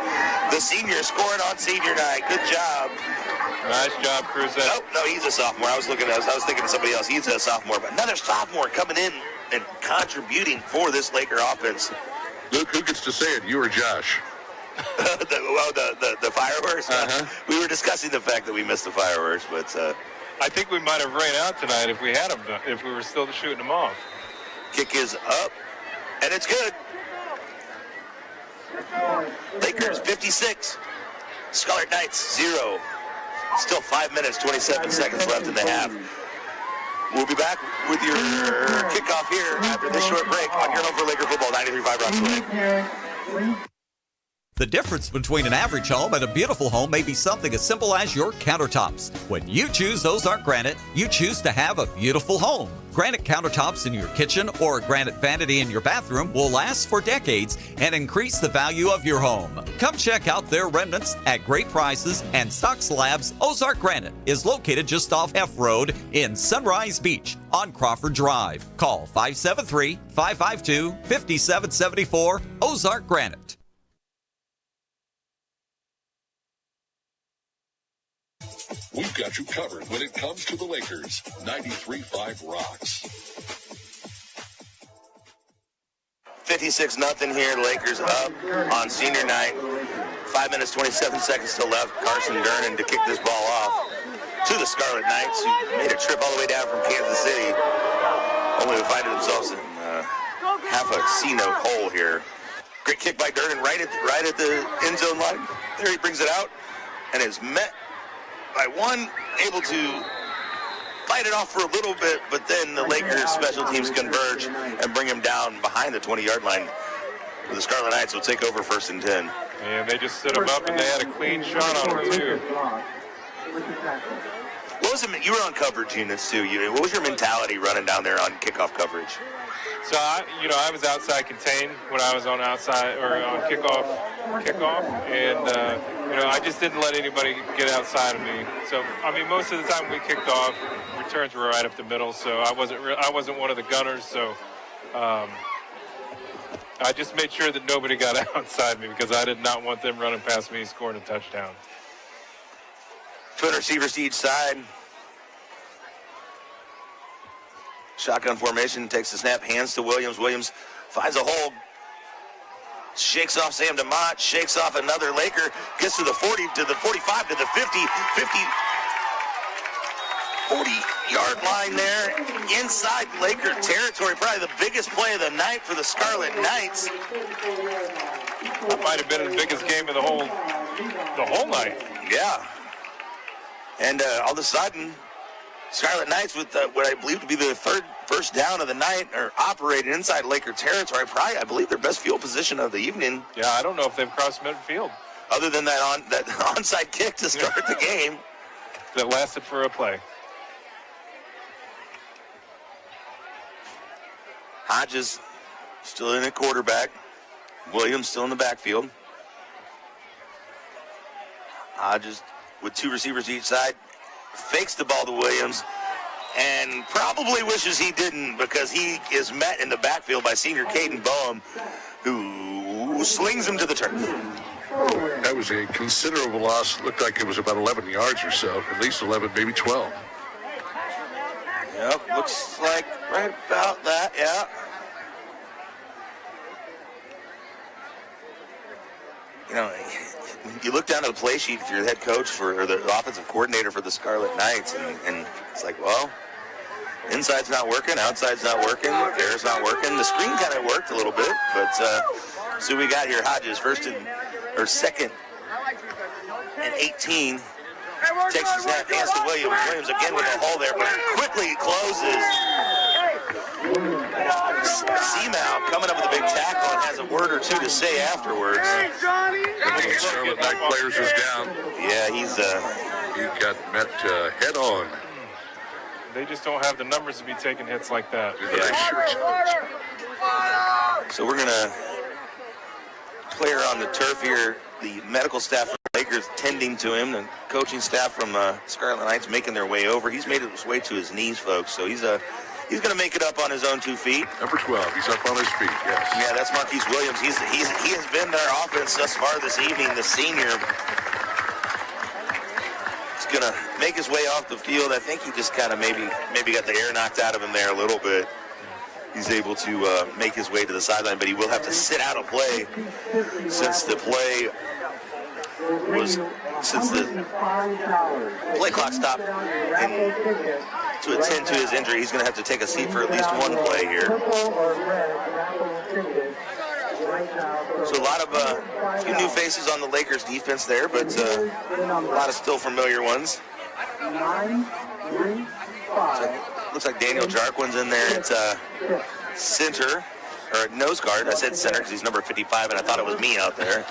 The senior scoring on senior night. Good job. Nice job, Cruson. No, he's a sophomore. I was thinking of somebody else. He's a sophomore, but another sophomore coming in and contributing for this Laker offense. Luke, who gets to say it? You or Josh? the fireworks. Uh-huh. We were discussing the fact that we missed the fireworks, but I think we might have ran out tonight if we had them. If we were still shooting them off. Kick is up, and it's good. Lakers 56. Scarlet Knights 0. Still 5 minutes, 27 seconds left in the half. We'll be back with your kickoff here after this short break on your home for Laker football, 93.5 Rockaway. The difference between an average home and a beautiful home may be something as simple as your countertops. When you choose Ozark Granite, you choose to have a beautiful home. Granite countertops in your kitchen or a granite vanity in your bathroom will last for decades and increase the value of your home. Come check out their remnants at great prices, and Stock Slabs Ozark Granite is located just off F Road in Sunrise Beach on Crawford Drive. Call 573-552-5774 Ozark Granite. We've got you covered when it comes to the Lakers. 93.5 rocks. 56-0 here. Lakers up on senior night. 5 minutes, 27 seconds still left. Carson Dernan to kick this ball off to the Scarlet Knights, who made a trip all the way down from Kansas City, only to find themselves in half a C-note hole here. Great kick by Dernan right at the end zone line. There he brings it out and is met by one, able to fight it off for a little bit, but then the Lakers special teams converge and bring him down behind the 20-yard line. The Scarlet Knights will take over 1st and 10. And they just set him up, and they had a clean shot on him, too. What was it? You were on coverage units, too. What was your mentality running down there on kickoff coverage? So, I was outside contained when I was on outside or on kickoff, and I just didn't let anybody get outside of me. So, most of the time we kicked off, returns were right up the middle. So I wasn't one of the gunners. So I just made sure that nobody got outside me because I did not want them running past me scoring a touchdown. Twin receivers to each side. Shotgun formation, takes the snap, hands to Williams. Williams finds a hole, shakes off Sam DeMott, shakes off another Laker, gets to the 40, to the 45, to the 50, 40-yard line there, inside Laker territory. Probably the biggest play of the night for the Scarlet Knights. That might have been the biggest game of the whole night. Yeah. And all of a sudden, Scarlet Knights with what I believe to be the first down of the night are operating inside Laker territory. Probably, I believe, their best field position of the evening. Yeah, I don't know if they've crossed midfield. Other than that onside kick to start the game. That lasted for a play. Hodges still in at quarterback. Williams still in the backfield. Hodges with two receivers each side. Fakes the ball to Williams and probably wishes he didn't, because he is met in the backfield by senior Caden Boehm, who slings him to the turf. That was a considerable loss. Looked like it was about 11 yards or so, at least 11, maybe 12. Yep, looks like right about that, yeah. You know, you look down at the play sheet if you're the head coach or the offensive coordinator for the Scarlet Knights, and it's like, well, inside's not working, outside's not working, air's not working. The screen kind of worked a little bit, but so we got here Hodges second and 18. Takes the snap, hands to Williams. Williams again with a hole there, but quickly closes. Seamow coming up with a big tackle and has a word or two to say afterwards. One of the Scarlet Knight players is down. Yeah, he got met head on. They just don't have the numbers to be taking hits like that. So we're gonna player on the turf here. The medical staff from Lakers tending to him. The coaching staff from Scarlet Knights making their way over. He's made his way to his knees, folks. So he's going to make it up on his own 2 feet. Number 12, he's up on his feet, yes. Yeah, that's Marquise Williams. He has been their offense thus far this evening, the senior. He's going to make his way off the field. I think he just kind of maybe got the air knocked out of him there a little bit. He's able to make his way to the sideline, but he will have to sit out a play since the play clock stopped to attend to his injury. He's going to have to take a seat for at least one play here. So a lot of few new faces on the Lakers defense there, but a lot of still familiar ones. Looks like Daniel Jarquin's in there at center, or nose guard. I said center because he's number 55, and I thought it was me out there.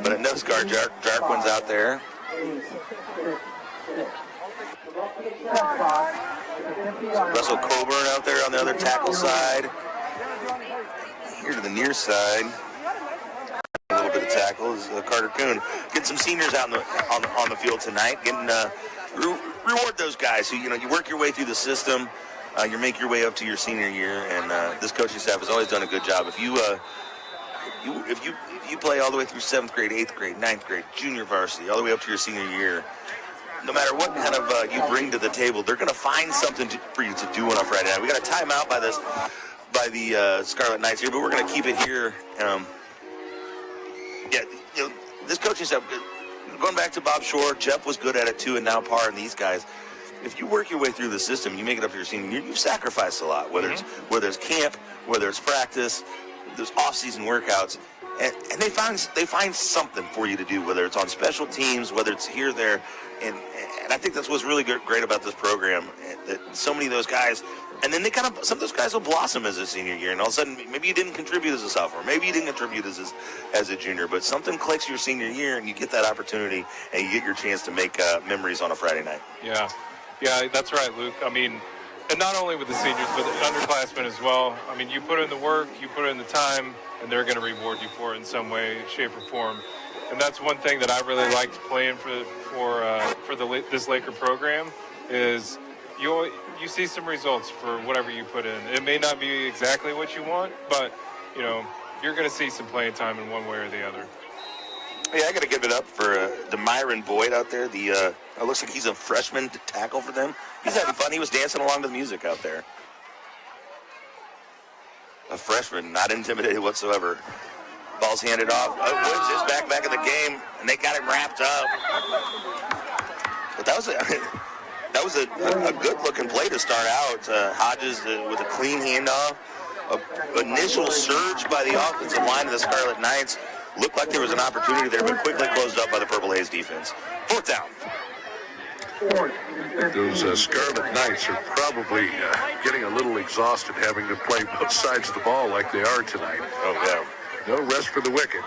But at nose guard, Jarquin's out there. Russell Coburn out there on the other tackle side. Here to the near side. A little bit of tackle is Carter Kuhn. Getting some seniors out on the field tonight. Getting reward those guys who, you work your way through the system. You make your way up to your senior year, and this coaching staff has always done a good job. If you play all the way through 7th grade, 8th grade, 9th grade, junior varsity, all the way up to your senior year, no matter what kind of you bring to the table, they're going to find something for you to do on a Friday night. We got a timeout by the Scarlet Knights here, but we're going to keep it here. This coaching staff, going back to Bob Shore, Jeff was good at it too, and now Parr and these guys. If you work your way through the system, you make it up to your senior year, you've sacrificed a lot, whether it's camp, whether it's practice, there's off-season workouts, and they find something for you to do, whether it's on special teams, whether it's here, there, and I think that's what's really great about this program, that so many of those guys, and then some of those guys will blossom as a senior year, and all of a sudden, maybe you didn't contribute as a sophomore, maybe you didn't contribute as a junior, but something clicks your senior year, and you get that opportunity, and you get your chance to make memories on a Friday night. Yeah, that's right, Luke. I mean, and not only with the seniors, but the underclassmen as well. I mean, you put in the work, you put in the time, and they're going to reward you for it in some way, shape, or form. And that's one thing that I really liked playing for this Laker program is you see some results for whatever you put in. It may not be exactly what you want, but you're going to see some playing time in one way or the other. Yeah, I got to give it up for Demyron Boyd out there. It looks like he's a freshman to tackle for them. He's having fun. He was dancing along to the music out there. A freshman, not intimidated whatsoever. Ball's handed off. Williams is back in the game, and they got him wrapped up. But that was a good-looking play to start out. Hodges with a clean handoff. An initial surge by the offensive line of the Scarlet Knights. Looked like there was an opportunity there, but quickly closed up by the Purple Haze defense. 4th down. Those Scarlet Knights are probably getting a little exhausted having to play both sides of the ball like they are tonight. Oh, yeah. No rest for the wicked.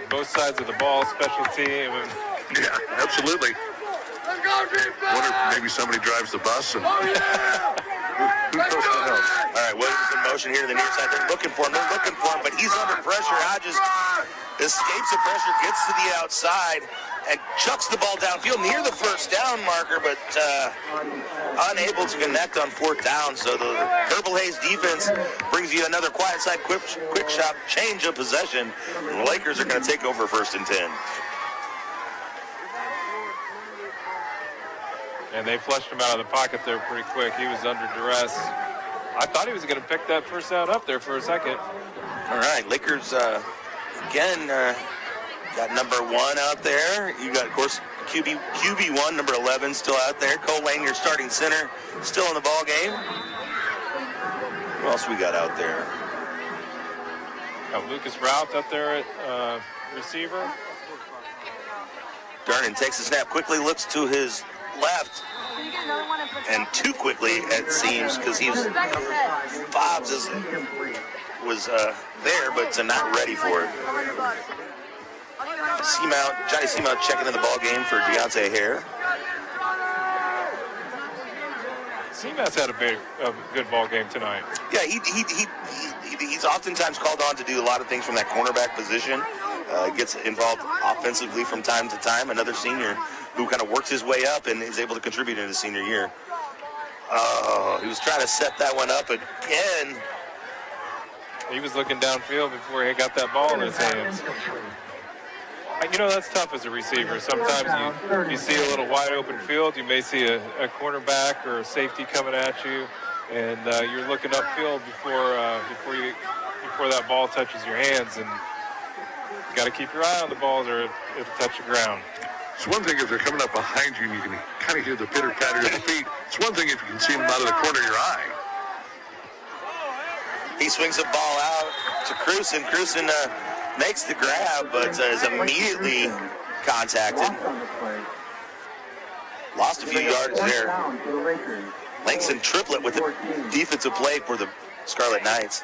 Both sides of the ball, special team. Yeah, absolutely. Wonder if maybe somebody drives the bus and who goes to help? All right, Williams in motion here to the near side. They're looking for him, but he's under pressure. Hodges escapes the pressure, gets to the outside, and chucks the ball downfield near the first down marker, but unable to connect on 4th down. So the Purple Haze defense brings you another quiet side quick shot change of possession. And the Lakers are going to take over 1st and 10. And they flushed him out of the pocket there pretty quick. He was under duress. I thought he was going to pick that first down up there for a second. All right, Lakers again got number 1 out there. You got, of course, QB1, number 11, still out there. Cole Lane, your starting center, still in the ball game. Who else we got out there? Got Lucas Routh up there at receiver. Durnin takes the snap quickly, looks to his left, and too quickly it seems, because Fobbs was there, but not ready for it. Johnny Seamount checking in the ball game for Deontay Hare. Seamount's had a good ball game tonight. Yeah, he's oftentimes called on to do a lot of things from that cornerback position. Gets involved offensively from time to time. Another senior who kind of works his way up and is able to contribute in his senior year. Oh, he was trying to set that one up again. He was looking downfield before he got that ball in his hands. You know, that's tough as a receiver. Sometimes you see a little wide open field. You may see a cornerback or a safety coming at you, and you're looking upfield before that ball touches your hands. And you got to keep your eye on the ball or it'll touch the ground. It's one thing if they're coming up behind you and you can kind of hear the pitter-patter of the feet. It's one thing if you can see them out of the corner of your eye. He swings the ball out to Cruson. Cruson makes the grab, but is immediately contacted. Lost a few yards there. Langston triplet with a defensive play for the Scarlet Knights.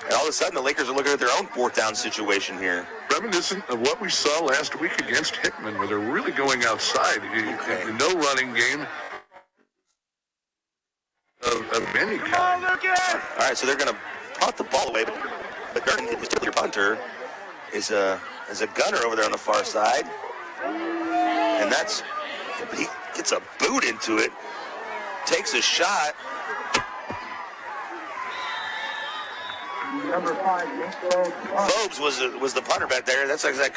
And all of a sudden, the Lakers are looking at their own 4th down situation here. Reminiscent of what we saw last week against Hickman, where they're really going outside. No running game of any kind. All right, so they're going to punt the ball away, but your punter is a gunner over there on the far side. And he gets a boot into it, takes a shot. Number 5, Phobes was the punter back there. That's like I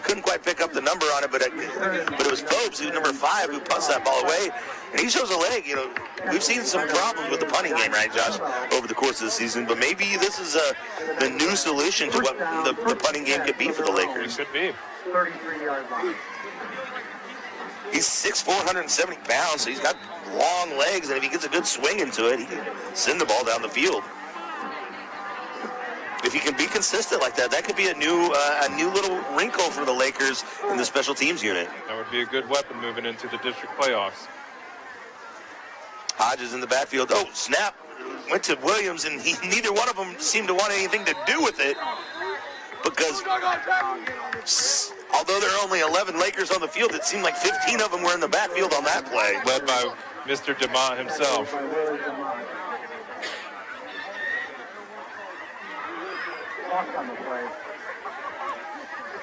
couldn't quite pick up the number on it, but it was Phobes, who's number 5, who punts that ball away, and he shows a leg. You know, we've seen some problems with the punting game, right, Josh, over the course of the season. But maybe this is the new solution to what the punting game could be for the Lakers. It could be. 33-yard line. He's 6'4", 170 pounds, so he's got long legs, and if he gets a good swing into it, he can send the ball down the field. If he can be consistent like that, that could be a new little wrinkle for the Lakers in the special teams unit. That would be a good weapon moving into the district playoffs. Hodges in the backfield. Oh, snap. Went to Williams, and neither one of them seemed to want anything to do with it. Because although there are only 11 Lakers on the field, it seemed like 15 of them were in the backfield on that play. Led by Mr. DeMont himself.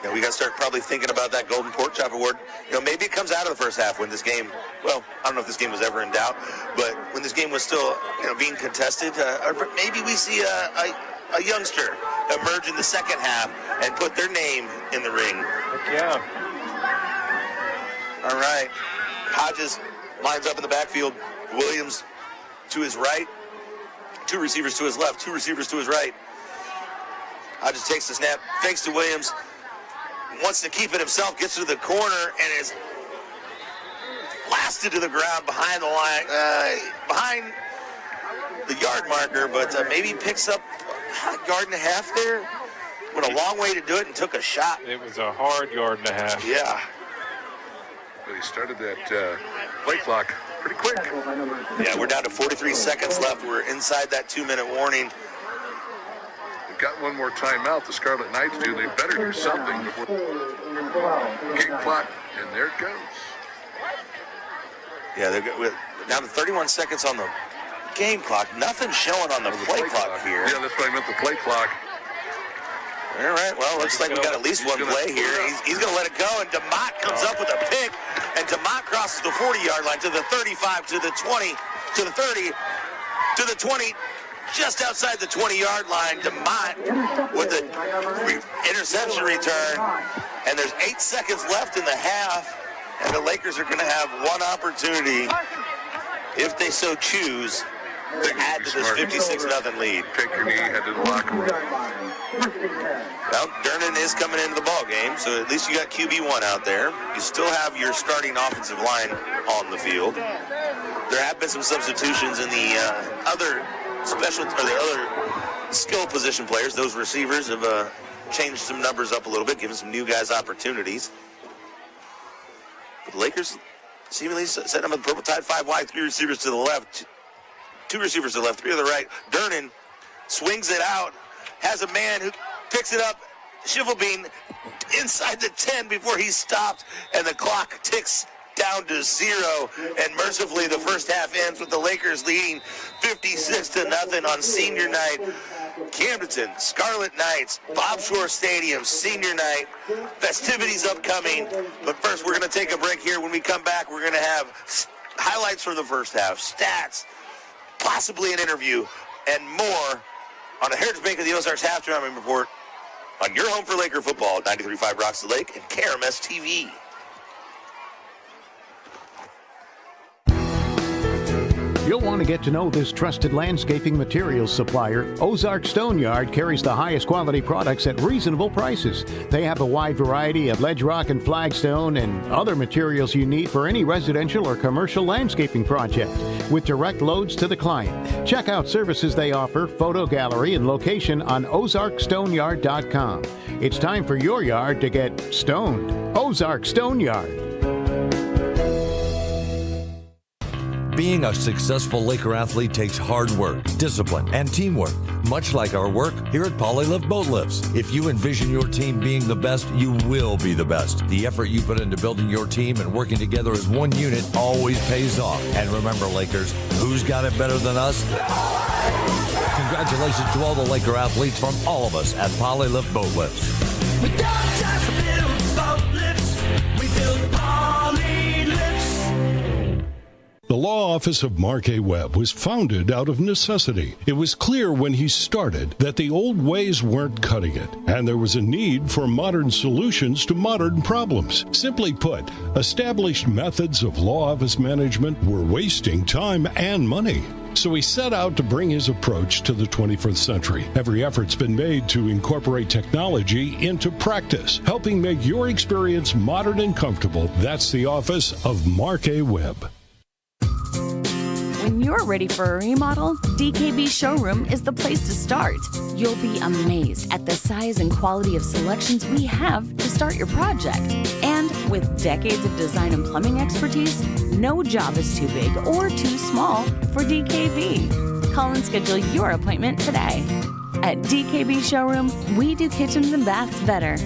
Yeah, we got to start probably thinking about that Golden Pork Chop Award. You know, maybe it comes out of the first half when this game, well, I don't know if this game was ever in doubt, but when this game was still, being contested, or maybe we see a youngster emerge in the second half and put their name in the ring. Yeah. All right. Hodges lines up in the backfield. Williams to his right. 2 receivers to his left. 2 receivers to his right. Hodges takes the snap, fakes to Williams. Wants to keep it himself. Gets to the corner and is blasted to the ground behind the line, behind the yard marker, but maybe picks up a yard and a half there. Went a long way to do it and took a shot. It was a hard yard and a half. Yeah. But he started that play clock pretty quick. Yeah, we're down to 43 seconds left. We're inside that 2-minute warning. We've got one more timeout. The Scarlet Knights do. They better do something before game clock, and there it goes. Yeah, we're down to 31 seconds on the game clock. Nothing showing on the play clock here. Yeah, that's what I meant, the play clock. All right, well, looks like we got at least one play here. He's going to let it go, and DeMott comes up with a pick, and DeMott crosses the 40-yard line to the 35, to the 20, to the 30, to the 20, just outside the 20-yard line. DeMott with the interception return, and there's 8 seconds left in the half, and the Lakers are going to have one opportunity, if they so choose, to add to this 56-0 lead. Take your knee, head to the locker room. Well, Durnan is coming into the ball game, so at least you got QB1 out there. You still have your starting offensive line on the field. There have been some substitutions in the other skill position players. Those receivers have changed some numbers up a little bit, giving some new guys opportunities. But the Lakers seemingly setting up a purple tide 5 wide, 3 receivers to the left, 2 receivers to the left, 3 to the right. Durnan swings it out, has a man who picks it up, Shivelbein inside the 10 before he's stopped, and the clock ticks down to 0, and mercifully the first half ends with the Lakers leading 56-0 on senior night. Camdenton, Scarlet Knights, Bob Shore Stadium, senior night, festivities upcoming. But first, we're going to take a break here. When we come back, we're going to have highlights from the first half, stats, possibly an interview, and more on the Heritage Bank of the Ozarks halftime report on your home for Laker football, 93.5 Rocks the Lake and KRMS TV. You'll want to get to know this trusted landscaping materials supplier. Ozark Stone Yard carries the highest quality products at reasonable prices. They have a wide variety of ledge rock and flagstone and other materials you need for any residential or commercial landscaping project with direct loads to the client. Check out services they offer, photo gallery, and location on ozarkstoneyard.com. It's time for your yard to get stoned. Ozark Stone Yard. Being a successful Laker athlete takes hard work, discipline, and teamwork, much like our work here at Polylift Boat Lifts. If you envision your team being the best, you will be the best. The effort you put into building your team and working together as one unit always pays off. And remember, Lakers, who's got it better than us? Congratulations to all the Laker athletes from all of us at Polylift Boat Lifts. We don't just build boat lifts, we build poly lifts. The law office of Mark A. Webb was founded out of necessity. It was clear when he started that the old ways weren't cutting it, and there was a need for modern solutions to modern problems. Simply put, established methods of law office management were wasting time and money. So he set out to bring his approach to the 21st century. Every effort's been made to incorporate technology into practice, helping make your experience modern and comfortable. That's the office of Mark A. Webb. When you're ready for a remodel, DKB Showroom is the place to start. You'll be amazed at the size and quality of selections we have to start your project. And with decades of design and plumbing expertise, no job is too big or too small for DKB. Call and schedule your appointment today. At DKB Showroom, we do kitchens and baths better.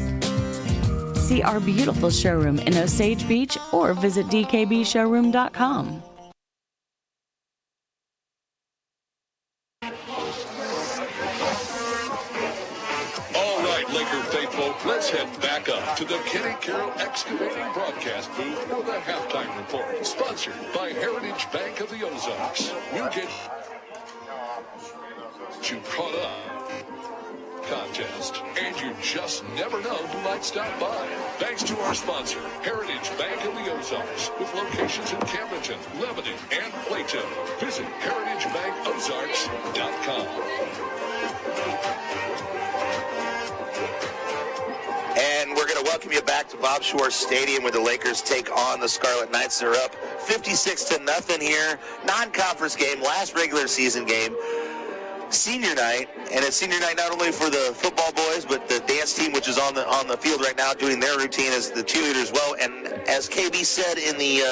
See our beautiful showroom in Osage Beach or visit dkbshowroom.com. Let's head back up to the Kenny Carroll Excavating broadcast booth for the halftime report. Sponsored by Heritage Bank of the Ozarks. We'll get you caught up contest. And you just never know who might stop by. Thanks to our sponsor, Heritage Bank of the Ozarks, with locations in Camdenton, Lebanon, and Plato. Visit heritagebankozarks.com. And we're going to welcome you back to Bob Schwartz Stadium, where the Lakers take on the Scarlet Knights. They're up 56-0 here. Non-conference game, last regular season game. Senior night, and it's senior night not only for the football boys, but the dance team, which is on the field right now doing their routine as the cheerleaders as well. And as KB said in the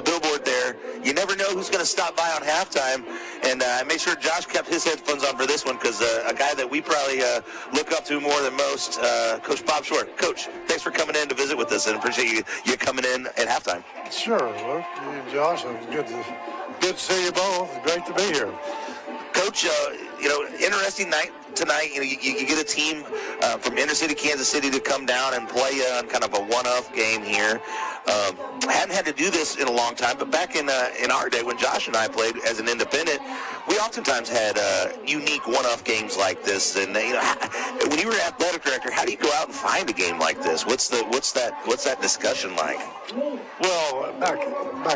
billboard there, you never know who's going to stop by on halftime. And I made sure Josh kept his headphones on for this one, because a guy that we probably look up to more than most, Coach Bob Short. Coach, thanks for coming in to visit with us, and appreciate you coming in at halftime. Sure, Luke. You and Josh, it's good to see you both. It's great to be here. Coach, interesting night tonight. You get a team from inner city Kansas City to come down and play on kind of a one-off game here. Hadn't had to do this in a long time, but back in our day when Josh and I played as an independent, we oftentimes had unique one-off games like this. And when you were athletic director, how do you go out and find a game like this? What's that discussion like? Well, back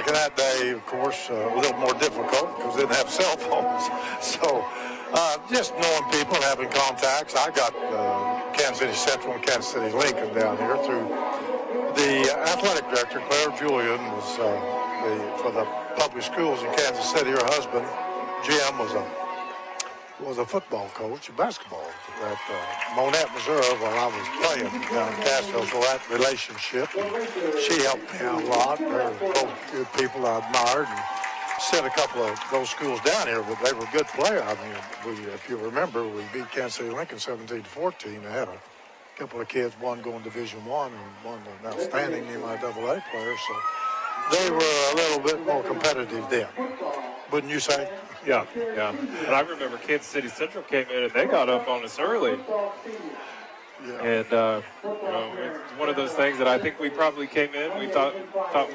in that day, of course, a little more difficult because they didn't have cell phones. So just knowing people, having contacts. I got Kansas City Central and Kansas City Lincoln down here through the athletic director, Claire Julian, was for the public schools in Kansas City. Her husband, Jim, was a football coach, basketball at Monette, Missouri, while I was playing down in Castro. So that relationship, she helped me out a lot. They're both good people I admired, and sent a couple of those schools down here, but they were good players. I mean, if you remember, we beat Kansas City Lincoln 17-14. They had a couple of kids, one going Division I and one an outstanding MIAA player. So they were a little bit more competitive then, wouldn't you say? Yeah. And I remember Kansas City Central came in and they got up on us early. Yeah. And it's one of those things that I think we probably came in. We thought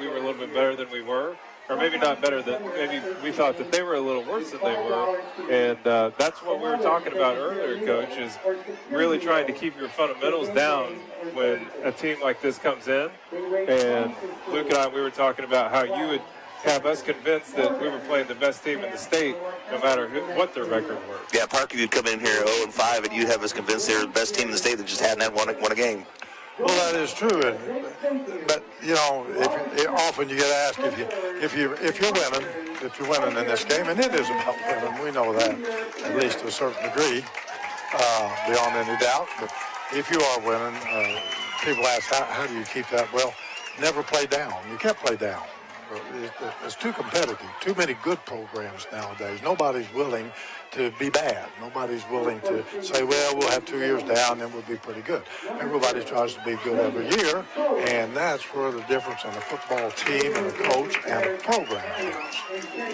we were a little bit better than we were, or maybe not better than maybe we thought that they were a little worse than they were. And that's what we were talking about earlier, Coach, is really trying to keep your fundamentals down when a team like this comes in. And Luke and I, we were talking about how you would have us convinced that we were playing the best team in the state, no matter what their record were. Yeah, Parker, you'd come in here 0-5, and you'd have us convinced they're the best team in the state that just hadn't won a game. Well, that is true, but often you get asked if you're winning in this game, and it is about winning. We know that at least to a certain degree, beyond any doubt. But if you are winning, people ask how do you keep that? Well, never play down. You can't play down. It's too competitive. Too many good programs nowadays. Nobody's willing to be bad. Nobody's willing to say, well, we'll have 2 years down, then we'll be pretty good. Everybody tries to be good every year, and that's where the difference in a football team and a coach and a program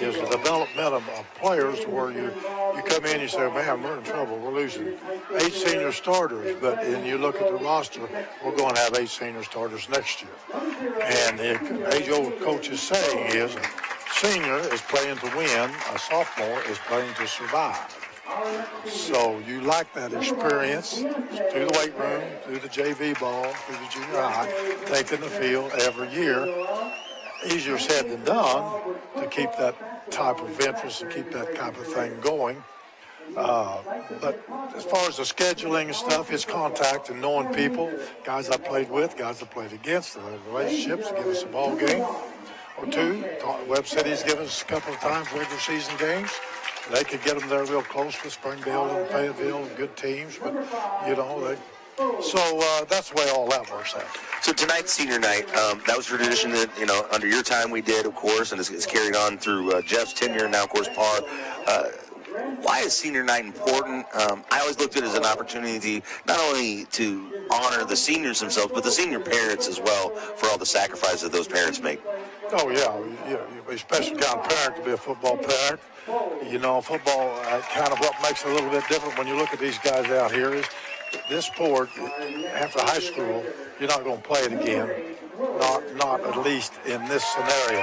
is the development of players where you come in, you say, man, we're in trouble. We're losing 8 senior starters, but then you look at the roster, we're going to have 8 senior starters next year. And the age-old coach's saying is, a senior is playing to win, a sophomore is playing to survive. So you like that experience through the weight room, through the JV ball, through the junior high, taking the field every year. Easier said than done to keep that type of interest and keep that type of thing going. But as far as the scheduling and stuff, it's contact and knowing people, guys I played with, guys I played against, the relationships, give us a ball game or two. Webb City's given us a couple of times regular season games. They could get them there real close with Springdale and Fayetteville and good teams, but so that's the way all that works out. So tonight's senior night, that was a tradition that, under your time we did, of course, and it's carried on through Jeff's tenure and now, of course, Parr. Why is senior night important? I always looked at it as an opportunity not only to honor the seniors themselves, but the senior parents as well for all the sacrifices that those parents make. Oh, yeah. You're a special kind of parent to be a football parent. Football, kind of what makes it a little bit different when you look at these guys out here is this sport, after high school, you're not going to play it again, not at least in this scenario.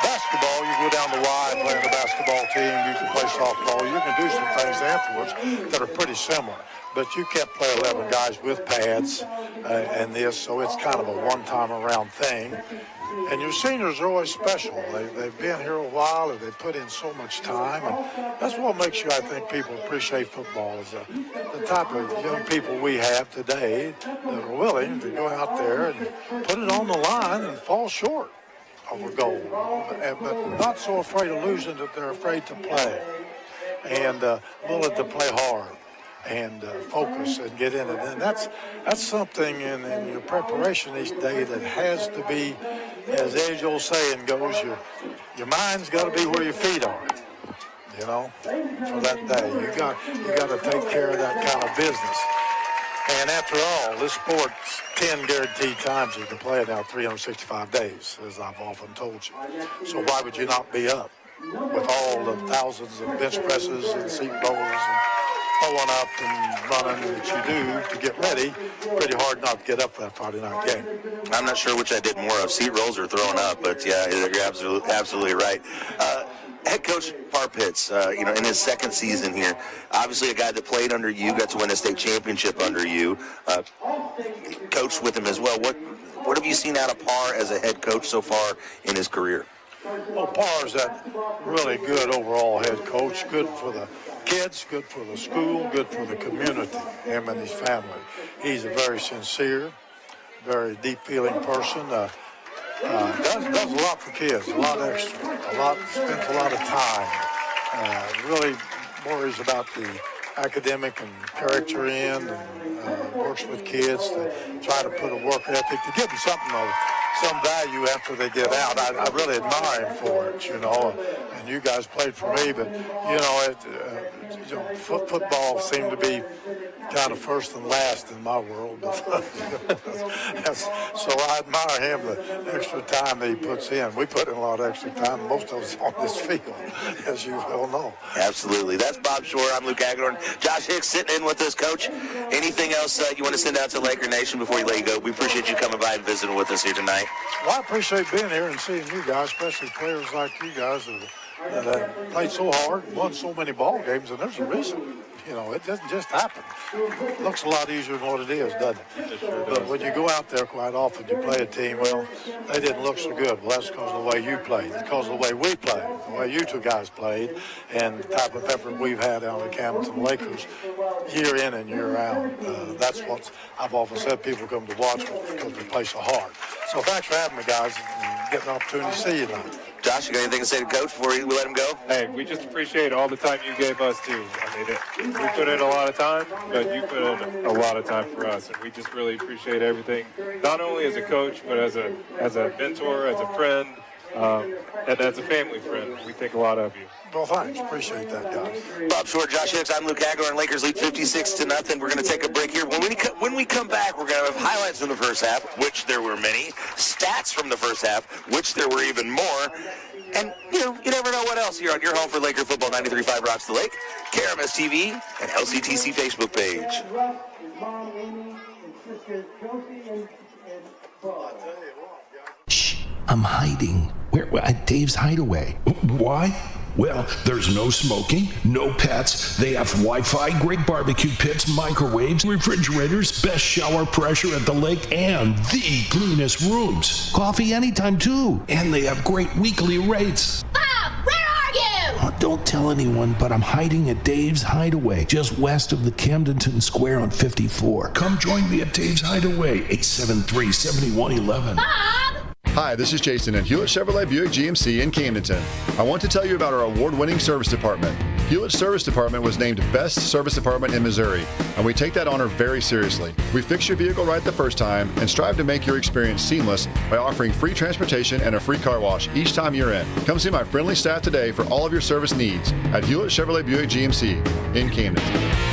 Basketball. basketball, you go down the Y playing a basketball team, you can play softball, you can do some things afterwards that are pretty similar. But you can't play 11 guys with pads and this, so it's kind of a one-time around thing. And your seniors are always special. They've been here a while, and they put in so much time. And that's what makes you, I think, people appreciate football is the type of young people we have today that are willing to go out there and put it on the line and fall short of a goal, but not so afraid of losing that they're afraid to play, and willing to play hard and focus and get in it. And that's something in your preparation each day that has to be, as the age-old saying goes, your mind's got to be where your feet are, you know, for that day. You got to take care of that kind of business. And after all, this sport's 10 guaranteed times you can play it now 365 days, as I've often told you. So why would you not be up with all the thousands of bench presses and seat rollers and throwing up and running that you do to get ready? Pretty hard not to get up for that Friday night game. I'm not sure which I did more of, seat rolls or throwing up, but yeah, you're absolutely right. Head coach Parpitz, in his second season here, obviously a guy that played under you, got to win a state championship under you, coached with him as well. What have you seen out of Parr as a head coach so far in his career? Well, Parr's that really good overall head coach, good for the kids, good for the school, good for the community, him and his family. He's a very sincere, very deep-feeling person. Does a lot for kids, a lot extra, spends a lot of time, really worries about the academic and character end, and works with kids to try to put a work ethic to give them something of some value after they get out. I really admire him for it, and you guys played for me, but football seemed to be kind of first and last in my world. So I admire him, the extra time that he puts in. We put in a lot of extra time, most of us on this field, as you well know. Absolutely. That's Bob Shore. I'm Luke Agron. Josh Hicks sitting in with us, Coach. Anything else you want to send out to Laker Nation before you let you go? We appreciate you coming by and visiting with us here tonight. Well, I appreciate being here and seeing you guys, especially players like you guys that played so hard, won so many ball games, and there's a reason. It doesn't just happen. It looks a lot easier than what it is, doesn't it? But when you go out there quite often, you play a team, well, they didn't look so good. Well, that's because of the way you played. It's because of the way we played, the way you two guys played, and the type of effort we've had out of the Camdenton Lakers year in and year out. That's what I've often said. People come to watch because we play so hard. So thanks for having me, guys, and getting an opportunity to see you tonight. Josh, you got anything to say to Coach before we let him go? Hey, we just appreciate all the time you gave us, too. We put in a lot of time, but you put in a lot of time for us, and we just really appreciate everything, not only as a coach, but as a mentor, as a friend, and as a family friend. We think a lot of you. Well, thanks. Appreciate that, guys. Bob Shore, Josh Hicks, I'm Luke Agron. Lakers lead 56-0. We're going to take a break here. When we come back, we're going to have highlights from the first half, which there were many, stats from the first half, which there were even more, and, you never know what else here on your home for Laker football. 93.5 Rocks the Lake, KRMS TV, and LCTC Facebook page. Shh, I'm hiding. Where? At Dave's Hideaway. Why? Well, there's no smoking, no pets. They have Wi-Fi, great barbecue pits, microwaves, refrigerators, best shower pressure at the lake, and the cleanest rooms. Coffee anytime, too. And they have great weekly rates. Bob, where are you? Don't tell anyone, but I'm hiding at Dave's Hideaway, just west of the Camdenton Square on 54. Come join me at Dave's Hideaway, 873-7111. Bob! Hi, this is Jason at Hewlett Chevrolet Buick GMC in Camdenton. I want to tell you about our award-winning service department. Hewlett Service Department was named Best Service Department in Missouri, and we take that honor very seriously. We fix your vehicle right the first time and strive to make your experience seamless by offering free transportation and a free car wash each time you're in. Come see my friendly staff today for all of your service needs at Hewlett Chevrolet Buick GMC in Camdenton.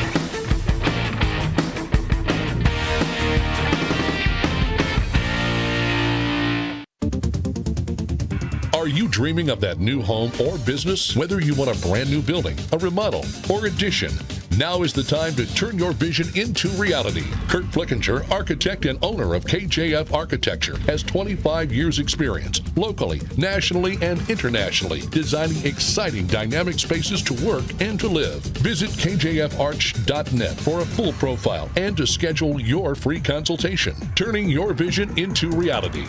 Are you dreaming of that new home or business? Whether you want a brand new building, a remodel, or addition, Now is the time to turn your vision into reality. Kurt Flickinger, architect and owner of KJF Architecture, has 25 years experience locally, nationally, and internationally, designing exciting dynamic spaces to work and to live. Visit kjfarch.net for a full profile and to schedule your free consultation. Turning your vision into reality.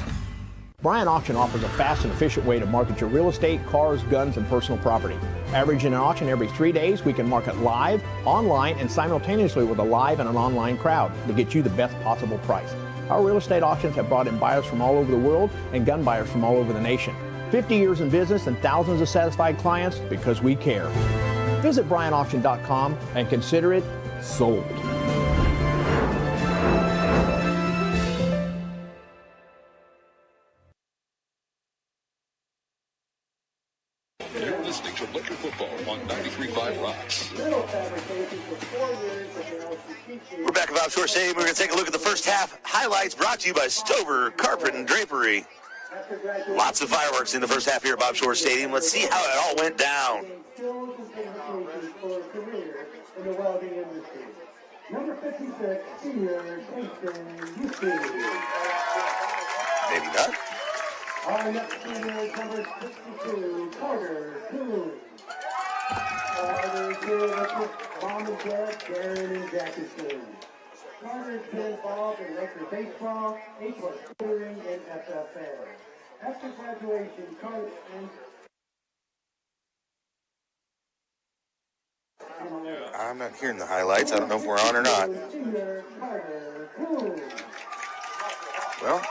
Bryant Auction offers a fast and efficient way to market your real estate, cars, guns, and personal property. Averaging an auction every 3 days, we can market live, online, and simultaneously with a live and an online crowd to get you the best possible price. Our real estate auctions have brought in buyers from all over the world and gun buyers from all over the nation. 50 years in business and thousands of satisfied clients because we care. Visit BryantAuction.com and consider it sold. You're listening to Laker Football on 93.5 Rocks. We're back at Offshore Stadium. We're going to take a look at the first half highlights brought to you by Stover Carpet and Drapery. Lots of fireworks in the first half here at Offshore Stadium. Let's see how it all went down. Number 56, senior Kingston. Maybe not. Our next senior is number 62, Carter Coon. Carter Coon with mom and dad, Darren and Jackie Coon. Carter's been involved in Laker baseball, A-plus tutoring, and FFA. After graduation, Carter and I'm not hearing the highlights. I don't know if we're on or not. Well,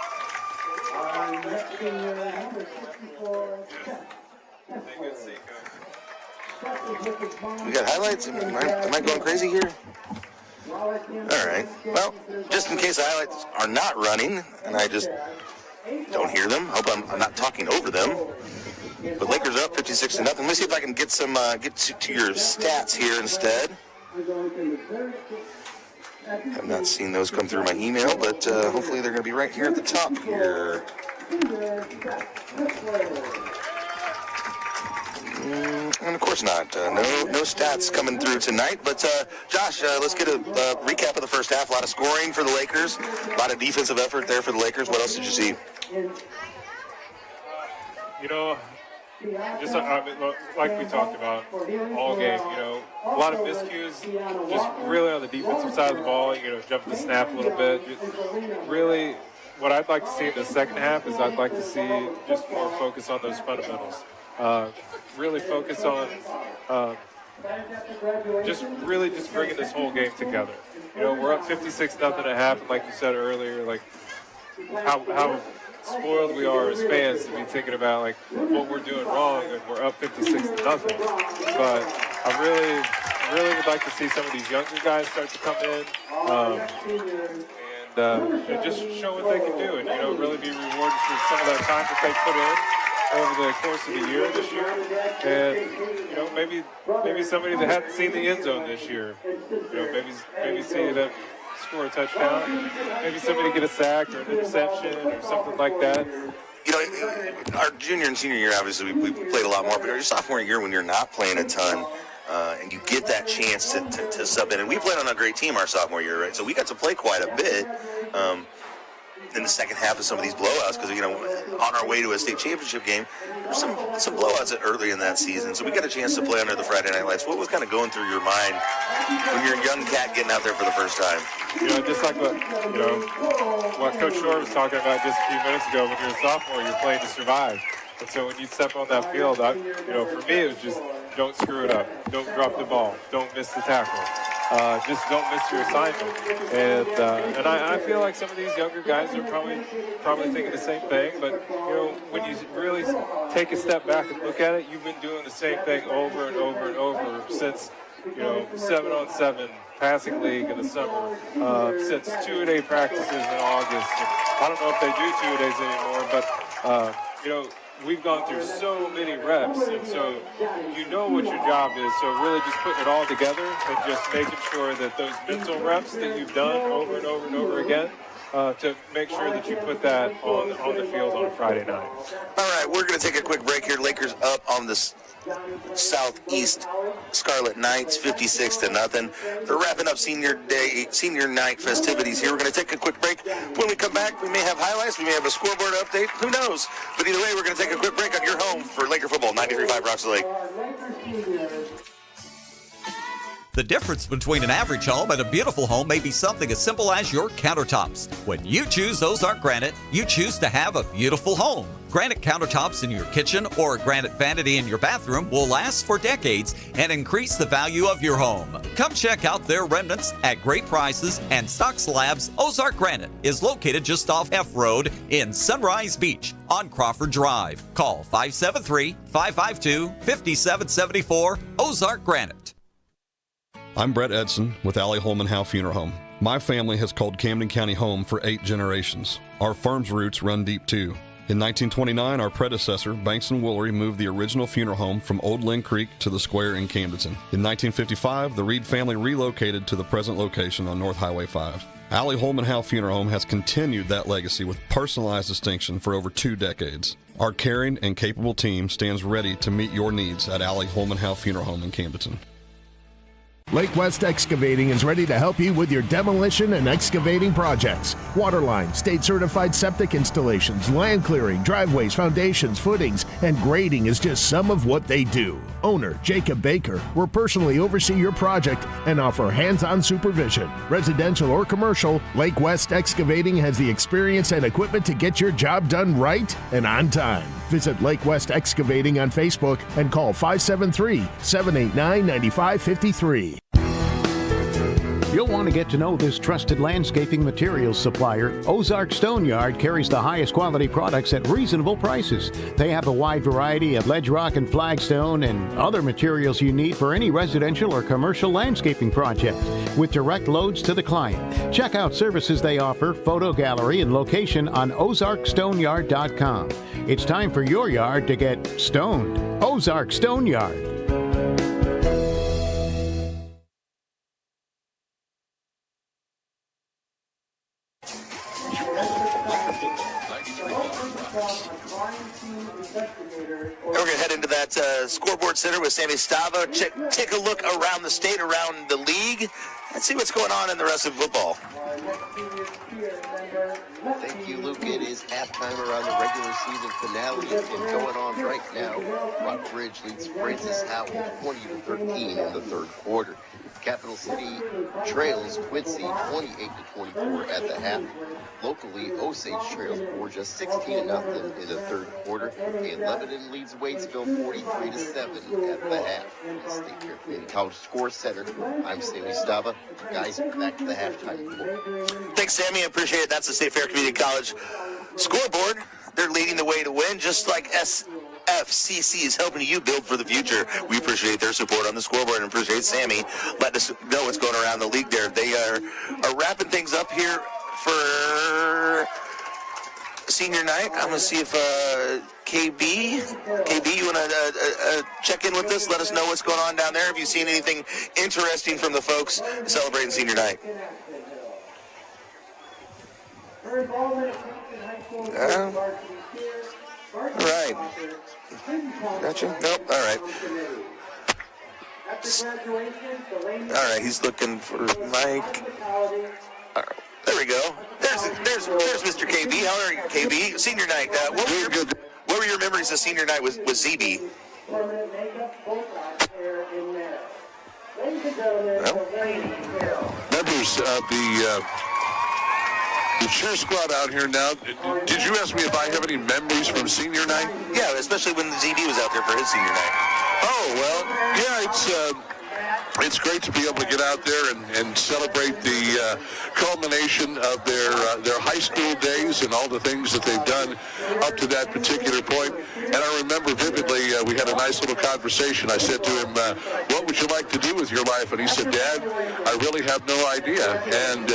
we got highlights? Am I going crazy here? All right. Well, just in case the highlights are not running, and I just don't hear them, hope I'm not talking over them. But Lakers up 56-0. Let me see if I can get some get to your stats here instead. I've not seen those come through my email, but hopefully they're going to be right here at the top here. And of course not. No stats coming through tonight. But Josh, let's get a recap of the first half. A lot of scoring for the Lakers. A lot of defensive effort there for the Lakers. What else did you see? You know, just like we talked about all game, you know, a lot of miscues, just really on the defensive side of the ball, you know, jump the snap a little bit. Really, what I'd like to see in the second half is I'd like to see just more focus on those fundamentals. Really focus on just bringing this whole game together. You know, we're up 56-0 at half, and like you said earlier, like how spoiled we are as fans to be thinking about like what we're doing wrong, and we're up 56-0. But I really would like to see some of these younger guys start to come in and just show what they can do, and you know, really be rewarded for some of that time that they put in over the course of the year this year. And you know, maybe somebody that hadn't seen the end zone this year, you know, maybe see them score a touchdown, maybe somebody get a sack or an interception or something like that. You know, our junior and senior year, obviously, we played a lot more, but your sophomore year when you're not playing a ton, and you get that chance to sub in, and we played on a great team our sophomore year, right? So we got to play quite a bit in the second half of some of these blowouts, because, you know, on our way to a state championship game, there were some blowouts early in that season, so we got a chance to play under the Friday Night Lights. What was kind of going through your mind when you're a young cat getting out there for the first time? You know, just like what Coach Shore was talking about just a few minutes ago, when you're a sophomore, you're playing to survive. And so when you step on that field, you know, for me, it was just don't screw it up. Don't drop the ball. Don't miss the tackle. Just don't miss your assignment. And I feel like some of these younger guys are probably thinking the same thing. But, you know, when you really take a step back and look at it, you've been doing the same thing over and over and over since, you know, 7-on-7 passing league in the summer, since 2-a-day practices in August. And I don't know if they do 2-a-days anymore, but, you know, we've gone through so many reps, and so you know what your job is. So really just putting it all together and just making sure that those mental reps that you've done over and over and over again, to make sure that you put that on the field on a Friday night. All right, we're going to take a quick break here. Lakers up on this Southeast Scarlet Knights, 56-0. They're wrapping up senior night festivities here. We're going to take a quick break. When we come back, we may have highlights. We may have a scoreboard update. Who knows? But either way, we're going to take a quick break on your home for Laker football, 93.5 Rocks Lake. The difference between an average home and a beautiful home may be something as simple as your countertops. When you choose Ozark Granite, you choose to have a beautiful home. Granite countertops in your kitchen or a granite vanity in your bathroom will last for decades and increase the value of your home. Come check out their remnants at great prices, and Stock Slabs Ozark Granite is located just off F Road in Sunrise Beach on Crawford Drive. Call 573-552-5774 Ozark Granite. I'm Brett Edson with Allie Holman Howe Funeral Home. My family has called Camden County home for 8 generations. Our firm's roots run deep too. In 1929, our predecessor, Banks & Woolery, moved the original funeral home from Old Lynn Creek to the square in Camdenton. In 1955, the Reed family relocated to the present location on North Highway 5. Allie Holman Howe Funeral Home has continued that legacy with personalized distinction for over 2 decades. Our caring and capable team stands ready to meet your needs at Allie Holman Howe Funeral Home in Camdenton. Lake West Excavating is ready to help you with your demolition and excavating projects. Waterline, state-certified septic installations, land clearing, driveways, foundations, footings, and grading is just some of what they do. Owner Jacob Baker will personally oversee your project and offer hands-on supervision. Residential or commercial, Lake West Excavating has the experience and equipment to get your job done right and on time. Visit Lake West Excavating on Facebook and call 573-789-9553. You'll want to get to know this trusted landscaping materials supplier. Ozark Stone Yard carries the highest quality products at reasonable prices. They have a wide variety of ledge rock and flagstone and other materials you need for any residential or commercial landscaping project with direct loads to the client. Check out services they offer, photo gallery, and location on ozarkstoneyard.com. It's time for your yard to get stoned. Ozark Stone Yard. We're going to head into that scoreboard center with Sammy Stava. Take a look around the state, around the league, and see what's going on in the rest of football. Thank you, Luke. It is halftime around the regular season finale, and going on right now. Rockbridge leads Francis Howell 20-13 in the third quarter. Capital City trails Quincy 28-24 at the half. Locally, Osage trails Borgia 16-0 in the third quarter, and Lebanon leads Waitsville 43-7 at the half. In the State Fair Community College Score Center, I'm Sammy Stava. Guys, back to the halftime. Thanks, Sammy. I appreciate it. That's the State Fair Community College scoreboard. They're leading the way to win, just like FCC is helping you build for the future. We appreciate their support on the scoreboard and appreciate Sammy letting us know what's going around the league there. They are wrapping things up here for senior night. I'm going to see if KB, you want to check in with us? Let us know what's going on down there. Have you seen anything interesting from the folks celebrating senior night? All right. Gotcha. Nope. All right. All right. He's looking for Mike. All right. There we go. There's Mr. KB. How are you, KB? Senior night. What were your memories of senior night with ZB? Members of the cheer squad out here now. Did you ask me if I have any memories from senior night? Yeah, especially when ZB was out there for his senior night. Oh, well, yeah, it's great to be able to get out there and celebrate the culmination of their high school days and all the things that they've done up to that particular point. And I remember vividly, we had a nice little conversation. I said to him, what would you like to do with your life? And he said, Dad, I really have no idea. And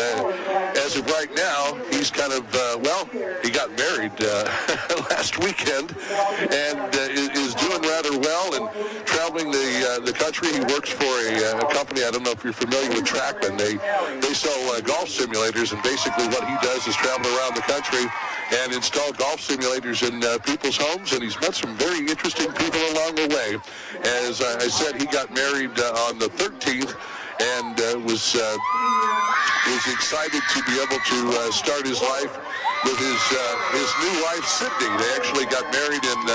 as of right now, he's kind of, he got married last weekend and is doing rather well and traveling the the country. He works for a company, I don't know if you're familiar with Trackman. They sell golf simulators, and basically what he does is travel around the country and install golf simulators in people's homes, and he's met some very interesting people along the way. As I said, he got married on the 13th and was excited to be able to start his life with his new wife, Sydney. They actually got married in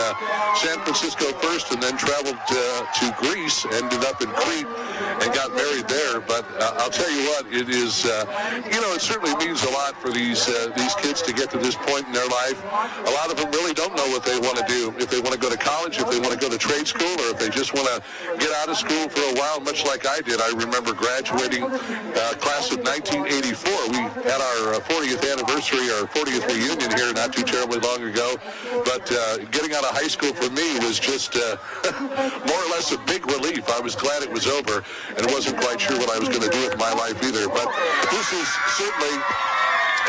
San Francisco first and then traveled to Greece, ended up in Crete, and got married there. But I'll tell you what, it is, it certainly means a lot for these kids to get to this point in their life. A lot of them really don't know what they want to do. If they want to go to college, if they want to go to trade school, or if they just want to get out of school for a while, much like I did. I remember graduating class of 1984. We had our 40th anniversary, our 40th reunion here not too terribly long ago. But getting out of high school for me was just more or less a big relief. I was glad it was over, and wasn't quite sure what I was going to do with my life either. But this is certainly,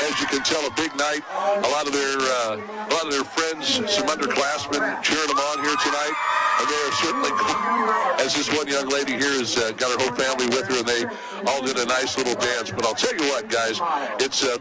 as you can tell, a big night. A lot of their friends, some underclassmen, cheering them on here tonight. And they are certainly, as this one young lady here has got her whole family with her, and they all did a nice little dance. But I'll tell you what, guys, it's a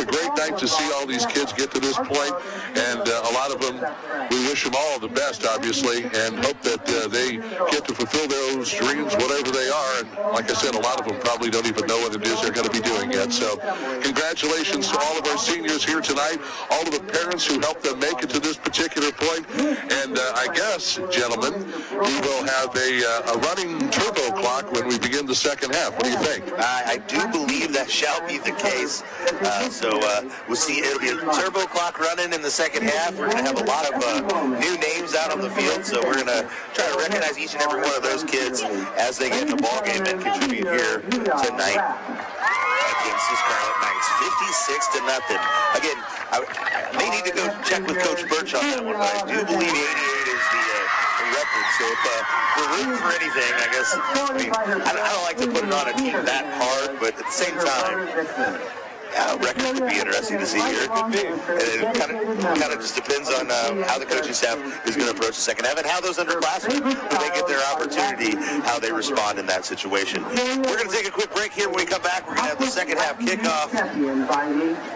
great night to see all these kids get to this point, and a lot of them, we wish them all the best, obviously, and hope that they get to fulfill those dreams, whatever they are. And like I said, a lot of them probably don't even know what it is they're going to be doing yet. So congratulations to all of our seniors here tonight, all of the parents who helped them make it to this particular point. And I guess, gentlemen, we will have a running turbo clock when we begin the second half. What do you think? I do believe that shall be the case. So we'll see. It'll be a turbo clock running in the second half. We're going to have a lot of new names out on the field. So we're going to try to recognize each and every one of those kids as they get in the ball game and contribute here tonight against the Scarlet Knights. 56-0. Again, I may need to go check with Coach Birch on that one, but I do believe 88 is the record. So if we're rooting for anything, I guess, I don't like to put it on a team that hard, but at the same time, record could be interesting to see here. It kind of just depends on how the coaching staff is going to approach the second half and how those underclassmen, when they get their opportunity, how they respond in that situation. We're going to take a quick break here. When we come back, we're going to have the second half kickoff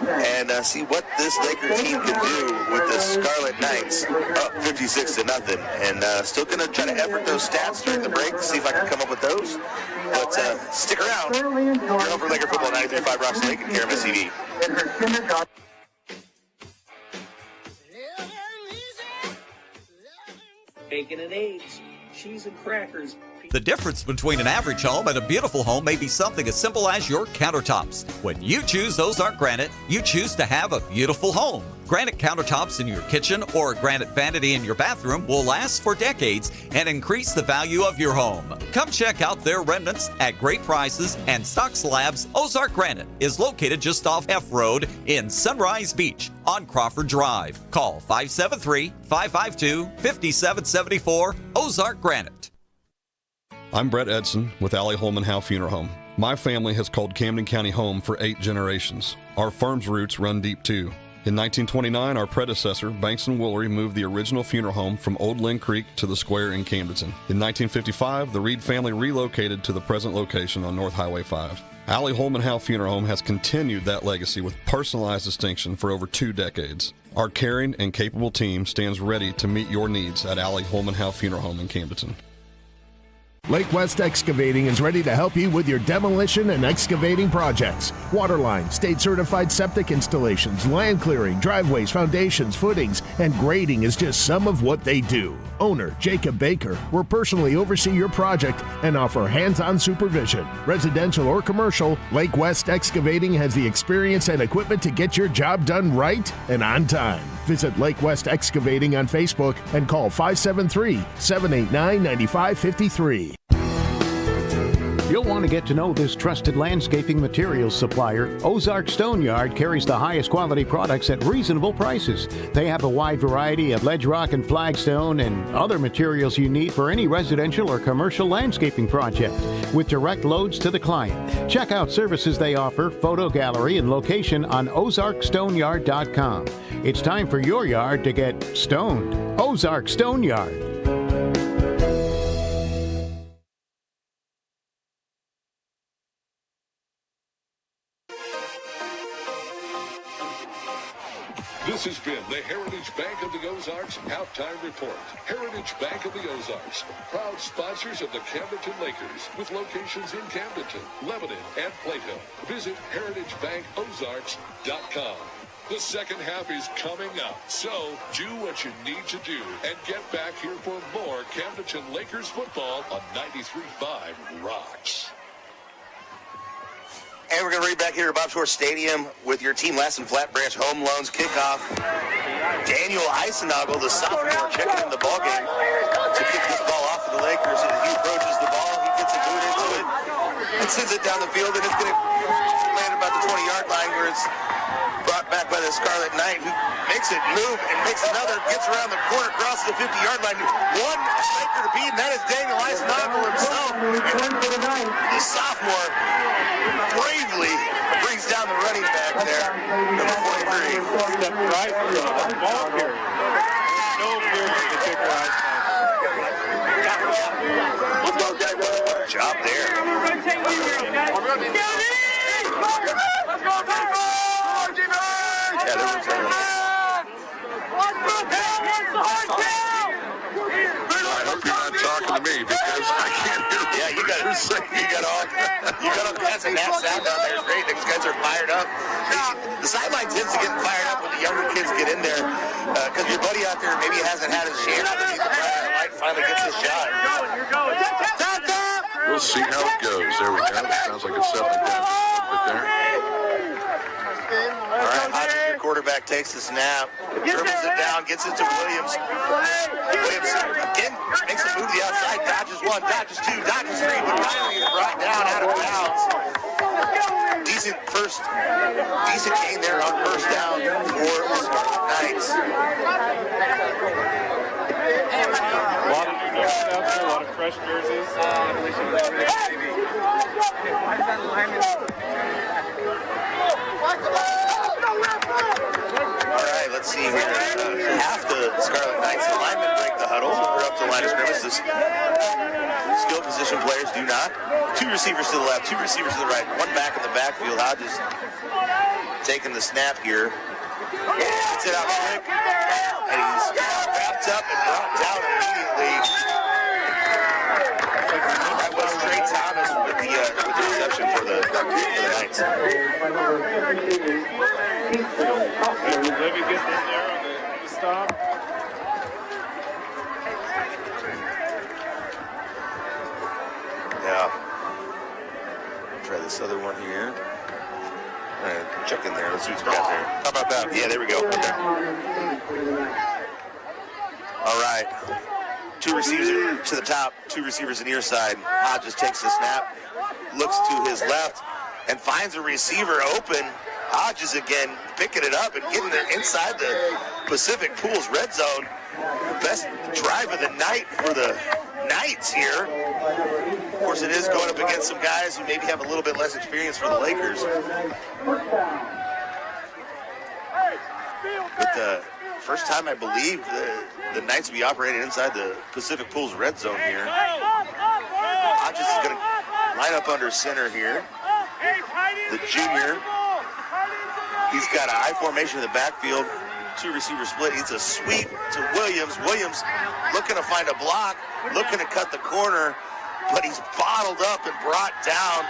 and see what this Laker team can do with the Scarlet Knights up 56-0. And still going to try to effort those stats during the break, see if I can come up with those. But stick around. You're over Laker Football 93.5 Rocks Lake and KRMS TV. Bacon and eggs, cheese and crackers. The difference between an average home and a beautiful home may be something as simple as your countertops. When you choose Ozark Granite, you choose to have a beautiful home. Granite countertops in your kitchen or a granite vanity in your bathroom will last for decades and increase the value of your home. Come check out their remnants at great prices, and Stock Slabs Ozark Granite is located just off F Road in Sunrise Beach on Crawford Drive. Call 573-552-5774 Ozark Granite. I'm Brett Edson with Allie Holman Howe Funeral Home. My family has called Camden County home for 8 generations. Our firm's roots run deep too. In 1929, our predecessor, Banks & Woolery, moved the original funeral home from Old Lynn Creek to the square in Camdenton. In 1955, the Reed family relocated to the present location on North Highway 5. Allie Holman Howe Funeral Home has continued that legacy with personalized distinction for over 2 decades. Our caring and capable team stands ready to meet your needs at Allie Holman Howe Funeral Home in Camdenton. Lake West Excavating is ready to help you with your demolition and excavating projects. Waterline, state-certified septic installations, land clearing, driveways, foundations, footings, and grading is just some of what they do. Owner Jacob Baker will personally oversee your project and offer hands-on supervision. Residential or commercial, Lake West Excavating has the experience and equipment to get your job done right and on time. Visit Lake West Excavating on Facebook and call 573-789-9553. You'll want to get to know this trusted landscaping materials supplier. Ozark Stone Yard carries the highest quality products at reasonable prices. They have a wide variety of ledge rock and flagstone and other materials you need for any residential or commercial landscaping project, with direct loads to the client. Check out services they offer, photo gallery, and location on OzarkStoneyard.com. It's time for your yard to get stoned. Ozark Stone Yard. This has been the Heritage Bank of the Ozarks Halftime Report. Heritage Bank of the Ozarks, proud sponsors of the Camdenton Lakers, with locations in Camdenton, Lebanon, and Plato. Visit heritagebankozarks.com. The second half is coming up, so do what you need to do and get back here for more Camdenton Lakers football on 93.5 Rocks. And we're going to read back here at Bob Shore Stadium with your Team Lassen Flat Branch Home Loans kickoff. Daniel Eisenagel, the sophomore, checking in the ballgame to kick this ball off for the Lakers. And he approaches the ball, he gets a boot into it, and sends it down the field, and it's going to land about the 20-yard line where it's brought back by the Scarlet Knight, who makes it move and makes another, gets around the corner, crosses the 50-yard line. One Laker to beat, and that is Daniel Eisenagel himself. The sophomore bravely brings down the running back there, number 43. Stepped right through the ball carrier. No fear for the kicker. Good job there. Let's go, people! Yeah, there was I hope you're not talking to me because I can't hear what yeah, you got all kinds of nap sound down there. It's great. These guys are fired up. The sideline tends to get fired up when the younger kids get in there because your buddy out there maybe hasn't had his chance underneath the light finally gets his shot. We'll see how it goes. There we go. Sounds like it's settling down a bit there. All right, Hodges, your quarterback, takes the snap, dribbles it down, gets it to Williams. Williams again makes a move to the outside, dodges one, dodges two, dodges three, but finally is brought down out of bounds. Decent gain there on first down for the Scarlet Knights. A lot of new numbers out there, a lot of fresh jerseys. All right, let's see here. Half the Scarlet Knights linemen break the huddle. We're up to the line of scrimmage. The skill position players do not. Two receivers to the left, two receivers to the right, one back in the backfield. Hodges taking the snap here. Gets it out quick, and he's wrapped up and brought down immediately. That was Trey Thomas with the reception for the Knights. Libby gets in there on the stop. Yeah. Try this other one here. Check in there. Let's see what you got there. How about that? Yeah, there we go. Okay. All right. Two receivers to the top, two receivers near side. Hodges takes the snap, looks to his left, and finds a receiver open. Hodges again picking it up and getting it inside the Pacific Pools red zone. Best drive of the night for the Knights here. Of course, it is going up against some guys who maybe have a little bit less experience for the Lakers. But the first time I believe the Knights will be operating inside the Pacific Pools red zone here. Hodges is going to line up under center here. The junior, he's got an I formation in the backfield. Two receiver split. It's a sweep to Williams. Williams looking to find a block, looking to cut the corner, but he's bottled up and brought down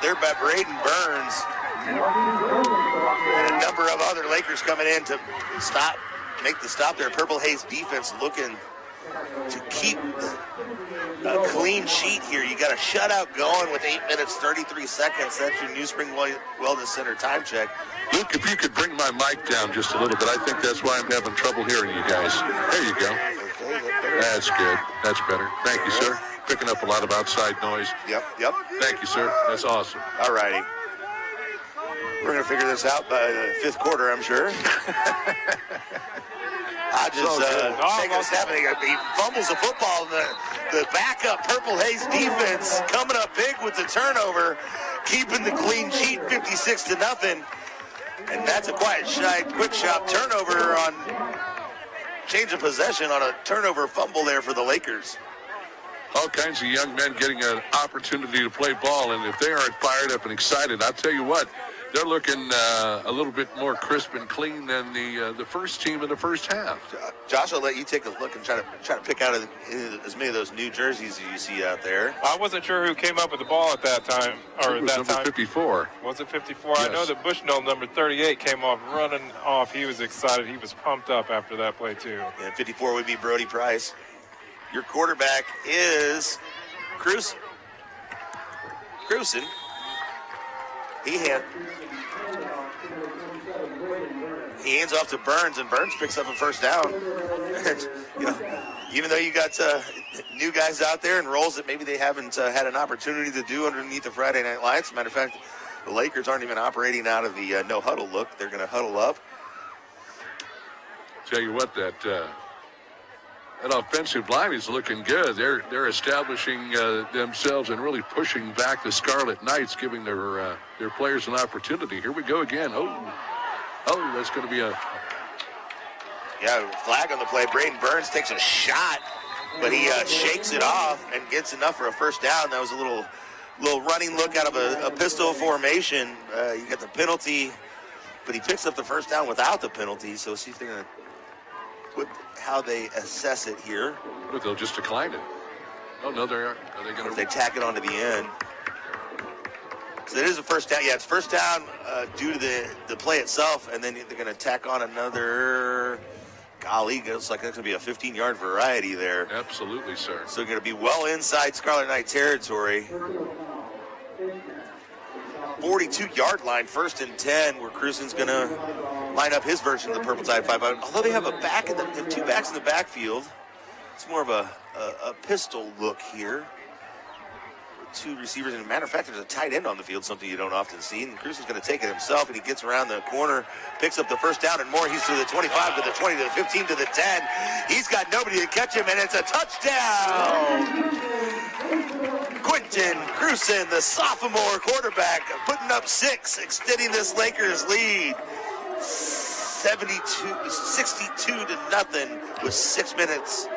there by Braden Burns. And a number of other Lakers coming in to make the stop there. Purple Haze defense looking to keep a clean sheet here. You got a shutout going with 8 minutes, 33 seconds. That's your New Spring Wellness Center time check. Luke, if you could bring my mic down just a little bit, I think that's why I'm having trouble hearing you guys. There you go. That's good. That's better. Thank you, sir. Picking up a lot of outside noise. Yep. Thank you, sir. That's awesome. All righty. We're going to figure this out by the fifth quarter, I'm sure. Hodges taking a snap. He fumbles the football. The backup Purple Haze defense coming up big with the turnover, keeping the clean sheet 56-0. And that's a quick shot turnover on change of possession on a turnover fumble there for the Lakers. All kinds of young men getting an opportunity to play ball, and if they aren't fired up and excited, I'll tell you what, they're looking a little bit more crisp and clean than the first team in the first half. Josh, I'll let you take a look and try to pick out as many of those new jerseys as you see out there. I wasn't sure who came up with the ball at that time. Or It was that number time. 54. Was it 54? Yes. I know that Bushnell, number 38, came off running off. He was excited. He was pumped up after that play, too. And 54 would be Brody Price. Your quarterback is Cruson. He hands off to Burns, and Burns picks up a first down. And, even though you got new guys out there and roles that maybe they haven't had an opportunity to do underneath the Friday Night Lights. As a matter of fact, the Lakers aren't even operating out of the no huddle look. They're going to huddle up. Tell you what, that offensive line is looking good. They're establishing themselves and really pushing back the Scarlet Knights, giving their players an opportunity. Here we go again. Oh, that's going to be a flag on the play. Braden Burns takes a shot, but he shakes it off and gets enough for a first down. That was a little running look out of a pistol formation. You get the penalty, but he picks up the first down without the penalty. So see if they're going to how they assess it here. But they'll just decline it. Oh, no, they aren't. Are they going to? They tack it onto the end. So it is a first down. Yeah, it's first down due to the play itself, and then they're going to tack on another. Golly, it looks like that's going to be a 15-yard variety there. Absolutely, sir. So going to be well inside Scarlet Knight territory. 42-yard line, 1st and 10, where Cruson's going to line up his version of the Purple Tide 5. Although they have they have two backs in the backfield, it's more of a pistol look here. Two receivers, and as a matter of fact, there's a tight end on the field, something you don't often see. And Cruson's going to take it himself, and he gets around the corner, picks up the first down, and more. He's to the 25, to the 20, to the 15, to the 10. He's got nobody to catch him, and it's a touchdown. Quentin Cruson, the sophomore quarterback, putting up 6, extending this Lakers lead. 62-0 with 6 minutes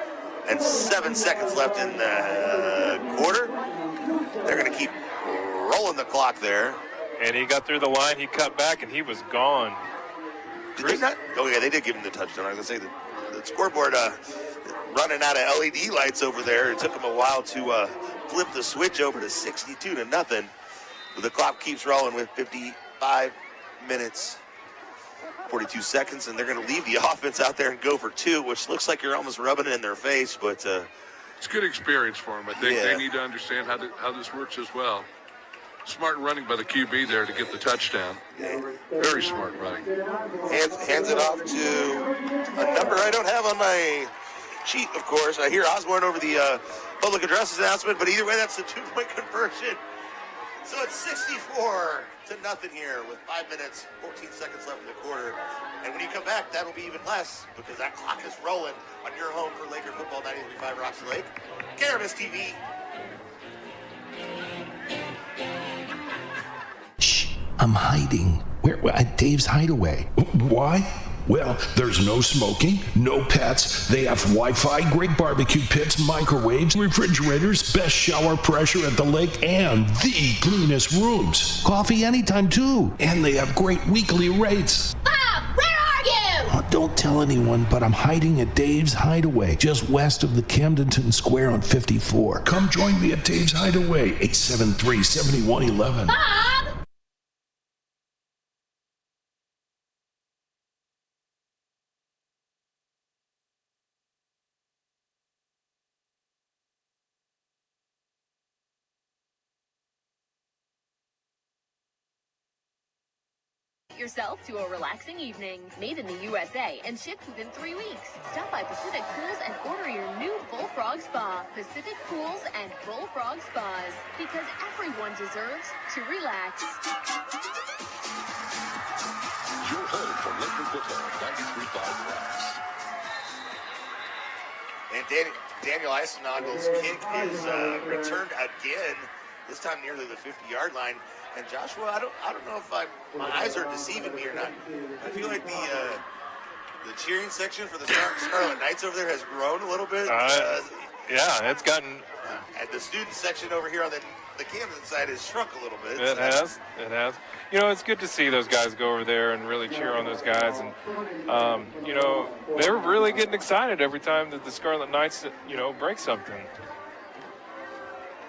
and 7 seconds left in the quarter. They're going to keep rolling the clock there. And he got through the line, he cut back, and he was gone. Did they not? Oh, yeah, they did give him the touchdown. I was going to say the scoreboard running out of LED lights over there. It took them a while to flip the switch over to 62-0. But the clock keeps rolling with 55 minutes, 42 seconds, and they're going to leave the offense out there and go for 2, which looks like you're almost rubbing it in their face, but... it's good experience for them. I think they need to understand how this works as well. Smart running by the QB there to get the touchdown. Very smart running. Hands it off to a number I don't have on my sheet, of course. I hear Osborne over the public addresses announcement, but either way, that's the 2-point conversion. So it's 64-0 here with 5 minutes, 14 seconds left in the quarter. And when you come back, that'll be even less because that clock is rolling on your home for Laker football, 93.5 Roxy Lake. KRMS TV. Shh, I'm hiding. Where at Dave's Hideaway. Why? Well, there's no smoking, no pets. They have Wi-Fi, great barbecue pits, microwaves, refrigerators, best shower pressure at the lake, and the cleanest rooms. Coffee anytime, too. And they have great weekly rates. Bob, where are you? Oh, don't tell anyone, but I'm hiding at Dave's Hideaway, just west of the Camdenton Square on 54. Come join me at Dave's Hideaway, 873-7111. Bob! Yourself to a relaxing evening. Made in the USA and shipped within 3 weeks. Stop by Pacific Pools and order your new Bullfrog Spa. Pacific Pools and Bullfrog Spas. Because everyone deserves to relax. Your home for Laker football, 93.5 Rocks. And Daniel Eisennagel's kick is returned again, this time nearly the 50-yard line. And Joshua, I don't know if my eyes are deceiving me or not. I feel like the cheering section for the Scarlet Knights over there has grown a little bit. Yeah, it's gotten And the student section over here on the Camden side has shrunk a little bit. It has. You know, it's good to see those guys go over there and really cheer on those guys. And, you know, they're really getting excited every time that the Scarlet Knights, you know, break something.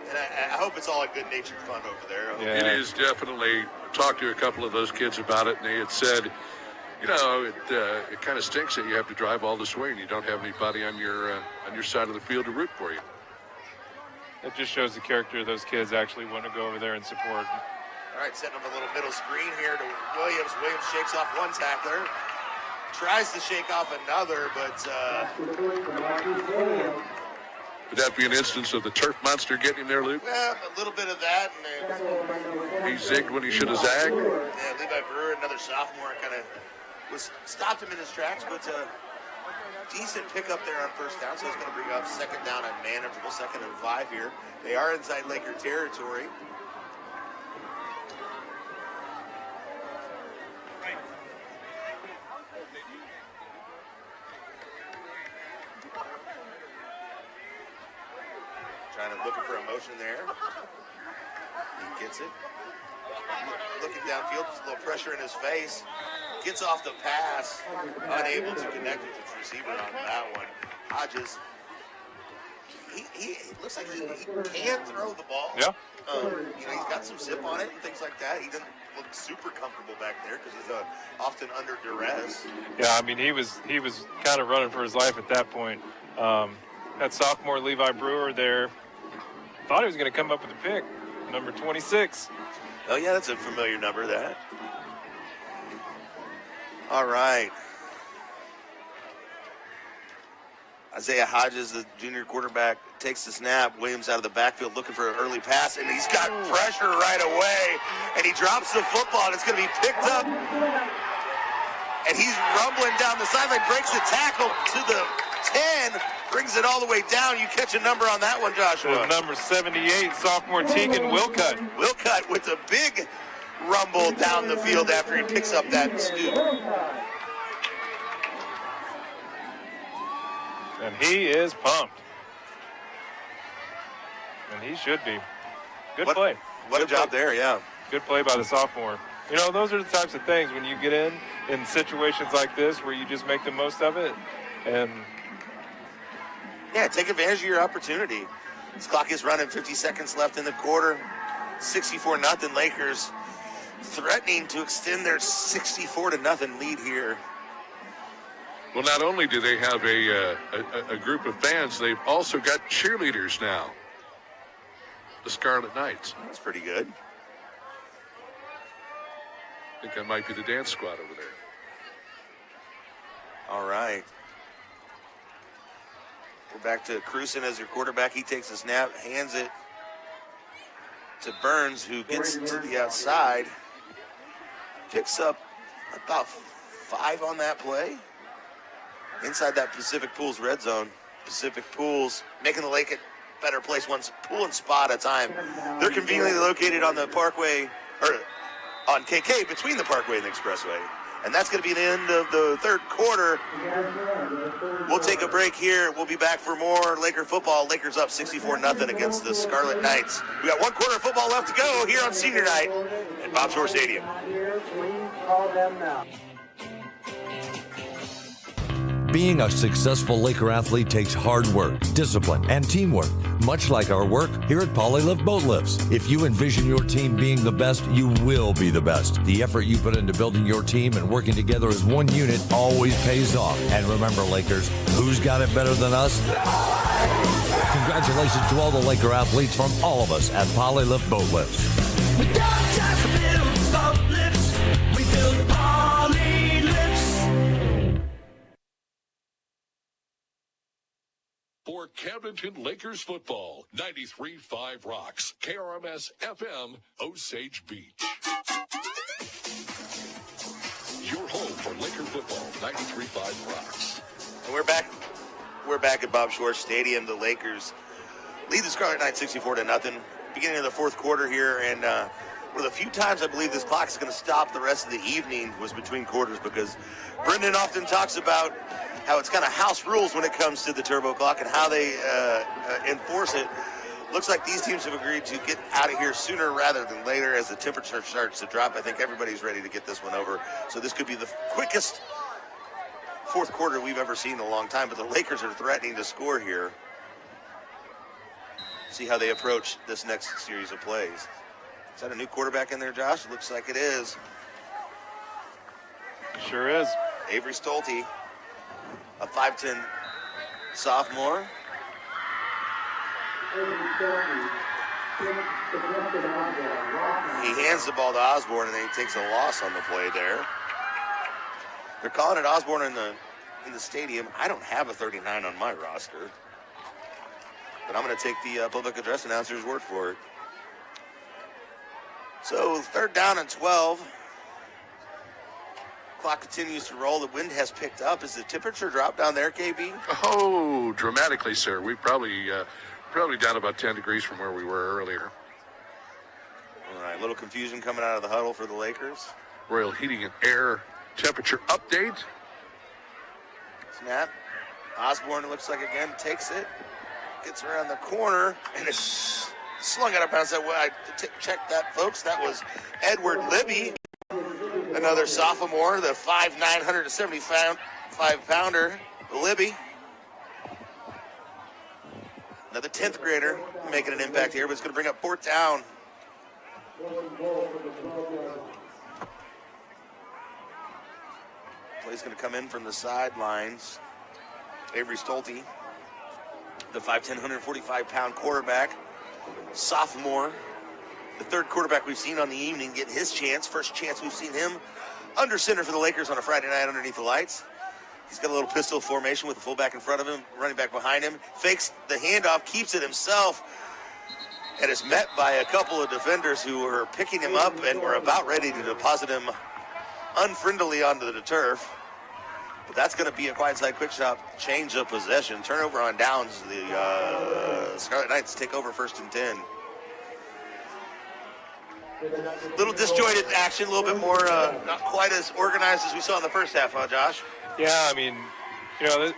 And I hope it's all a good-natured fun over there. Yeah. It is definitely. Talked to a couple of those kids about it, and they had said, you know, it kind of stinks that you have to drive all this way and you don't have anybody on your side of the field to root for you. It just shows the character of those kids actually want to go over there and support. All right, setting up a little middle screen here to Williams. Williams shakes off one tackler, tries to shake off another, but would that be an instance of the turf monster getting him there, Luke? well, a little bit of that, and He zigged when he should have zagged. yeah, Levi Brewer, another sophomore, kind of stopped him in his tracks, but decent pickup there on first down, so it's going to bring up second down and manageable, 2nd and 5 here. They are inside Laker territory. Looking for a motion there. He gets it. Looking downfield, a little pressure in his face. Gets off the pass. Unable to connect with his receiver on that one. Hodges, he looks like he can throw the ball. Yeah. You know, he's got some zip on it and things like that. He doesn't look super comfortable back there because he's often under duress. Yeah, I mean, he was kind of running for his life at that point. That sophomore Levi Brewer there, thought he was going to come up with a pick, number 26. Oh, yeah, that's a familiar number, that. All right. Isaiah Hodges, the junior quarterback, takes the snap. Williams out of the backfield looking for an early pass, and he's got pressure right away, and he drops the football, and it's going to be picked up. And he's rumbling down the sideline, breaks the tackle to the 10, brings it all the way down. You catch a number on that one, Joshua. Number 78, sophomore Tegan Wilcutt. Wilcutt with a big rumble down the field after he picks up that scoop. And he is pumped. And he should be. Good play. What a job there, yeah. Good play by the sophomore. You know, those are the types of things when you get in situations like this where you just make the most of it. And yeah, take advantage of your opportunity. This clock is running, 50 seconds left in the quarter. 64-0 Lakers threatening to extend their 64-0 lead here. Well, not only do they have a group of fans, they've also got cheerleaders now. The Scarlet Knights. That's pretty good. I think that might be the dance squad over there. All right. We're back to Cruson as your quarterback. He takes a snap, hands it to Burns, who gets to the outside. Picks up about 5 on that play. Inside that Pacific Pools red zone. Pacific Pools making the lake a better place, one pool and spot at a time. They're conveniently located on the Parkway, or on KK, between the Parkway and the Expressway. And that's going to be the end of the third quarter. We'll take a break here. We'll be back for more Laker football. Lakers up 64-0 against the Scarlet Knights. We got 1 quarter of football left to go here on senior night at Bob Shore Stadium. Being a successful Laker athlete takes hard work, discipline, and teamwork, much like our work here at Polylift Boat Lifts. If you envision your team being the best, you will be the best. The effort you put into building your team and working together as one unit always pays off. And remember, Lakers, who's got it better than us? Congratulations to all the Laker athletes from all of us at Polylift Boat Lifts. We don't just build boat lifts, we build poly lifts. For Camdenton Lakers football, 93.5 Rocks, KRMS FM, Osage Beach. Your home for Laker football, 93.5 Rocks. And we're back at Bob Shore Stadium. The Lakers lead the Scarlet Knights 64-0. Beginning of the fourth quarter here, and one of the few times I believe this clock is going to stop the rest of the evening was between quarters, because Brendan often talks about how it's kind of house rules when it comes to the turbo clock and how they enforce it. Looks like these teams have agreed to get out of here sooner rather than later as the temperature starts to drop. I think everybody's ready to get this one over. So this could be the quickest fourth quarter we've ever seen in a long time, but the Lakers are threatening to score here. See how they approach this next series of plays. Is that a new quarterback in there, Josh? It looks like it is. Sure is. Avery Stolte, a 5'10" sophomore. He hands the ball to Osborne, and then he takes a loss on the play there. They're calling it Osborne in the stadium. I don't have a 39 on my roster, but I'm going to take the public address announcer's word for it. So 3rd down and 12. Clock continues to roll. The wind has picked up. Is the temperature drop down there, KB? Oh, dramatically, sir. We probably down about 10 degrees from where we were earlier. All right, a little confusion coming out of the huddle for the Lakers. Royal Heating and Air temperature update. Snap. Osborne, it looks like, again, takes it. Gets around the corner, and it's slung out of bounds. I checked that, folks. That was Edward Libby, another sophomore, the 5'9", 175-pounder, Libby. Another 10th grader making an impact here, but it's going to bring up 4th down. Play's going to come in from the sidelines. Avery Stolte, the 5'10", 145-pound quarterback, sophomore, the 3rd quarterback we've seen on the evening getting his chance. First chance we've seen him under center for the Lakers on a Friday night underneath the lights. He's got a little pistol formation with the fullback in front of him, running back behind him, fakes the handoff, keeps it himself, and is met by a couple of defenders who are picking him up and were about ready to deposit him unfriendly onto the turf. But that's going to be a quiet side quick shot change of possession. Turnover on downs. The Scarlet Knights take over 1st and 10. Little disjointed action, a little bit more not quite as organized as we saw in the first half, huh, Josh? Yeah, I mean, you know, you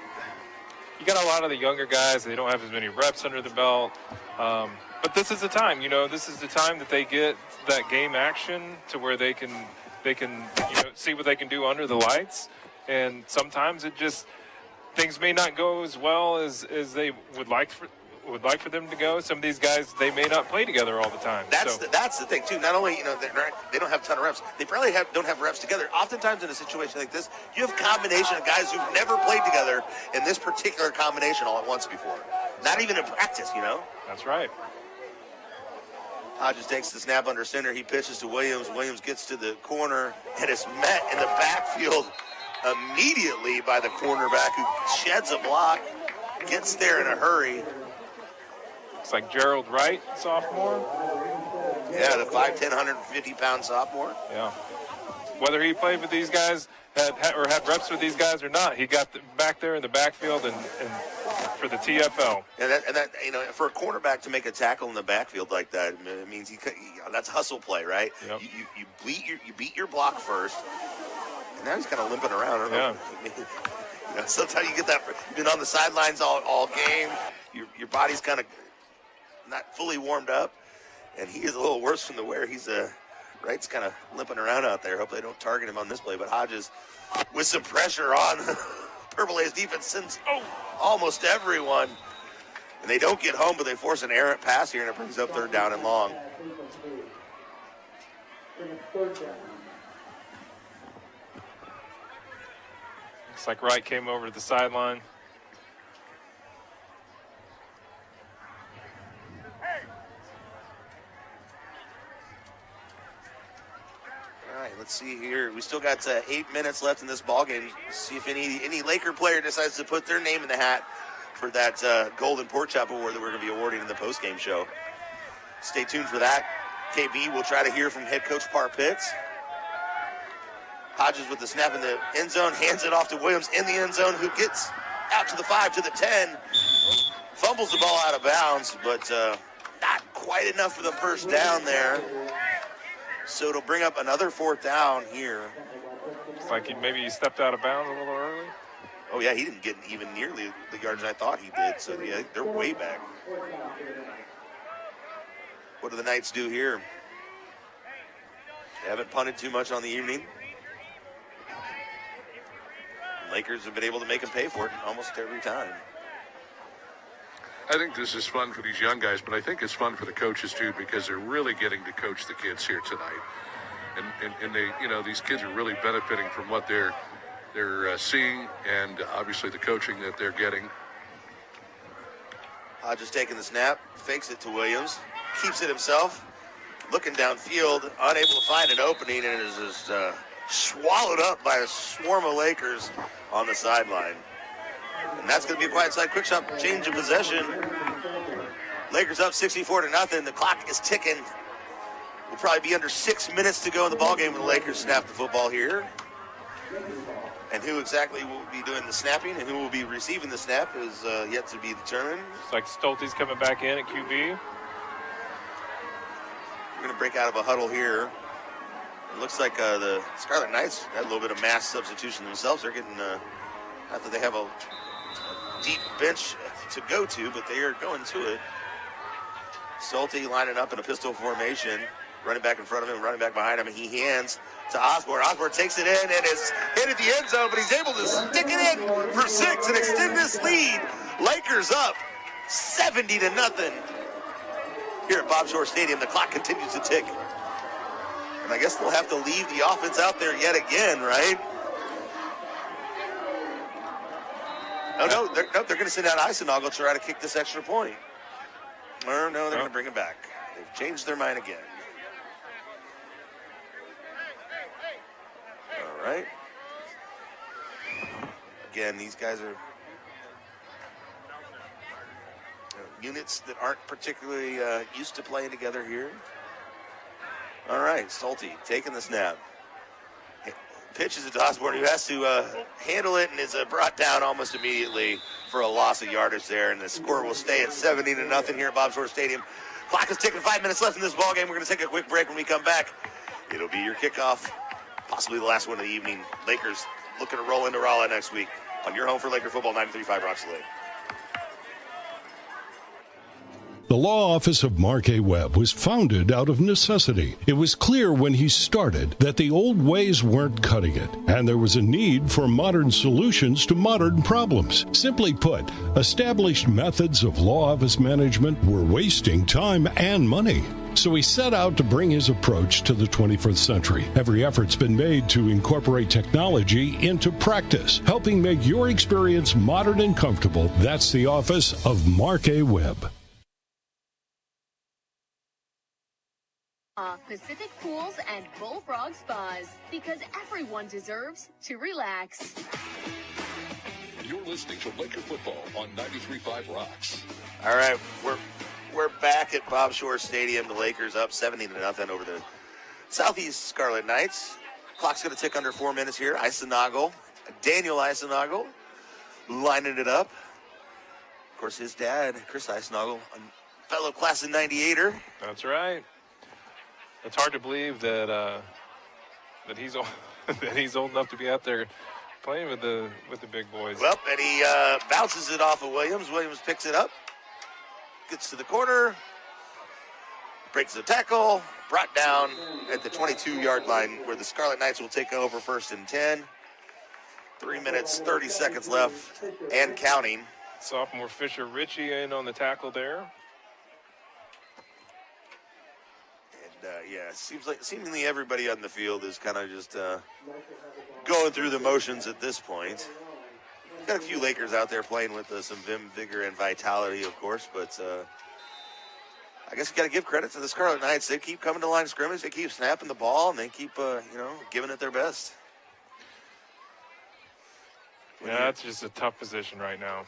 got a lot of the younger guys. They don't have as many reps under the belt. But this is the time, this is the time that they get that game action to where they can see what they can do under the lights. And sometimes things may not go as well as they would like for them to go. Some of these guys, they may not play together all the time. That's the thing too. Not only they don't have a ton of reps, they probably don't have reps together. Oftentimes in a situation like this, you have a combination of guys who've never played together in this particular combination all at once before. Not even in practice, That's right. Hodges takes the snap under center. He pitches to Williams. Williams gets to the corner and is met in the backfield immediately by the cornerback, who sheds a block, gets there in a hurry. Looks like Gerald Wright, sophomore. Yeah, the 5'10", 150-pound sophomore. Yeah. Whether he played with these guys had reps with these guys or not, he got back there in the backfield and for the TFL. And that for a cornerback to make a tackle in the backfield like that, it means that's hustle play, right? Yep. You beat your block first. And now he's kind of limping around. I don't know. Sometimes you get that. You've been on the sidelines all game. Your body's kind of not fully warmed up, and he is a little worse from the wear. He's Wright's kind of limping around out there. Hope they don't target him on this play. But Hodges, with some pressure on Purple A's defense, sends almost everyone, and they don't get home, but they force an errant pass here, and it brings up 3rd down and long. Looks like Wright came over to the sideline. All right, let's see here. We still got 8 minutes left in this ball game. See if any Laker player decides to put their name in the hat for that Golden Pork Chop Award that we're going to be awarding in the postgame show. Stay tuned for that. KB will try to hear from head coach Par Pitts. Hodges with the snap in the end zone, hands it off to Williams in the end zone, who gets out to the 5, to the 10, fumbles the ball out of bounds, but not quite enough for the first down there. So it'll bring up another 4th down here. It's like maybe he stepped out of bounds a little early. Oh, yeah, he didn't get even nearly the yards I thought he did. So, yeah, they're way back. what do the Knights do here? They haven't punted too much on the evening. Lakers have been able to make them pay for it almost every time. I think this is fun for these young guys, but I think it's fun for the coaches too, because they're really getting to coach the kids here tonight. And they, these kids are really benefiting from what they're seeing, and obviously the coaching that they're getting. Hodges taking the snap, fakes it to Williams, keeps it himself, looking downfield, unable to find an opening, and is just swallowed up by a swarm of Lakers on the sideline. And that's going to be a quiet side quick shot change of possession. Lakers up 64-0. The clock is ticking. Will probably be under 6 minutes to go in the ballgame when the Lakers snap the football here. And who exactly will be doing the snapping and who will be receiving the snap is yet to be determined. It's like Stolte's coming back in at QB. We're going to break out of a huddle here. It looks like the Scarlet Knights had a little bit of mass substitution themselves. They're getting, not that they have a deep bench to go to, but they are going to it. Stolte lining up in a pistol formation, running back in front of him, running back behind him, and he hands to Osborne. Osborne takes it in and is hit at the end zone, but he's able to stick it in for 6 and extend this lead. Lakers up 70-0 here at Bob Shore Stadium. The clock continues to tick. And I guess they'll have to leave the offense out there yet again, right? No, they're going to send out Eisenagel to try to kick this extra point. Or no, they're going to bring it back. They've changed their mind again. All right. Again, these guys are units that aren't particularly used to playing together here. All right, Stolte taking the snap. Pitches it to Osborne, who has to handle it and is brought down almost immediately for a loss of yardage there. And the score will stay at 70-0 here at Bob Shore Stadium. Clock is ticking, 5 minutes left in this ballgame. We're going to take a quick break. When we come back, it'll be your kickoff, possibly the last one of the evening. Lakers looking to roll into Rolla next week on your home for Laker football, 93.5 Rock Slate. The law office of Mark A. Webb was founded out of necessity. It was clear when he started that the old ways weren't cutting it, and there was a need for modern solutions to modern problems. Simply put, established methods of law office management were wasting time and money. So he set out to bring his approach to the 21st century. Every effort's been made to incorporate technology into practice, helping make your experience modern and comfortable. That's the office of Mark A. Webb. Pacific Pools and Bullfrog Spas, because everyone deserves to relax. You're listening to Laker football on 93.5 Rocks. All right, we're back at Bob Shore Stadium. The Lakers up 70-0 over the Southeast Scarlet Knights. Clock's going to tick under 4 minutes here. Daniel Eisenagel, lining it up. Of course, his dad, Chris Eisenagel, a fellow class of 98er. That's right. It's hard to believe that that he's old enough to be out there playing with the big boys. Well, and he bounces it off of Williams. Williams picks it up, gets to the corner, breaks the tackle, brought down at the 22-yard line where the Scarlet Knights will take over 1st and 10. 3 minutes, 30 seconds left and counting. Sophomore Fisher Ritchie in on the tackle there. Seemingly everybody on the field is kind of just going through the motions at this point. Got a few Lakers out there playing with some vim, vigor, and vitality, of course, but I guess you got to give credit to the Scarlet Knights. They keep coming to line of scrimmage, they keep snapping the ball, and they keep, giving it their best. Yeah, that's just a tough position right now.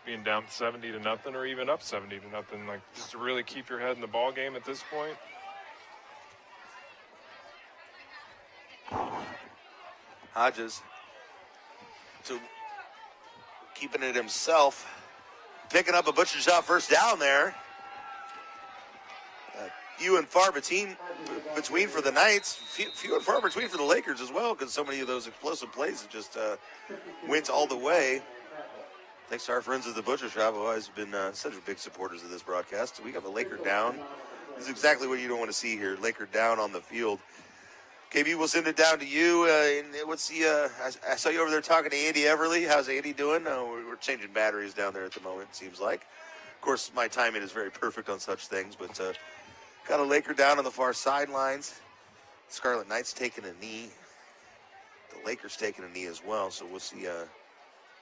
Being down 70-0 or even up 70-0, like just to really keep your head in the ball game at this point. Hodges to keeping it himself, picking up a butcher shot first down there. Few and far between for the Knights, few and far between for the Lakers as well, because so many of those explosive plays just went all the way. Thanks to our friends at the Butcher Shop, who have always been such big supporters of this broadcast. We have a Laker down This is exactly what you don't want to see here. Laker down on the field. KB, we'll send it down to you. And what's the? I saw you over there talking to Andy Everly. How's Andy doing? We're changing batteries down there at the moment, it seems like. Of course, my timing is very perfect on such things, but got a Laker down on the far sidelines. Scarlet Knights taking a knee. The Lakers taking a knee as well, so we'll see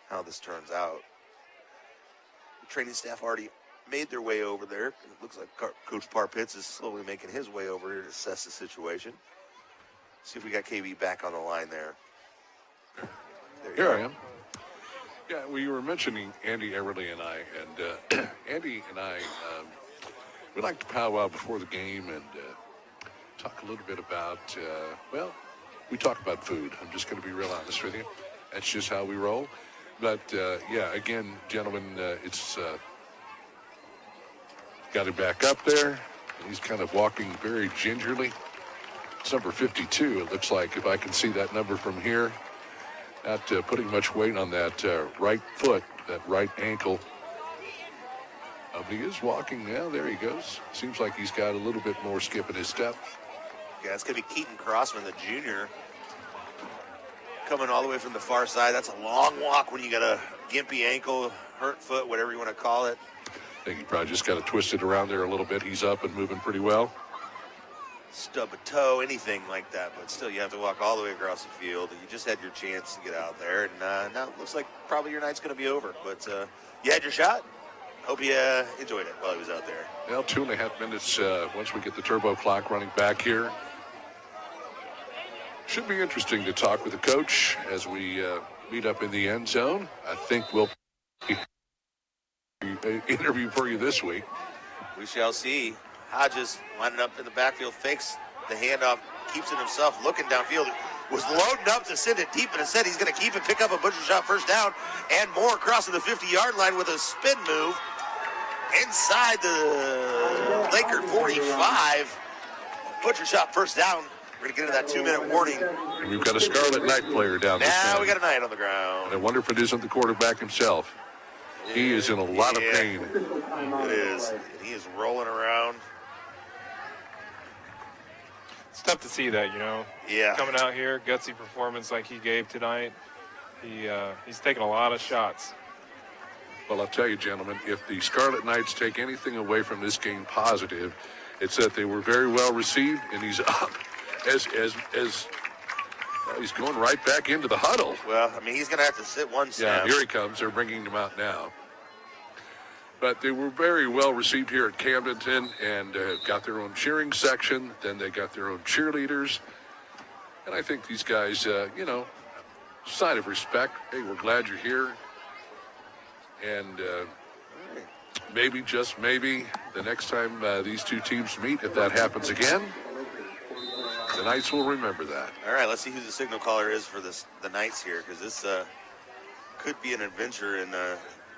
how this turns out. The training staff already made their way over there. It looks like Coach Parpitz is slowly making his way over here to assess the situation. See if we got KB back on the line there. Here I am. Yeah, we were mentioning Andy Everly and I, and Andy and I, we like to powwow before the game and talk a little bit about, well, we talk about food. I'm just going to be real honest with you. That's just how we roll. But, yeah, again, gentlemen, it's got him back up there. He's kind of walking very gingerly. It's number 52, it looks like, if I can see that number from here. Not putting much weight on that right foot, that right ankle. But he is walking now. There he goes. Seems like he's got a little bit more skip in his step. Yeah, it's going to be Keaton Crossman, the junior, coming all the way from the far side. That's a long walk when you got a gimpy ankle, hurt foot, whatever you want to call it. I think he probably just got to twist it around there a little bit. He's up and moving pretty well. Stub a toe, anything like that, but still you have to walk all the way across the field. You just had your chance to get out there, and now it looks like probably your night's going to be over, but you had your shot. Hope you enjoyed it while he was out there. Well, 2.5 minutes once we get the turbo clock running back here. Should be interesting to talk with the coach as we meet up in the end zone. I think we'll interview for you this week. We shall see. Hodges lining up in the backfield, fakes the handoff, keeps it himself, looking downfield. Was loading up to send it deep, and instead he's going to keep it, pick up a butcher shot first down, and more crossing the 50-yard line with a spin move inside the Laker 45. Butcher shot first down. We're going to get into that 2-minute warning. And we've got a Scarlet Knight player down there. Now we got a Knight on the ground. And I wonder if it isn't the quarterback himself. He is in a lot of pain. It is. He is rolling around. It's tough to see that, you know. Yeah. Coming out here, gutsy performance like he gave tonight. He's taking a lot of shots. Well, I'll tell you, gentlemen, if the Scarlet Knights take anything away from this game positive, it's that they were very well received, and he's up as well, he's going right back into the huddle. Well, I mean, he's going to have to sit one snap. Yeah, here he comes. They're bringing him out now. But they were very well received here at Camdenton and got their own cheering section. Then they got their own cheerleaders. And I think these guys, sign of respect. Hey, we're glad you're here. And maybe, just maybe, the next time these two teams meet, if that happens again, the Knights will remember that. All right, let's see who the signal caller is for the Knights here, because this could be an adventure in a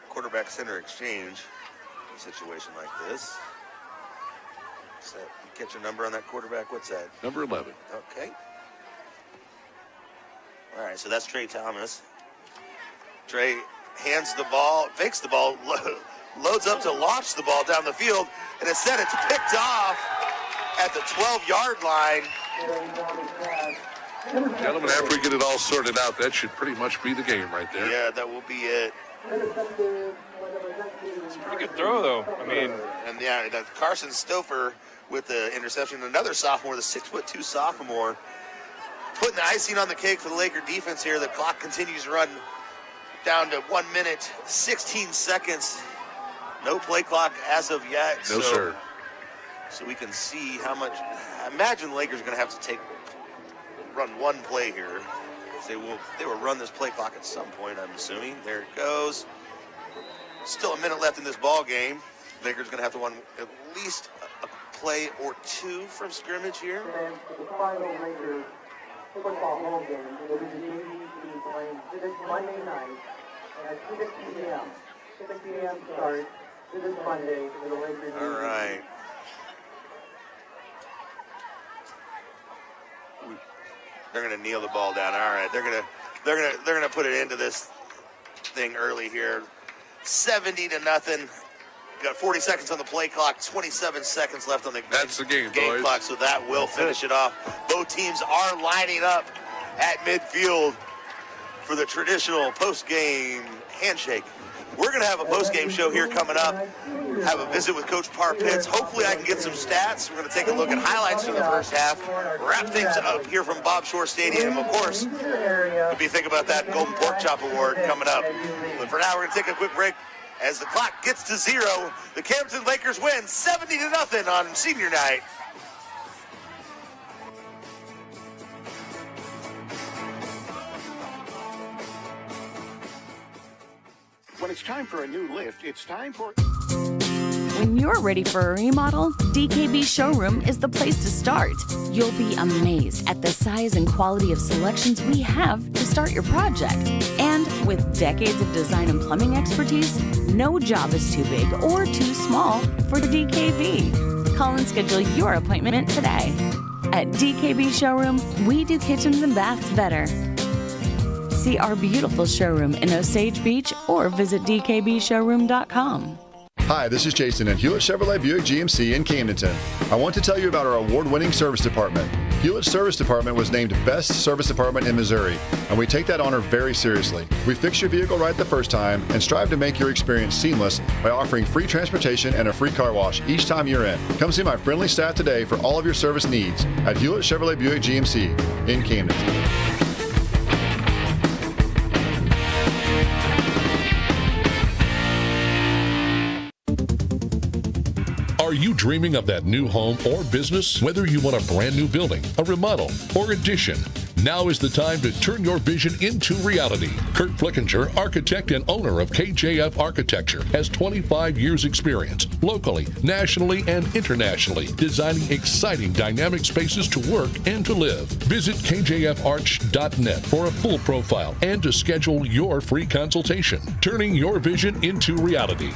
quarterback center exchange situation like this. So you catch a number on that quarterback? What's that? Number 11. Okay. All right, so that's Trey Thomas. Trey hands the ball, fakes the ball, loads up to launch the ball down the field, and instead it's picked off at the 12-yard line. Gentlemen, after we get it all sorted out, that should pretty much be the game right there. Yeah, that will be it. It's a pretty good throw, though. I mean, and yeah, Carson Stouffer with the interception. Another sophomore, the 6'2" sophomore, putting the icing on the cake for the Laker defense here. The clock continues to run down to 1 minute, 16 seconds. No play clock as of yet. No, sir. So we can see how much. I imagine the Lakers are going to have to run one play here. They will run this play clock at some point, I'm assuming. There it goes. Still a minute left in this ball game. Lakers going to have to run at least a play or two from scrimmage here. The final Lakers football home game will be the ABC playing this Monday night at 6 p.m. 6 p.m. start this Monday for the Lakers. All right. They're going to kneel the ball down. All right, they're going to put it into this thing early here. 70-0. Got 40 seconds on the play clock, 27 seconds left on the game boys. clock, so that will finish it off. Both teams are lining up at midfield for the traditional post-game handshake. We're going to have a post-game show here coming up. Have a visit with Coach Parr Pitts. Hopefully I can get some stats. We're going to take a look at highlights from the first half. Wrap things up here from Bob Shore Stadium. Of course, if you think about that Golden Pork Chop Award coming up. But for now, we're going to take a quick break. As the clock gets to 0, the Camdenton Lakers win 70-0 on senior night. When it's time for a new lift, it's time for... When you're ready for a remodel, DKB Showroom is the place to start. You'll be amazed at the size and quality of selections we have to start your project. And with decades of design and plumbing expertise, no job is too big or too small for the DKB. Call and schedule your appointment today. At DKB Showroom, we do kitchens and baths better. See our beautiful showroom in Osage Beach or visit dkbshowroom.com. Hi, this is Jason at Hewlett Chevrolet Buick GMC in Camdenton. I want to tell you about our award-winning service department. Hewlett's Service Department was named Best Service Department in Missouri, and we take that honor very seriously. We fix your vehicle right the first time and strive to make your experience seamless by offering free transportation and a free car wash each time you're in. Come see my friendly staff today for all of your service needs at Hewlett Chevrolet Buick GMC in Camdenton. Are you dreaming of that new home or business? Whether you want a brand new building, a remodel, or addition, now is the time to turn your vision into reality. Kurt Flickinger, architect and owner of KJF Architecture, has 25 years experience locally, nationally, and internationally, designing exciting dynamic spaces to work and to live. Visit kjfarch.net for a full profile and to schedule your free consultation, turning your vision into reality.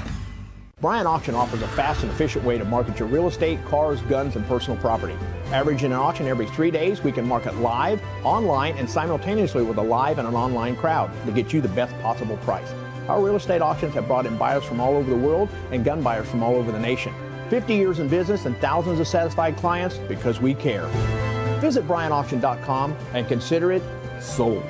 Bryant Auction offers a fast and efficient way to market your real estate, cars, guns, and personal property. Averaging an auction every 3 days, we can market live, online, and simultaneously with a live and an online crowd to get you the best possible price. Our real estate auctions have brought in buyers from all over the world and gun buyers from all over the nation. 50 years in business and thousands of satisfied clients because we care. Visit BryantAuction.com and consider it sold.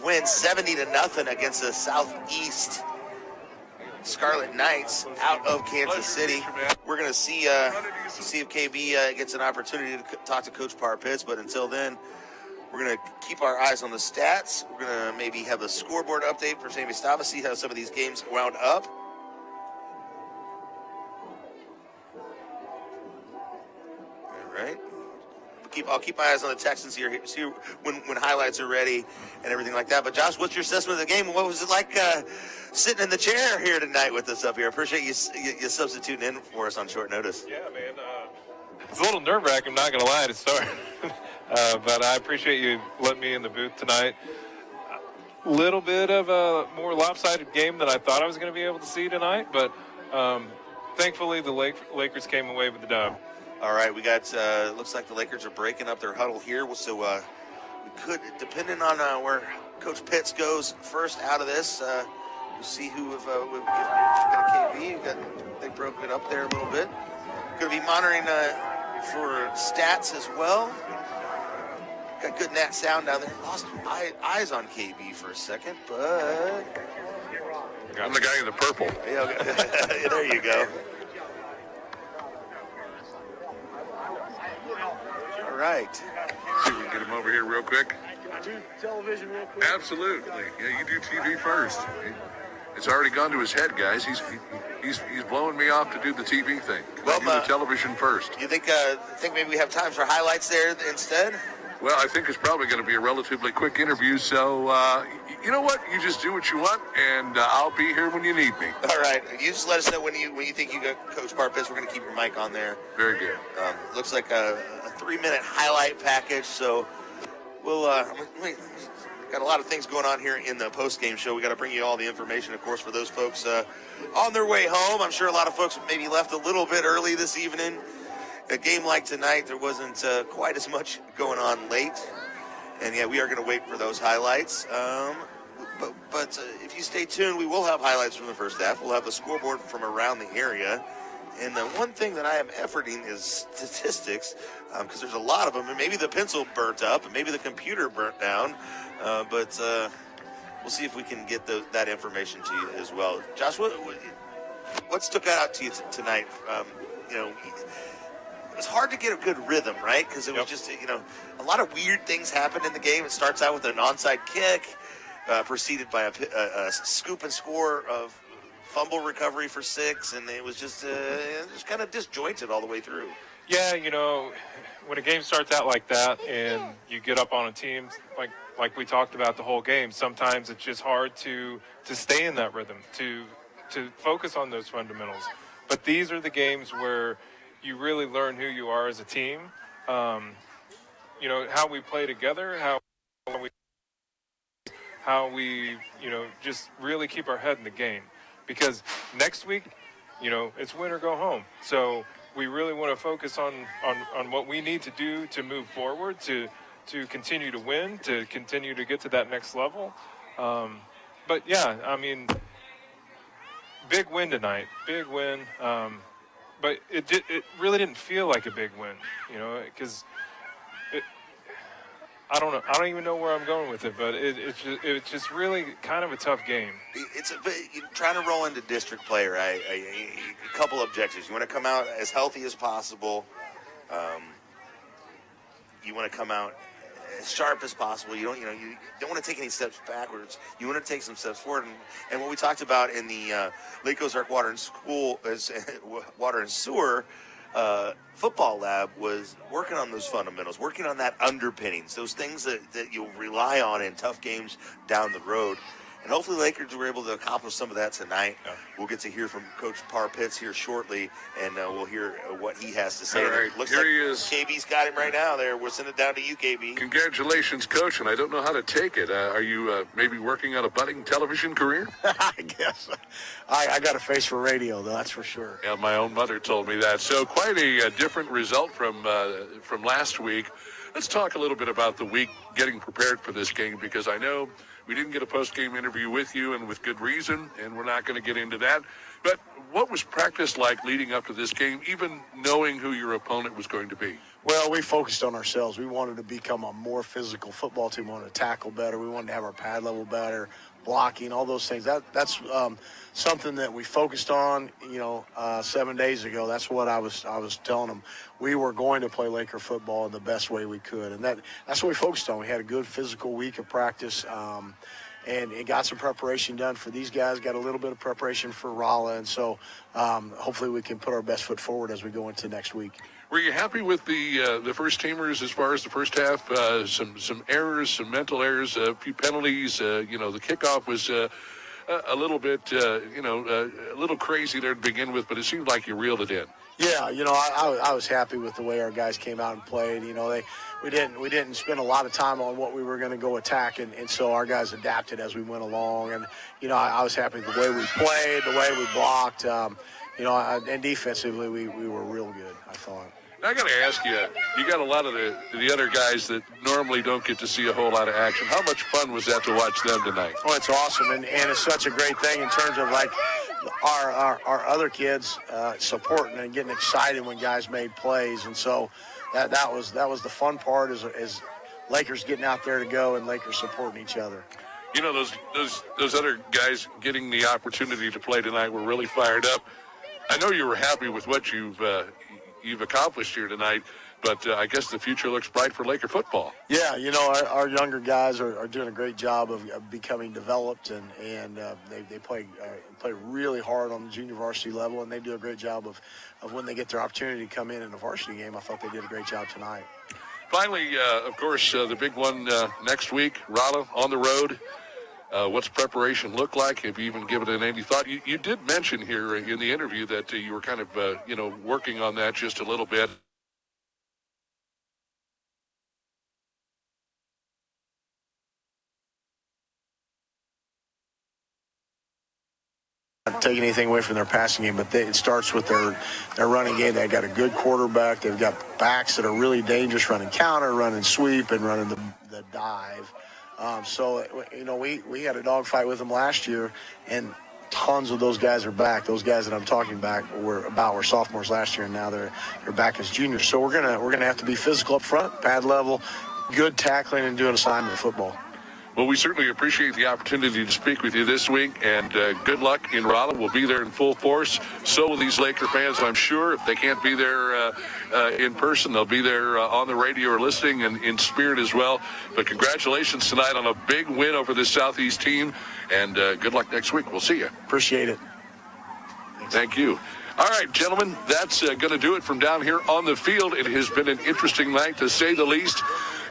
Win 70-0 against the Southeast Scarlet Knights out of Kansas City. We're going to see if KB gets an opportunity to talk to Coach Parr Pitts, but until then, we're going to keep our eyes on the stats. We're going to maybe have a scoreboard update for Sammy Stava, see how some of these games wound up. All right. I'll keep my eyes on the Texans here, see when highlights are ready and everything like that. But Josh, what's your assessment of the game? What was it like sitting in the chair here tonight with us up here? I appreciate you substituting in for us on short notice. Yeah, man. It's a little nerve-wracking, I'm not going to lie, to start. But I appreciate you letting me in the booth tonight. A little bit of a more lopsided game than I thought I was going to be able to see tonight, but thankfully the Lakers came away with the dub. All right, we got, looks like the Lakers are breaking up their huddle here, so we could, depending on where Coach Pitts goes first out of this, we'll see who we've got a KB. They broke it up there a little bit. Going to be monitoring for stats as well. Got good net sound down there. Lost eyes on KB for a second, but... I'm the guy in the purple. Yeah, okay. There you go. All right. See if we can get him over here real quick. Television real quick. Absolutely. Yeah, you do TV first. It's already gone to his head, guys. He's blowing me off to do the TV thing. Well, do the television first. You think maybe we have time for highlights there instead? Well, I think it's probably going to be a relatively quick interview, so you know what? You just do what you want, and I'll be here when you need me. All right. You just let us know when you think you got Coach Parr Pitts. We're going to keep your mic on there. Very good. Looks like a 3-minute highlight package, so we'll got a lot of things going on here in the post-game show. We got to bring you all the information, of course, for those folks on their way home. I'm sure a lot of folks maybe left a little bit early this evening a game like tonight, there wasn't quite as much going on late. And yeah, we are going to wait for those highlights. But if you stay tuned, we will have highlights from the first half. We'll have the scoreboard from around the area. And the one thing that I am efforting is statistics, because there's a lot of them. And maybe the pencil burnt up, and maybe the computer burnt down. But we'll see if we can get that information to you as well. Josh, what stuck out to you tonight? It was hard to get a good rhythm, right? Because it was just, a lot of weird things happened in the game. It starts out with an onside kick, preceded by a scoop and score of fumble recovery for 6, and it was just kind of disjointed all the way through. Yeah, when a game starts out like that and you get up on a team, like we talked about the whole game, sometimes it's just hard to stay in that rhythm, to focus on those fundamentals. But these are the games where you really learn who you are as a team, how we play together, how we just really keep our head in the game. Because next week, it's win or go home. So we really want to focus on what we need to do to move forward, to continue to win, to continue to get to that next level. But yeah, I mean, big win tonight, big win. But it really didn't feel like a big win, because I don't know. I don't even know where I'm going with it, but it's just really kind of a tough game. You're trying to roll into district play, right? A couple objectives. You want to come out as healthy as possible. You want to come out as sharp as possible. You don't want to take any steps backwards. You want to take some steps forward. And what we talked about in the Lake Ozark Water and Sewer football lab was working on those fundamentals, working on that underpinnings, those things that you'll rely on in tough games down the road. And hopefully Lakers were able to accomplish some of that tonight. Yeah. We'll get to hear from Coach Parr Pitts here shortly, and we'll hear what he has to say. All right, looks here like he is. KB's got him right now there. We'll send it down to you, KB. Congratulations, Coach, and I don't know how to take it. Are you maybe working on a budding television career? I guess. I got a face for radio, though, that's for sure. Yeah, my own mother told me that. So quite a different result from last week. Let's talk a little bit about the week getting prepared for this game, because I know we didn't get a post-game interview with you, and with good reason, and we're not going to get into that. But what was practice like leading up to this game, even knowing who your opponent was going to be? Well, we focused on ourselves. We wanted to become a more physical football team. We wanted to tackle better. We wanted to have our pad level better, blocking, all those things. That's something that we focused on, 7 days ago. That's what I was telling them. We were going to play Laker football in the best way we could, and that's what we focused on. We had a good physical week of practice, and it got some preparation done for these guys, got a little bit of preparation for Rolla, and so hopefully we can put our best foot forward as we go into next week. Were you happy with the first teamers as far as the first half? Some errors, some mental errors, a few penalties. The kickoff was a little bit, a little crazy there to begin with, but it seemed like you reeled it in. Yeah, I was happy with the way our guys came out and played. We didn't spend a lot of time on what we were going to go attack, and so our guys adapted as we went along. And I was happy with the way we played, the way we blocked. And defensively we were real good, I thought. I got to ask you, you got a lot of the other guys that normally don't get to see a whole lot of action. How much fun was that to watch them tonight? Oh, it's awesome, and it's such a great thing in terms of like our other kids supporting and getting excited when guys made plays, and so that was the fun part is Lakers getting out there to go and Lakers supporting each other. Those other guys getting the opportunity to play tonight were really fired up. I know you were happy with what you've accomplished here tonight, but I guess the future looks bright for Laker football. Yeah, our younger guys are doing a great job of becoming developed, and they play really hard on the junior varsity level, and they do a great job of when they get their opportunity to come in the varsity game. I thought they did a great job tonight. Finally, of course, the big one next week, Rolla on the road. What's preparation look like? Have you even given it any thought? You did mention here in the interview that you were kind of, working on that just a little bit. Not taking anything away from their passing game, but it starts with their running game. They've got a good quarterback. They've got backs that are really dangerous, running counter, running sweep, and running the dive. We had a dogfight with them last year, and tons of those guys are back. Those guys that I'm talking about were sophomores last year, and now they're back as juniors. So we're gonna have to be physical up front, pad level, good tackling, and doing assignment football. Well, we certainly appreciate the opportunity to speak with you this week, and good luck in Raleigh. We'll be there in full force. So will these Laker fans, I'm sure. If they can't be there in person, they'll be there on the radio or listening and in spirit as well. But congratulations tonight on a big win over this Southeast team, and good luck next week. We'll see you. Appreciate it. Thank you. All right, gentlemen, that's going to do it from down here on the field. It has been an interesting night, to say the least.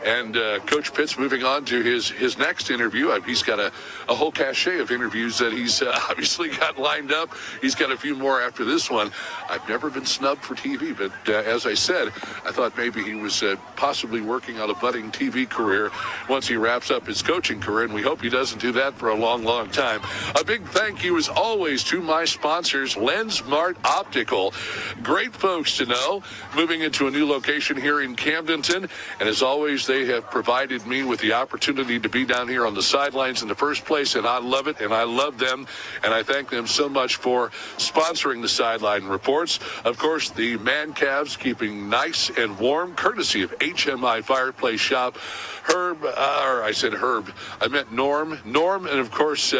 And Coach Pitts moving on to his next interview. He's got a whole cachet of interviews that he's obviously got lined up. He's got a few more after this one. I've never been snubbed for TV, but as I said, I thought maybe he was possibly working on a budding TV career once he wraps up his coaching career, and we hope he doesn't do that for a long, long time. A big thank you, as always, to my sponsors, LensMart Optical. Great folks to know, moving into a new location here in Camdenton, and as always, they have provided me with the opportunity to be down here on the sidelines in the first place, and I love it, and I love them, and I thank them so much for sponsoring the Sideline Reports. Of course, the man calves keeping nice and warm, courtesy of HMI Fireplace Shop. I meant Norm, and of course,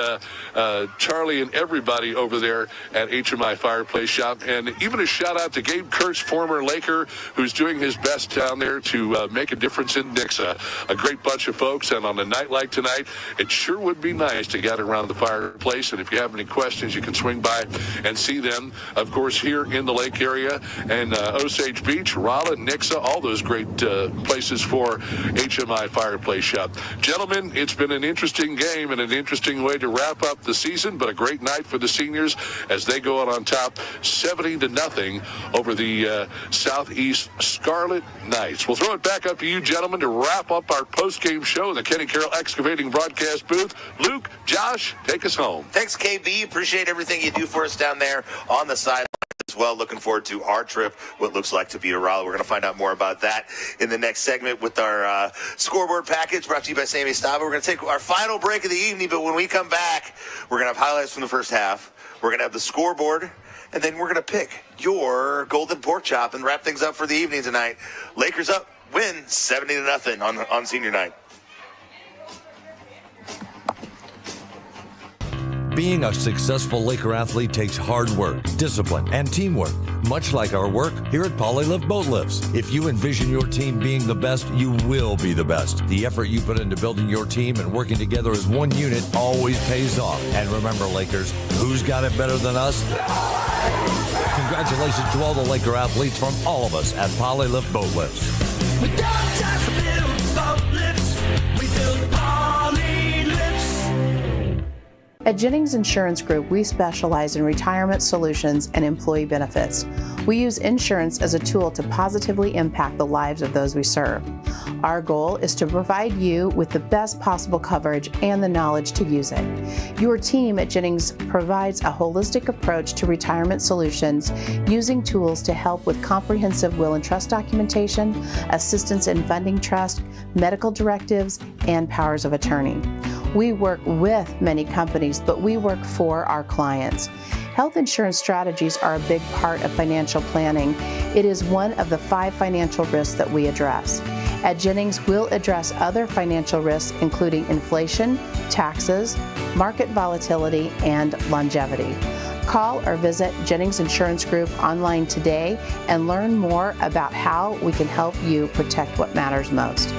Charlie and everybody over there at HMI Fireplace Shop. And even a shout out to Gabe Kurtz, former Laker, who's doing his best down there to make a difference in Nixa. A great bunch of folks, and on a night like tonight, it sure would be nice to gather around the fireplace. And if you have any questions, you can swing by and see them, of course, here in the lake area, and Osage Beach, Rolla, Nixa, all those great places for HMI Fireplace Shop. Gentlemen, it's been an interesting game and an interesting way to wrap up the season, but a great night for the seniors as they go out on top 70-0 over the Southeast Scarlet Knights. We'll throw it back up to you, gentlemen, to wrap up our post-game show in the Kenny Carroll Excavating broadcast booth. Luke, Josh, take us home. Thanks, KB. Appreciate everything you do for us down there on the sideline as well. Looking forward to our trip, what looks like to be to Raleigh. We're going to find out more about that in the next segment with our scoreboard package brought to you by Sammy Stava. We're going to take our final break of the evening, but when we come back, we're going to have highlights from the first half. We're going to have the scoreboard, and then we're going to pick your golden pork chop and wrap things up for the evening tonight. Lakers up, win 70-0 on senior night. Being a successful Laker athlete takes hard work, discipline, and teamwork, much like our work here at Polylift Boat Lifts. If you envision your team being the best, you will be the best. The effort you put into building your team and working together as one unit always pays off. And remember, Lakers, who's got it better than us? Congratulations to all the Laker athletes from all of us at Polylift Boat Lifts. We don't just build boat lifts, we build poly lifts. At Jennings Insurance Group, we specialize in retirement solutions and employee benefits. We use insurance as a tool to positively impact the lives of those we serve. Our goal is to provide you with the best possible coverage and the knowledge to use it. Your team at Jennings provides a holistic approach to retirement solutions using tools to help with comprehensive will and trust documentation, assistance in funding trust, medical directives, and powers of attorney. We work with many companies, but we work for our clients. Health insurance strategies are a big part of financial planning. It is one of the 5 financial risks that we address. At Jennings, we'll address other financial risks, including inflation, taxes, market volatility, and longevity. Call or visit Jennings Insurance Group online today and learn more about how we can help you protect what matters most.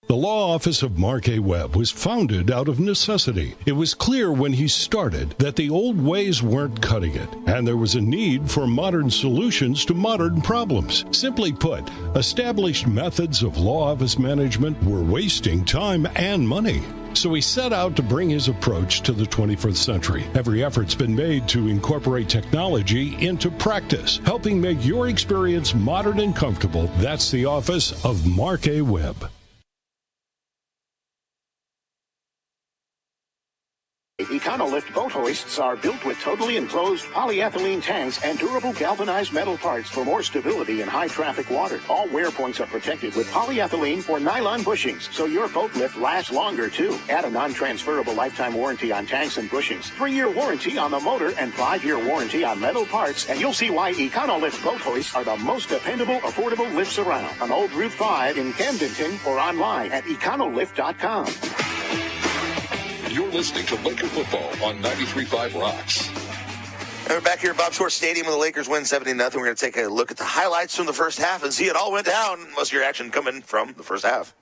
The law office of Mark A. Webb was founded out of necessity. It was clear when he started that the old ways weren't cutting it, and there was a need for modern solutions to modern problems. Simply put, established methods of law office management were wasting time and money. So he set out to bring his approach to the 21st century. Every effort's been made to incorporate technology into practice, helping make your experience modern and comfortable. That's the office of Mark A. Webb. Econolift boat hoists are built with totally enclosed polyethylene tanks and durable galvanized metal parts for more stability in high-traffic water. All wear points are protected with polyethylene or nylon bushings, so your boat lift lasts longer, too. Add a non-transferable lifetime warranty on tanks and bushings, 3-year warranty on the motor, and 5-year warranty on metal parts, and you'll see why Econolift boat hoists are the most dependable, affordable lifts around. On Old Route 5 in Camdenton or online at econolift.com. You're listening to Laker football on 93.5 Rocks. And we're back here at Bob Short Stadium when the Lakers win 70-0. We're going to take a look at the highlights from the first half and see it all went down. Most of your action coming from the first half.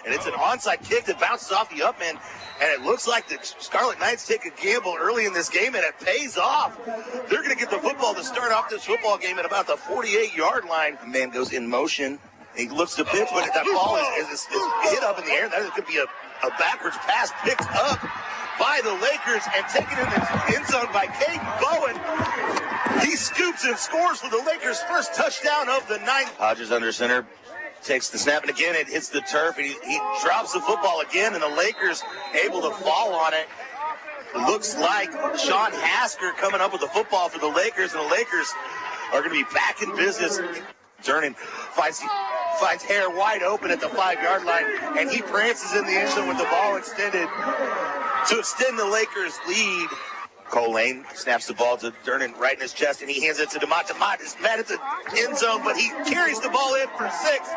And it's an onside kick that bounces off the up man. And it looks like the Scarlet Knights take a gamble early in this game, and it pays off. They're going to get the football to start off this football game at about the 48-yard line. The man goes in motion. He looks to pitch, but that ball is hit up in the air. That could be a backwards pass picked up by the Lakers and taken in the end zone by Caden Bowen. He scoops and scores for the Lakers' first touchdown of the night. Hodges under center. Takes the snap, and again, it hits the turf, and he drops the football again, and the Lakers able to fall on it. It looks like Sean Hasker coming up with the football for the Lakers, and the Lakers are going to be back in business. Turning, finds Hare wide open at the 5-yard line, and he prances in the end zone with the ball extended to extend the Lakers' lead. Cole Lane snaps the ball to Durnan right in his chest, and he hands it to DeMott. DeMott is mad at the end zone, but he carries the ball in for 6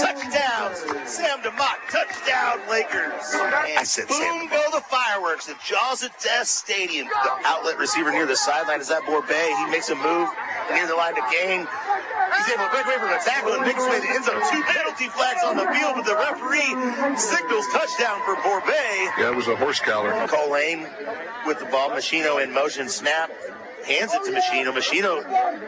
touchdowns. Sam DeMott, touchdown Lakers. I said boom go the fireworks at Jaws of Death Stadium. The outlet receiver near the sideline is that Borbet. He makes a move near the line to gain. He's able to break away from a tackle and makes his way to the end zone. 2 penalty flags on the field, but the referee signals touchdown for Borbet. Yeah, it was a horse collar. Cole Lane with the ball. Machino in motion, snap, hands it to Machino. Machino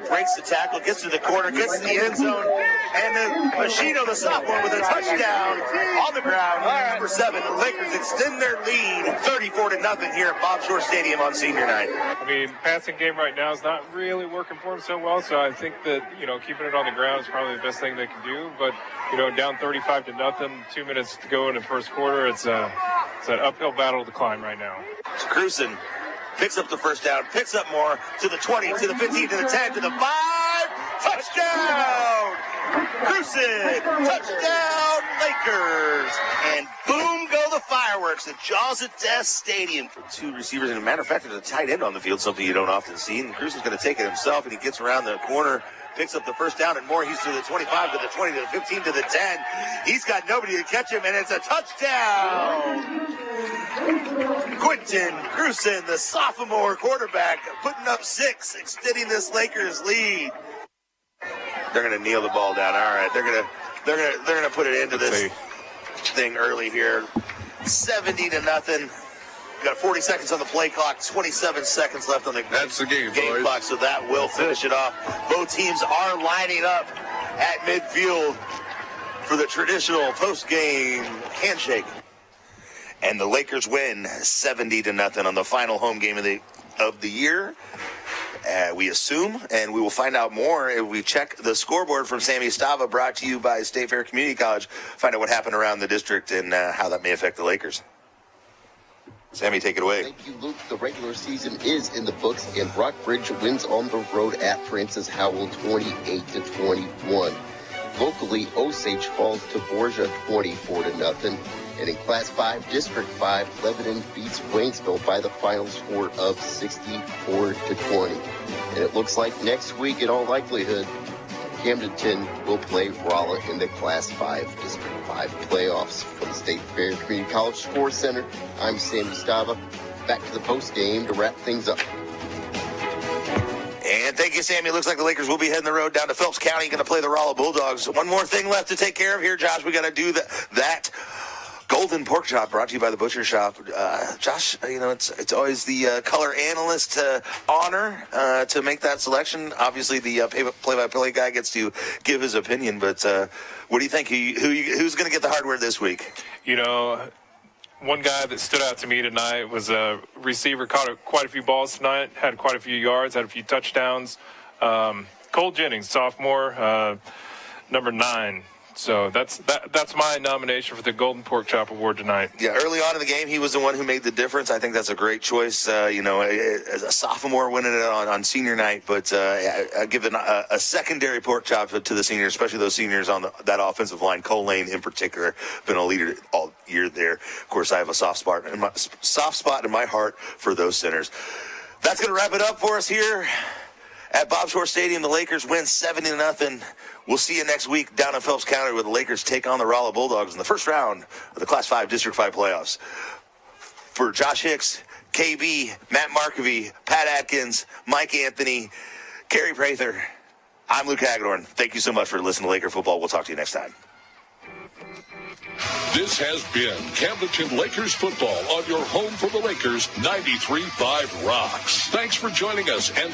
breaks the tackle, gets to the corner, gets to the end zone, and then Machino, the sophomore, with a touchdown on the ground. Number 7, the Lakers extend their lead 34-0 here at Bob Shore Stadium on senior night. I mean, passing game right now is not really working for them so well, so I think that, keeping it on the ground is probably the best thing they can do. But, down 35-0, 2 minutes to go in the first quarter, it's an uphill battle to climb right now. It's Cruzen. Picks up the first down, picks up more to the 20, to the 15, to the 10, to the 5. Touchdown! Cruzen! Touchdown, Lakers! And boom go the fireworks at Jaws of Death Stadium. 2 receivers, and as a matter of fact, there's a tight end on the field, something you don't often see. And Cruzen's going to take it himself, and he gets around the corner, picks up the first down and more. He's to the 25, to the 20, to the 15, to the 10. He's got nobody to catch him, and it's a touchdown! Quentin Cruzen, the sophomore quarterback, putting up 6, extending this Lakers lead. They're going to kneel the ball down. All right, they're going to put it into this thing early here. 70-0. Got 40 seconds on the play clock, 27 seconds left on the game clock, so that will finish it off. Both teams are lining up at midfield for the traditional post-game handshake. And the Lakers win 70-0 on the final home game of the year. We assume, and we will find out more if we check the scoreboard from Sammy Stava, brought to you by State Fair Community College. Find out what happened around the district and how that may affect the Lakers. Sammy, take it away. Thank you, Luke. The regular season is in the books, and Rockbridge wins on the road at Francis Howell 28-21. Locally, Osage falls to Borgia 24-0. And in Class 5, District 5, Lebanon beats Waynesville by the final score of 64-20. And it looks like next week, in all likelihood, Camdenton will play Rolla in the Class 5 District 5 playoffs. From the State Fair Community College Sports Center, I'm Sammy Stava. Back to the post game to wrap things up. And thank you, Sammy. It looks like the Lakers will be heading the road down to Phelps County, going to play the Rolla Bulldogs. One more thing left to take care of here, Josh. We got to do that. Golden Pork Chop, brought to you by the Butcher Shop. Josh, it's always the color analyst to honor to make that selection. Obviously, the play-by-play guy gets to give his opinion, but what do you think? Who's going to get the hardware this week? One guy that stood out to me tonight was a receiver, caught quite a few balls tonight, had quite a few yards, had a few touchdowns. Cole Jennings, sophomore, number 9. So that's my nomination for the Golden Pork Chop Award tonight. Yeah, early on in the game, he was the one who made the difference. I think that's a great choice. As a sophomore winning it on senior night, but I give a secondary pork chop to the seniors, especially those seniors on that offensive line. Cole Lane, in particular, been a leader all year there. Of course, I have a soft spot in my heart for those centers. That's going to wrap it up for us here at Bob Shore Stadium. The Lakers win 70-0. We'll see you next week down in Phelps County where the Lakers take on the Rolla Bulldogs in the first round of the Class 5 District 5 playoffs. For Josh Hicks, KB, Matt Markovy, Pat Atkins, Mike Anthony, Kerry Prather, I'm Luke Hagedorn. Thank you so much for listening to Laker football. We'll talk to you next time. This has been Camdenton Lakers football on your home for the Lakers, 93.5 Rocks. Thanks for joining us and